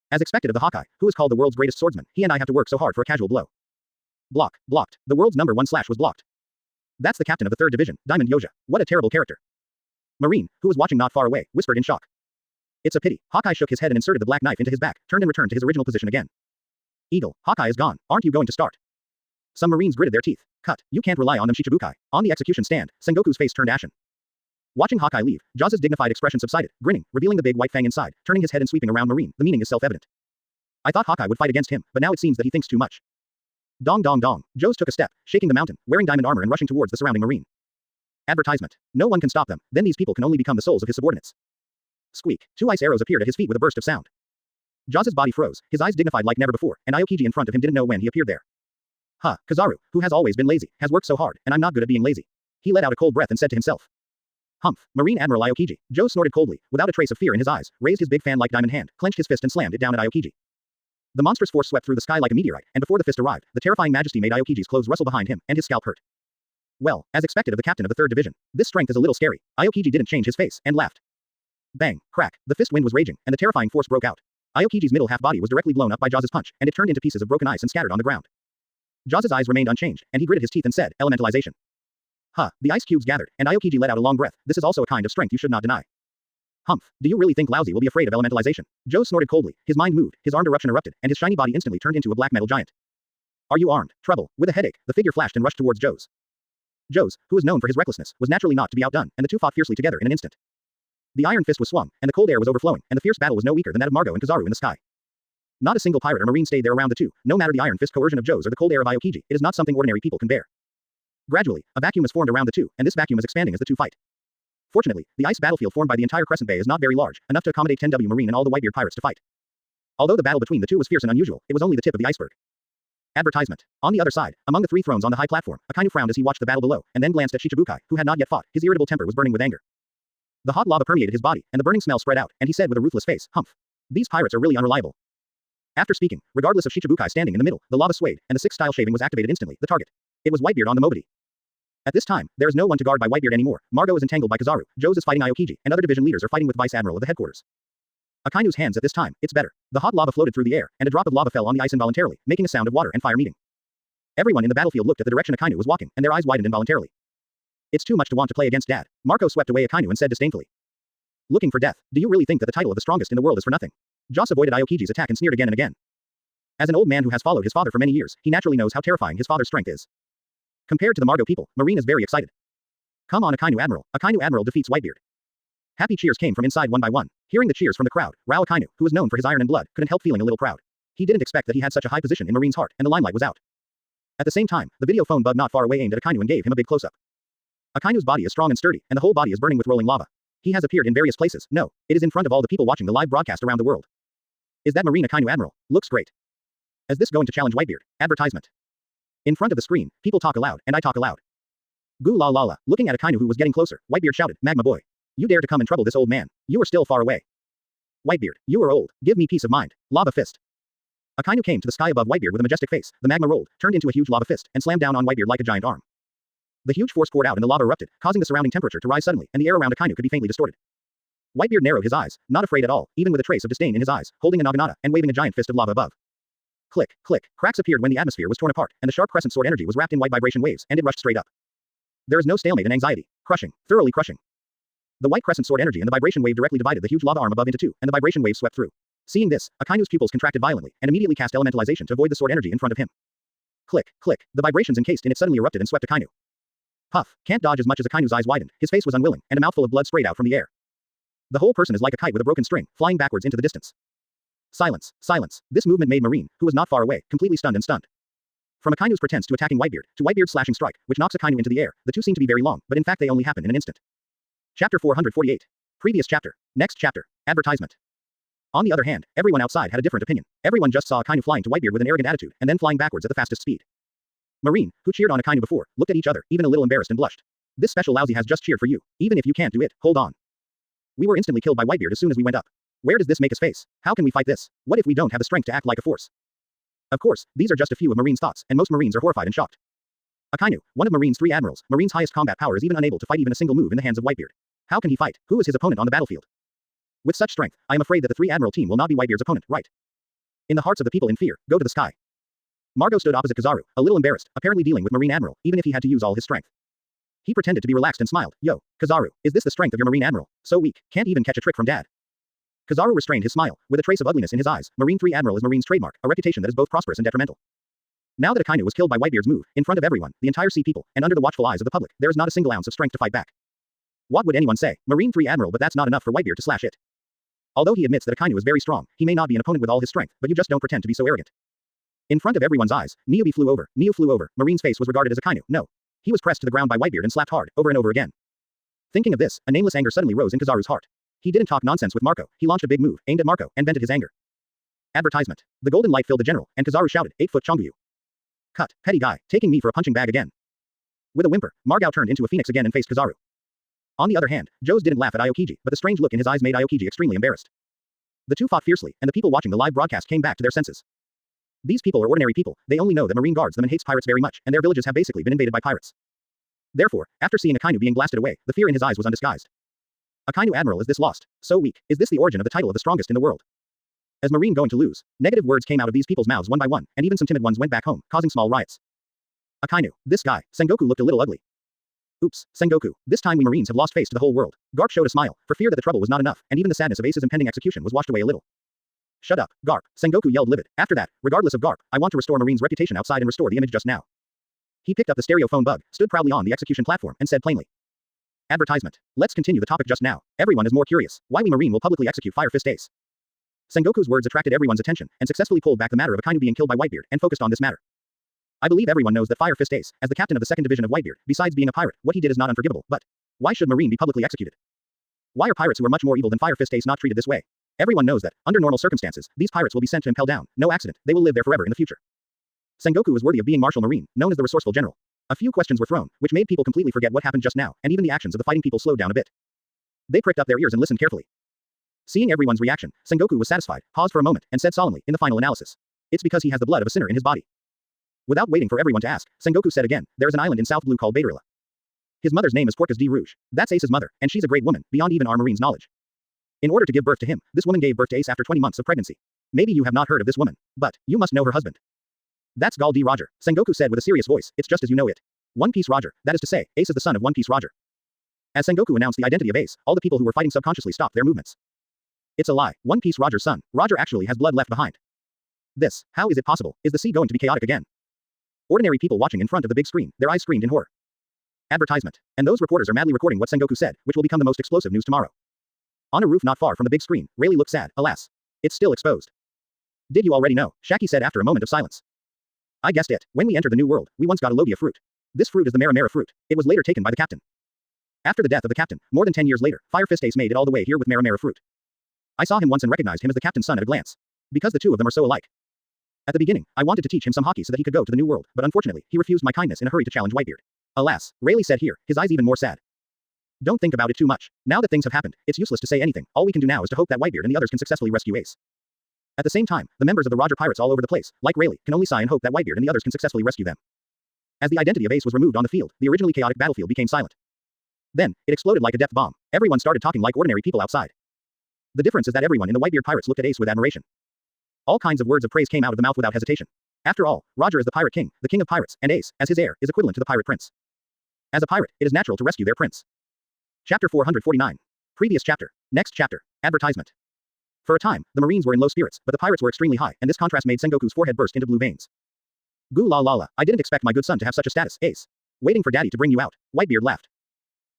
As expected of the Hawkeye, who is called the world's greatest swordsman, he and I have to work so hard for a casual blow. Block, blocked. The world's number 1 slash was blocked. That's the captain of the 3rd division, Diamond Yoja. What a terrible character. Marine, who was watching not far away, whispered in shock. It's a pity. Hawkeye shook his head and inserted the black knife into his back, turned and returned to his original position again. Eagle, Hawkeye is gone. Aren't you going to start? Some Marines gritted their teeth. Cut. You can't rely on them, Shichibukai. On the execution stand, Sengoku's face turned ashen. Watching Hawkeye leave, Jaws' dignified expression subsided, grinning, revealing the big white fang inside, turning his head and sweeping around Marine. The meaning is self-evident. I thought Hawkeye would fight against him, but now it seems that he thinks too much. Dong dong dong. Joes took a step, shaking the mountain, wearing diamond armor and rushing towards the surrounding Marine. Advertisement. No one can stop them, then these people can only become the souls of his subordinates. Squeak. 2 ice arrows appeared at his feet with a burst of sound. Jaws' body froze, his eyes dignified like never before, and Aokiji in front of him didn't know when he appeared there. Huh, Kizaru, who has always been lazy, has worked so hard, and I'm not good at being lazy. He let out a cold breath and said to himself. Humph, Marine Admiral Aokiji. Joe snorted coldly, without a trace of fear in his eyes, raised his big fan-like diamond hand, clenched his fist and slammed it down at Aokiji. The monstrous force swept through the sky like a meteorite, and before the fist arrived, the terrifying majesty made Aokiji's clothes rustle behind him, and his scalp hurt. Well, as expected of the captain of the 3rd division, this strength is a little scary. Aokiji didn't change his face, and laughed. Bang, crack, the fist wind was raging, and the terrifying force broke out. Aokiji's middle half body was directly blown up by Jaws' punch, and it turned into pieces of broken ice and scattered on the ground. Jaws' eyes remained unchanged, and he gritted his teeth and said, elementalization. Huh, the ice cubes gathered, and Aokiji let out a long breath. This is also a kind of strength you should not deny. Humph, do you really think Lousy will be afraid of elementalization? Joe snorted coldly, his mind moved, his armed eruption erupted, and his shiny body instantly turned into a black metal giant. Are you armed? Trouble. With a headache, the figure flashed and rushed towards Joe's. Joe's, who was known for his recklessness, was naturally not to be outdone, and the two fought fiercely together in an instant. The iron fist was swung, and the cold air was overflowing, and the fierce battle was no weaker than that of Margot and Kizaru in the sky. Not a single pirate or marine stayed there around the two, no matter the iron fist coercion of Joe's or the cold air of Aokiji, it is not something ordinary people can bear. Gradually, a vacuum is formed around the two, and this vacuum is expanding as the two fight. Fortunately, the ice battlefield formed by the entire Crescent Bay is not very large, enough to accommodate 10W Marine and all the Whitebeard pirates to fight. Although the battle between the two was fierce and unusual, it was only the tip of the iceberg. Advertisement. On the other side, among the 3 thrones on the high platform, Akainu frowned as he watched the battle below, and then glanced at Shichibukai, who had not yet fought. His irritable temper was burning with anger. The hot lava permeated his body, and the burning smell spread out, and he said with a ruthless face, Humph. These pirates are really unreliable. After speaking, regardless of Shichibukai standing in the middle, the lava swayed, and the 6-style shaving was activated instantly, the target. It was Whitebeard on the Mobity. At this time, there is no one to guard by Whitebeard anymore. Margot is entangled by Kizaru, Joes is fighting Aokiji, and other division leaders are fighting with Vice Admiral of the headquarters. Akainu's hands at this time, it's better. The hot lava floated through the air, and a drop of lava fell on the ice involuntarily, making a sound of water and fire meeting. Everyone in the battlefield looked at the direction Akainu was walking, and their eyes widened involuntarily. It's too much to want to play against Dad. Marco swept away Akainu and said disdainfully. Looking for death. Do you really think that the title of the strongest in the world is for nothing? Joss avoided Aokiji's attack and sneered again and again. As an old man who has followed his father for many years, he naturally knows how terrifying his father's strength is. Compared to the Margo people, Marine is very excited. Come on Akainu Admiral. Akainu Admiral defeats Whitebeard. Happy cheers came from inside one by one. Hearing the cheers from the crowd, Rao Akainu, who was known for his iron and blood, couldn't help feeling a little proud. He didn't expect that he had such a high position in Marine's heart, and the limelight was out. At the same time, the video phone bug not far away aimed at Akainu and gave him a big close-up. Akainu's body is strong and sturdy, and the whole body is burning with rolling lava. He has appeared in various places. No, it is in front of all the people watching the live broadcast around the world. Is that Marine Akainu Admiral? Looks great. Is this going to challenge Whitebeard? Advertisement. In front of the screen, people talk aloud, and I talk aloud. Goo la la la. Looking at Akainu who was getting closer, Whitebeard shouted, Magma boy. You dare to come and trouble this old man. You are still far away. Whitebeard, you are old. Give me peace of mind. Lava fist. Akainu came to the sky above Whitebeard with a majestic face. The magma rolled, turned into a huge lava fist, and slammed down on Whitebeard like a giant arm. The huge force poured out and the lava erupted, causing the surrounding temperature to rise suddenly, and the air around Akainu could be faintly distorted. Whitebeard narrowed his eyes, not afraid at all, even with a trace of disdain in his eyes, holding a naginata, and waving a giant fist of lava above. Click, click, cracks appeared when the atmosphere was torn apart, and the sharp crescent sword energy was wrapped in white vibration waves, and it rushed straight up. There is no stalemate in anxiety. Crushing, thoroughly crushing. The white crescent sword energy and the vibration wave directly divided the huge lava arm above into two, and the vibration wave swept through. Seeing this, Akainu's pupils contracted violently, and immediately cast elementalization to avoid the sword energy in front of him. Click, click, the vibrations encased in it suddenly erupted and swept Akainu. Puff, can't dodge as much as Akainu's eyes widened, his face was unwilling, and a mouthful of blood sprayed out from the air. The whole person is like a kite with a broken string, flying backwards into the distance. Silence, silence. This movement made Marine, who was not far away, completely stunned and stunned. From Akainu's pretense to attacking Whitebeard, to Whitebeard's slashing strike, which knocks Akainu into the air, the two seem to be very long, but in fact they only happen in an instant. Chapter 448. Previous chapter. Next chapter. Advertisement. On the other hand, everyone outside had a different opinion. Everyone just saw Akainu flying to Whitebeard with an arrogant attitude, and then flying backwards at the fastest speed. Marine, who cheered on Akainu before, looked at each other, even a little embarrassed and blushed. This special lousy has just cheered for you. Even if you can't do it, hold on. We were instantly killed by Whitebeard as soon as we went up. Where does this make us face? How can we fight this? What if we don't have the strength to act like a force? Of course, these are just a few of Marine's thoughts, and most Marines are horrified and shocked. Akainu, one of Marine's 3 admirals, Marine's highest combat power, is even unable to fight even a single move in the hands of Whitebeard. How can he fight? Who is his opponent on the battlefield? With such strength, I am afraid that the 3 admiral team will not be Whitebeard's opponent, right? In the hearts of the people in fear, go to the sky. Margot stood opposite Kizaru, a little embarrassed, apparently dealing with Marine admiral, even if he had to use all his strength. He pretended to be relaxed and smiled. Yo, Kizaru, is this the strength of your Marine admiral? So weak, can't even catch a trick from dad. Kizaru restrained his smile, with a trace of ugliness in his eyes. Marine 3 admiral is Marine's trademark, a reputation that is both prosperous and detrimental. Now that Akainu was killed by Whitebeard's move, in front of everyone, the entire sea people, and under the watchful eyes of the public, there is not a single ounce of strength to fight back. What would anyone say? Marine 3 admiral, but that's not enough for Whitebeard to slash it. Although he admits that Akainu is very strong, he may not be an opponent with all his strength, but you just don't pretend to be so arrogant. In front of everyone's eyes, Neo flew over. Marine's face was regarded as Akainu. No. He was pressed to the ground by Whitebeard and slapped hard, over and over again. Thinking of this, a nameless anger suddenly rose in Kizaru's heart. He didn't talk nonsense with Marco, he launched a big move, aimed at Marco, and vented his anger. Advertisement. The golden light filled the general, and Kizaru shouted, 8-foot Chonguyu. Cut, petty guy, taking me for a punching bag again. With a whimper, Margao turned into a phoenix again and faced Kizaru. On the other hand, Joes didn't laugh at Aokiji, but the strange look in his eyes made Aokiji extremely embarrassed. The two fought fiercely, and the people watching the live broadcast came back to their senses. These people are ordinary people, they only know that Marine guards them and hates pirates very much, and their villages have basically been invaded by pirates. Therefore, after seeing Akainu being blasted away, the fear in his eyes was undisguised. Akainu Admiral is this lost? So weak? Is this the origin of the title of the strongest in the world? As Marine going to lose? Negative words came out of these people's mouths one by one, and even some timid ones went back home, causing small riots. Akainu, this guy, Sengoku looked a little ugly. Oops, Sengoku, this time we Marines have lost face to the whole world. Garp showed a smile, for fear that the trouble was not enough, and even the sadness of Ace's impending execution was washed away a little. Shut up, Garp, Sengoku yelled livid. After that, regardless of Garp, I want to restore Marine's reputation outside and restore the image just now. He picked up the stereo phone bug, stood proudly on the execution platform, and said plainly. Advertisement. Let's continue the topic just now. Everyone is more curious. Why we Marine will publicly execute Fire Fist Ace. Sengoku's words attracted everyone's attention, and successfully pulled back the matter of Akainu being killed by Whitebeard, and focused on this matter. I believe everyone knows that Fire Fist Ace, as the captain of the 2nd Division of Whitebeard, besides being a pirate, what he did is not unforgivable, but why should Marine be publicly executed? Why are pirates who are much more evil than Fire Fist Ace not treated this way? Everyone knows that, under normal circumstances, these pirates will be sent to impel down, no accident, they will live there forever in the future. Sengoku is worthy of being Marshal Marine, known as the resourceful general. A few questions were thrown, which made people completely forget what happened just now, and even the actions of the fighting people slowed down a bit. They pricked up their ears and listened carefully. Seeing everyone's reaction, Sengoku was satisfied, paused for a moment, and said solemnly, in the final analysis. It's because he has the blood of a sinner in his body. Without waiting for everyone to ask, Sengoku said again, there is an island in South Blue called Badarilla. His mother's name is Porcas de Rouge. That's Ace's mother, and she's a great woman, beyond even our Marine's knowledge. In order to give birth to him, this woman gave birth to Ace after 20 months of pregnancy. Maybe you have not heard of this woman, but you must know her husband. That's Gal D. Roger, Sengoku said with a serious voice, it's just as you know it. One Piece Roger, that is to say, Ace is the son of One Piece Roger. As Sengoku announced the identity of Ace, all the people who were fighting subconsciously stopped their movements. It's a lie, One Piece Roger's son, Roger actually has blood left behind. This, how is it possible, is the sea going to be chaotic again? Ordinary people watching in front of the big screen, their eyes screamed in horror. Advertisement. And those reporters are madly recording what Sengoku said, which will become the most explosive news tomorrow. On a roof not far from the big screen, Rayleigh looked sad, alas. It's still exposed. Did you already know? Shaki said after a moment of silence. I guessed it. When we entered the new world, we once got a logia fruit. This fruit is the Maramara fruit. It was later taken by the captain. After the death of the captain, more than 10 years later, Fire Fist Ace made it all the way here with Maramara fruit. I saw him once and recognized him as the captain's son at a glance. Because the two of them are so alike. At the beginning, I wanted to teach him some hockey so that he could go to the new world, but unfortunately, he refused my kindness in a hurry to challenge Whitebeard. Alas, Rayleigh said here, his eyes even more sad. Don't think about it too much. Now that things have happened, it's useless to say anything. All we can do now is to hope that Whitebeard and the others can successfully rescue Ace. At the same time, the members of the Roger Pirates all over the place, like Rayleigh, can only sigh and hope that Whitebeard and the others can successfully rescue them. As the identity of Ace was removed on the field, the originally chaotic battlefield became silent. Then, it exploded like a depth bomb. Everyone started talking like ordinary people outside. The difference is that everyone in the Whitebeard Pirates looked at Ace with admiration. All kinds of words of praise came out of the mouth without hesitation. After all, Roger is the Pirate King, the King of Pirates, and Ace, as his heir, is equivalent to the Pirate Prince. As a pirate, it is natural to rescue their prince. Chapter 449. Previous chapter. Next chapter. Advertisement. For a time, the Marines were in low spirits, but the pirates were extremely high, and this contrast made Sengoku's forehead burst into blue veins. Goo la la la, I didn't expect my good son to have such a status, Ace. Waiting for Daddy to bring you out. Whitebeard laughed.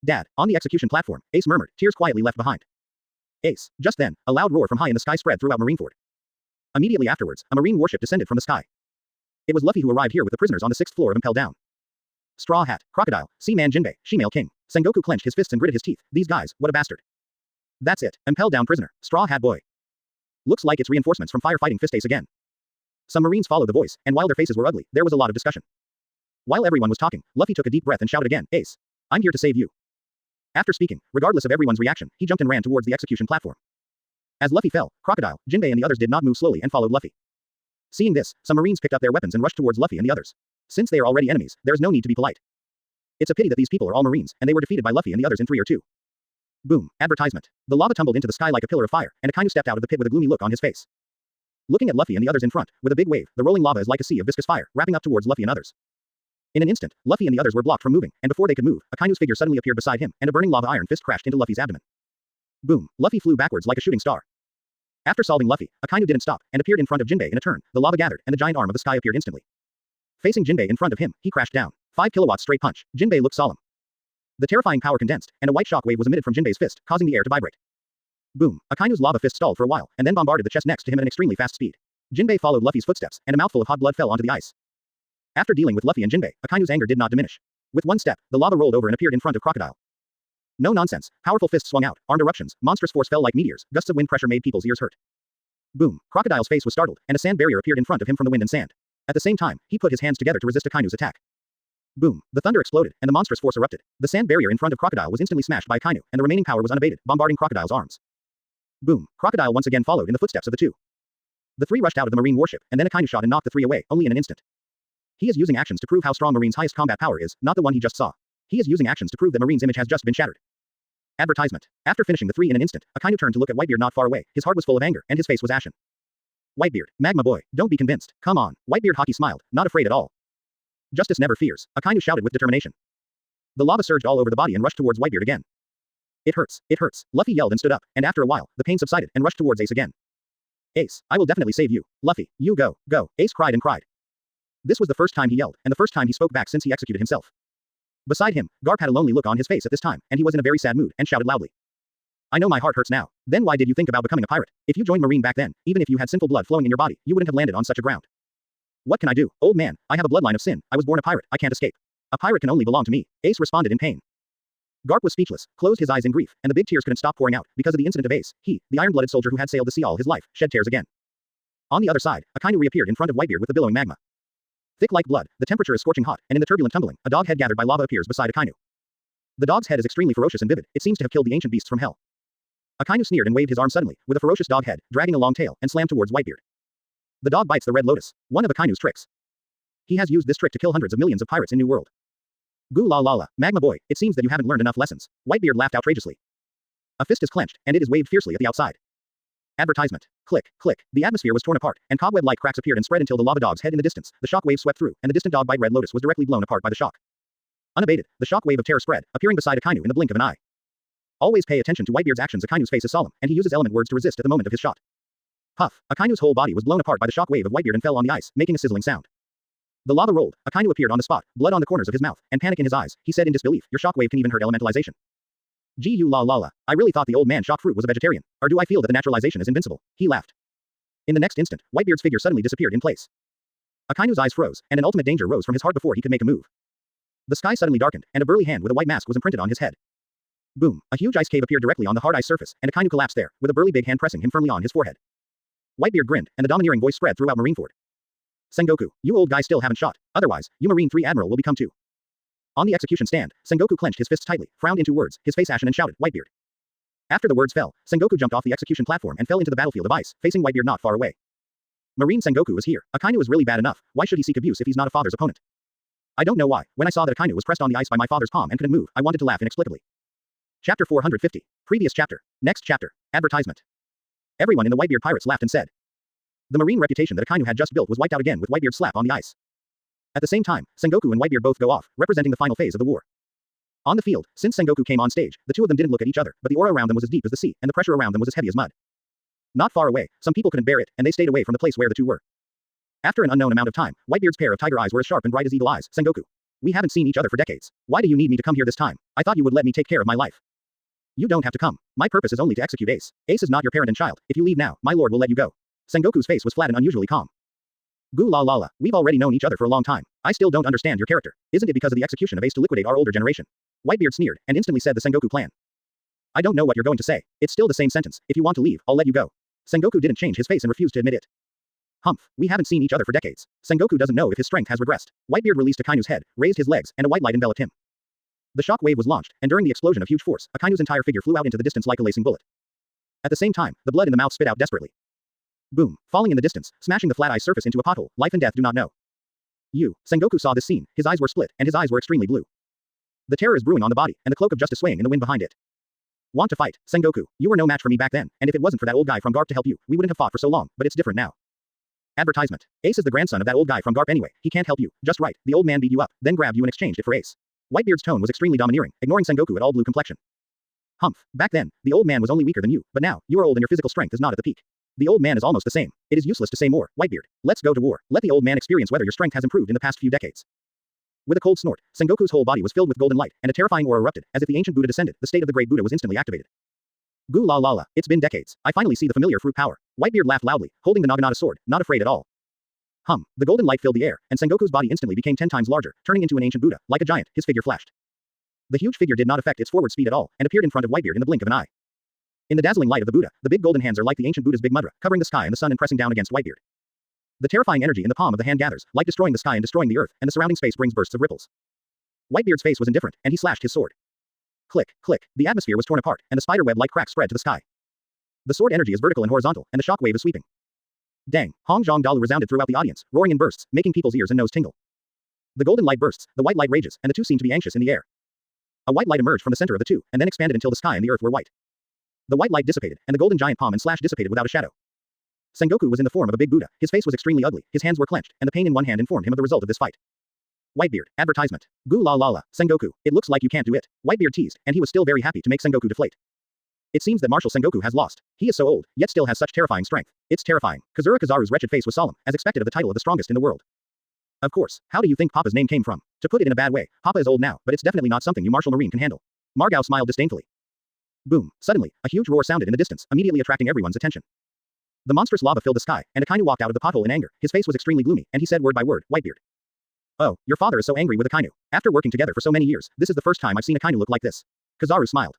Dad, on the execution platform, Ace murmured, tears quietly left behind. Ace. Just then, a loud roar from high in the sky spread throughout Marineford. Immediately afterwards, a marine warship descended from the sky. It was Luffy who arrived here with the prisoners on the 6th floor of Impel Down. Straw Hat, Crocodile, Seaman Jinbei, Shemale King. Sengoku clenched his fists and gritted his teeth. These guys, what a bastard. That's it, Impel Down prisoner, Straw Hat Boy. Looks like it's reinforcements from firefighting Fist Ace again. Some Marines followed the voice, and while their faces were ugly, there was a lot of discussion. While everyone was talking, Luffy took a deep breath and shouted again, Ace. I'm here to save you. After speaking, regardless of everyone's reaction, he jumped and ran towards the execution platform. As Luffy fell, Crocodile, Jinbei and the others did not move slowly and followed Luffy. Seeing this, some Marines picked up their weapons and rushed towards Luffy and the others. Since they are already enemies, there is no need to be polite. It's a pity that these people are all Marines, and they were defeated by Luffy and the others in 3 or 2. Boom. Advertisement. The lava tumbled into the sky like a pillar of fire, and Akainu stepped out of the pit with a gloomy look on his face. Looking at Luffy and the others in front, with a big wave, the rolling lava is like a sea of viscous fire, wrapping up towards Luffy and others. In an instant, Luffy and the others were blocked from moving, and before they could move, Akainu's figure suddenly appeared beside him, and a burning lava iron fist crashed into Luffy's abdomen. Boom. Luffy flew backwards like a shooting star. After solving Luffy, Akainu didn't stop, and appeared in front of Jinbei in a turn. The lava gathered, and the giant arm of the sky appeared instantly. Facing Jinbei in front of him, he crashed down. 5 kilowatts straight punch. Jinbei looked solemn. The terrifying power condensed, and a white shock wave was emitted from Jinbei's fist, causing the air to vibrate. Boom. Akainu's lava fist stalled for a while, and then bombarded the chest next to him at an extremely fast speed. Jinbei followed Luffy's footsteps, and a mouthful of hot blood fell onto the ice. After dealing with Luffy and Jinbei, Akainu's anger did not diminish. With one step, the lava rolled over and appeared in front of Crocodile. No nonsense. Powerful fists swung out, armed eruptions, monstrous force fell like meteors, gusts of wind pressure made people's ears hurt. Boom. Crocodile's face was startled, and a sand barrier appeared in front of him from the wind and sand. At the same time, he put his hands together to resist Akainu's attack. Boom. The thunder exploded, and the monstrous force erupted. The sand barrier in front of Crocodile was instantly smashed by Akainu, and the remaining power was unabated, bombarding Crocodile's arms. Boom. Crocodile once again followed in the footsteps of the two. The 3 rushed out of the marine warship, and then Akainu shot and knocked the 3 away, only in an instant. He is using actions to prove how strong Marine's highest combat power is, not the one he just saw. He is using actions to prove that Marine's image has just been shattered. Advertisement. After finishing the 3 in an instant, Akainu turned to look at Whitebeard not far away. His heart was full of anger, and his face was ashen. Whitebeard, Magma Boy, don't be convinced. Come on. Whitebeard Hockey smiled, not afraid at all. Justice never fears, Akainu shouted with determination. The lava surged all over the body and rushed towards Whitebeard again. It hurts, it hurts. Luffy yelled and stood up, and after a while, the pain subsided and rushed towards Ace again. Ace, I will definitely save you. Luffy, you go, go. Ace cried and cried. This was the first time he yelled, and the first time he spoke back since he executed himself. Beside him, Garp had a lonely look on his face at this time, and he was in a very sad mood, and shouted loudly. I know my heart hurts now. Then why did you think about becoming a pirate? If you joined Marine back then, even if you had sinful blood flowing in your body, you wouldn't have landed on such a ground. What can I do? Old man, I have a bloodline of sin. I was born a pirate. I can't escape. A pirate can only belong to me. Ace responded in pain. Garp was speechless, closed his eyes in grief, and the big tears couldn't stop pouring out. Because of the incident of Ace, he, the iron-blooded soldier who had sailed the sea all his life, shed tears again. On the other side, Akainu reappeared in front of Whitebeard with the billowing magma. Thick like blood, the temperature is scorching hot, and in the turbulent tumbling, a dog head gathered by lava appears beside Akainu. The dog's head is extremely ferocious and vivid. It seems to have killed the ancient beasts from hell. Akainu sneered and waved his arm suddenly, with a ferocious dog head, dragging a long tail, and slammed towards Whitebeard. The dog bites the red lotus, one of Akainu's tricks. He has used this trick to kill hundreds of millions of pirates in New World. Goo la la la, Magma Boy, it seems that you haven't learned enough lessons. Whitebeard laughed outrageously. A fist is clenched, and it is waved fiercely at the outside. Advertisement. Click, click. The atmosphere was torn apart, and cobweb-like cracks appeared and spread until the lava dog's head in the distance. The shock wave swept through, and the distant dog bite red lotus was directly blown apart by the shock. Unabated, the shock wave of terror spread, appearing beside Akainu in the blink of an eye. Always pay attention to Whitebeard's actions. Akainu's face is solemn, and he uses element words to resist at the moment of his shot. Puff. Akainu's whole body was blown apart by the shock wave of Whitebeard and fell on the ice, making a sizzling sound. The lava rolled. Akainu appeared on the spot, blood on the corners of his mouth, and panic in his eyes. He said in disbelief, your shock wave can even hurt elementalization. Gee la la la. I really thought the old man shock fruit was a vegetarian. Or do I feel that the naturalization is invincible? He laughed. In the next instant, Whitebeard's figure suddenly disappeared in place. Akainu's eyes froze, and an ultimate danger rose from his heart before he could make a move. The sky suddenly darkened, and a burly hand with a white mask was imprinted on his head. Boom. A huge ice cave appeared directly on the hard ice surface, and Akainu collapsed there, with a burly big hand pressing him firmly on his forehead. Whitebeard grinned, and the domineering voice spread throughout Marineford. Sengoku, you old guy still haven't shot. Otherwise, you Marine 3 Admiral will become 2. On the execution stand, Sengoku clenched his fists tightly, frowned into words, his face ashen and shouted, Whitebeard. After the words fell, Sengoku jumped off the execution platform and fell into the battlefield of ice, facing Whitebeard not far away. Marine Sengoku is here. Akainu is really bad enough. Why should he seek abuse if he's not a father's opponent? I don't know why. When I saw that Akainu was pressed on the ice by my father's palm and couldn't move, I wanted to laugh inexplicably. Chapter 450. Previous chapter. Next chapter. Advertisement. Everyone in the Whitebeard Pirates laughed and said. The marine reputation that Akainu had just built was wiped out again with Whitebeard's slap on the ice. At the same time, Sengoku and Whitebeard both go off, representing the final phase of the war. On the field, since Sengoku came on stage, the two of them didn't look at each other, but the aura around them was as deep as the sea, and the pressure around them was as heavy as mud. Not far away, some people couldn't bear it, and they stayed away from the place where the two were. After an unknown amount of time, Whitebeard's pair of tiger eyes were as sharp and bright as eagle eyes. Sengoku. We haven't seen each other for decades. Why do you need me to come here this time? I thought you would let me take care of my life. You don't have to come. My purpose is only to execute Ace. Ace is not your parent and child. If you leave now, my lord will let you go. Sengoku's face was flat and unusually calm. Goo la la la, we've already known each other for a long time. I still don't understand your character. Isn't it because of the execution of Ace to liquidate our older generation? Whitebeard sneered, and instantly said the Sengoku plan. I don't know what you're going to say. It's still the same sentence. If you want to leave, I'll let you go. Sengoku didn't change his face and refused to admit it. Humph, we haven't seen each other for decades. Sengoku doesn't know if his strength has regressed. Whitebeard released Akainu's head, raised his legs, and a white light enveloped him. The shock wave was launched, and during the explosion of huge force, Akainu's entire figure flew out into the distance like a lacing bullet. At the same time, the blood in the mouth spit out desperately. Boom, falling in the distance, smashing the flat ice surface into a pothole. Life and death do not know. Sengoku saw this scene, his eyes were split, and his eyes were extremely blue. The terror is brewing on the body, and the cloak of justice swaying in the wind behind it. Want to fight, Sengoku? You were no match for me back then, and if it wasn't for that old guy from Garp to help you, we wouldn't have fought for so long, but it's different now. Advertisement. Ace is the grandson of that old guy from Garp anyway, he can't help you. Just right, the old man beat you up, then grabbed you and exchanged it for Ace. Whitebeard's tone was extremely domineering, ignoring Sengoku at all blue complexion. Humph, back then, the old man was only weaker than you, but now, you are old and your physical strength is not at the peak. The old man is almost the same. It is useless to say more, Whitebeard. Let's go to war. Let the old man experience whether your strength has improved in the past few decades. With a cold snort, Sengoku's whole body was filled with golden light, and a terrifying aura erupted, as if the ancient Buddha descended. The state of the great Buddha was instantly activated. Goo la la la, it's been decades. I finally see the familiar fruit power. Whitebeard laughed loudly, holding the Naginata sword, not afraid at all. The golden light filled the air, and Sengoku's body instantly became 10 times larger, turning into an ancient Buddha. Like a giant, his figure flashed. The huge figure did not affect its forward speed at all, and appeared in front of Whitebeard in the blink of an eye. In the dazzling light of the Buddha, the big golden hands are like the ancient Buddha's big mudra, covering the sky and the sun and pressing down against Whitebeard. The terrifying energy in the palm of the hand gathers, like destroying the sky and destroying the earth, and the surrounding space brings bursts of ripples. Whitebeard's face was indifferent, and he slashed his sword. Click, click, the atmosphere was torn apart, and the spider web-like cracks spread to the sky. The sword energy is vertical and horizontal, and the shock wave is sweeping. Dang, Hong Zhong Dalu resounded throughout the audience, roaring in bursts, making people's ears and nose tingle. The golden light bursts, the white light rages, and the two seem to be anxious in the air. A white light emerged from the center of the two, and then expanded until the sky and the earth were white. The white light dissipated, and the golden giant palm and slash dissipated without a shadow. Sengoku was in the form of a big Buddha, his face was extremely ugly, his hands were clenched, and the pain in one hand informed him of the result of this fight. Whitebeard, advertisement. Goo la la la, Sengoku, it looks like you can't do it. Whitebeard teased, and he was still very happy to make Sengoku deflate. It seems that Marshal Sengoku has lost. He is so old, yet still has such terrifying strength. It's terrifying. Kazura Kazaru's wretched face was solemn, as expected of the title of the strongest in the world. Of course, how do you think Papa's name came from? To put it in a bad way, Papa is old now, but it's definitely not something you Martial Marine can handle. Margao smiled disdainfully. Boom, suddenly, a huge roar sounded in the distance, immediately attracting everyone's attention. The monstrous lava filled the sky, and Akainu walked out of the pothole in anger. His face was extremely gloomy, and he said word by word, Whitebeard. Oh, your father is so angry with Akainu. After working together for so many years, this is the first time I've seen Akainu look like this. Kazaru smiled.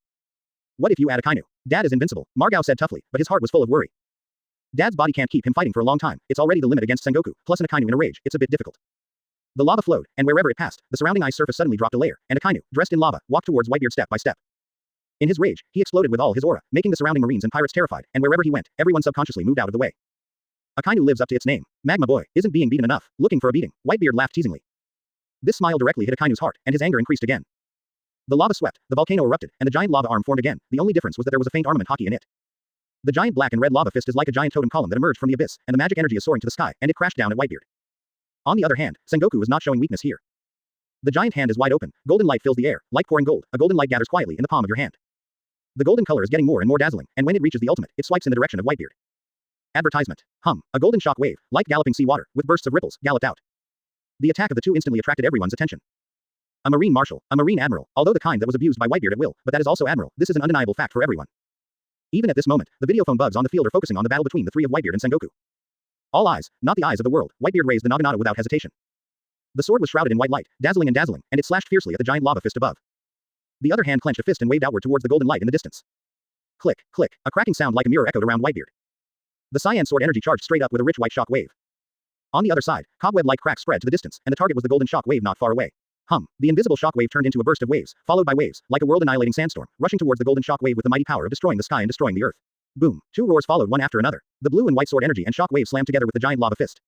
What if you add Akainu? Dad is invincible, Margao said toughly, but his heart was full of worry. Dad's body can't keep him fighting for a long time. It's already the limit against Sengoku, plus an Akainu in a rage. It's a bit difficult. The lava flowed, and wherever it passed, the surrounding ice surface suddenly dropped a layer, and Akainu, dressed in lava, walked towards Whitebeard step by step. In his rage, he exploded with all his aura, making the surrounding marines and pirates terrified, and wherever he went, everyone subconsciously moved out of the way. Akainu lives up to its name. Magma boy, isn't being beaten enough, looking for a beating. Whitebeard laughed teasingly. This smile directly hit Akainu's heart, and his anger increased again. The lava swept, the volcano erupted, and the giant lava arm formed again. The only difference was that there was a faint armament hockey in it. The giant black and red lava fist is like a giant totem column that emerged from the abyss, and the magic energy is soaring to the sky, and it crashed down at Whitebeard. On the other hand, Sengoku is not showing weakness here. The giant hand is wide open, golden light fills the air, like pouring gold. A golden light gathers quietly in the palm of your hand. The golden color is getting more and more dazzling, and when it reaches the ultimate, it swipes in the direction of Whitebeard. Advertisement. A golden shock wave, like galloping sea water, with bursts of ripples, galloped out. The attack of the two instantly attracted everyone's attention. A marine marshal, a marine admiral, although the kind that was abused by Whitebeard at will, but that is also admiral. This is an undeniable fact for everyone. Even at this moment, the videophone bugs on the field are focusing on the battle between the three of Whitebeard and Sengoku. All eyes, not the eyes of the world, Whitebeard raised the Naginata without hesitation. The sword was shrouded in white light, dazzling, and it slashed fiercely at the giant lava fist above. The other hand clenched a fist and waved outward towards the golden light in the distance. Click, click, a cracking sound like a mirror echoed around Whitebeard. The cyan sword energy charged straight up with a rich white shock wave. On the other side, cobweb-like cracks spread to the distance, and the target was the golden shock wave not far away. The invisible shock wave turned into a burst of waves, followed by waves, like a world-annihilating sandstorm, rushing towards the golden shock wave with the mighty power of destroying the sky and destroying the earth. Boom. Two roars followed one after another. The blue and white sword energy and shock wave slammed together with the giant lava fist.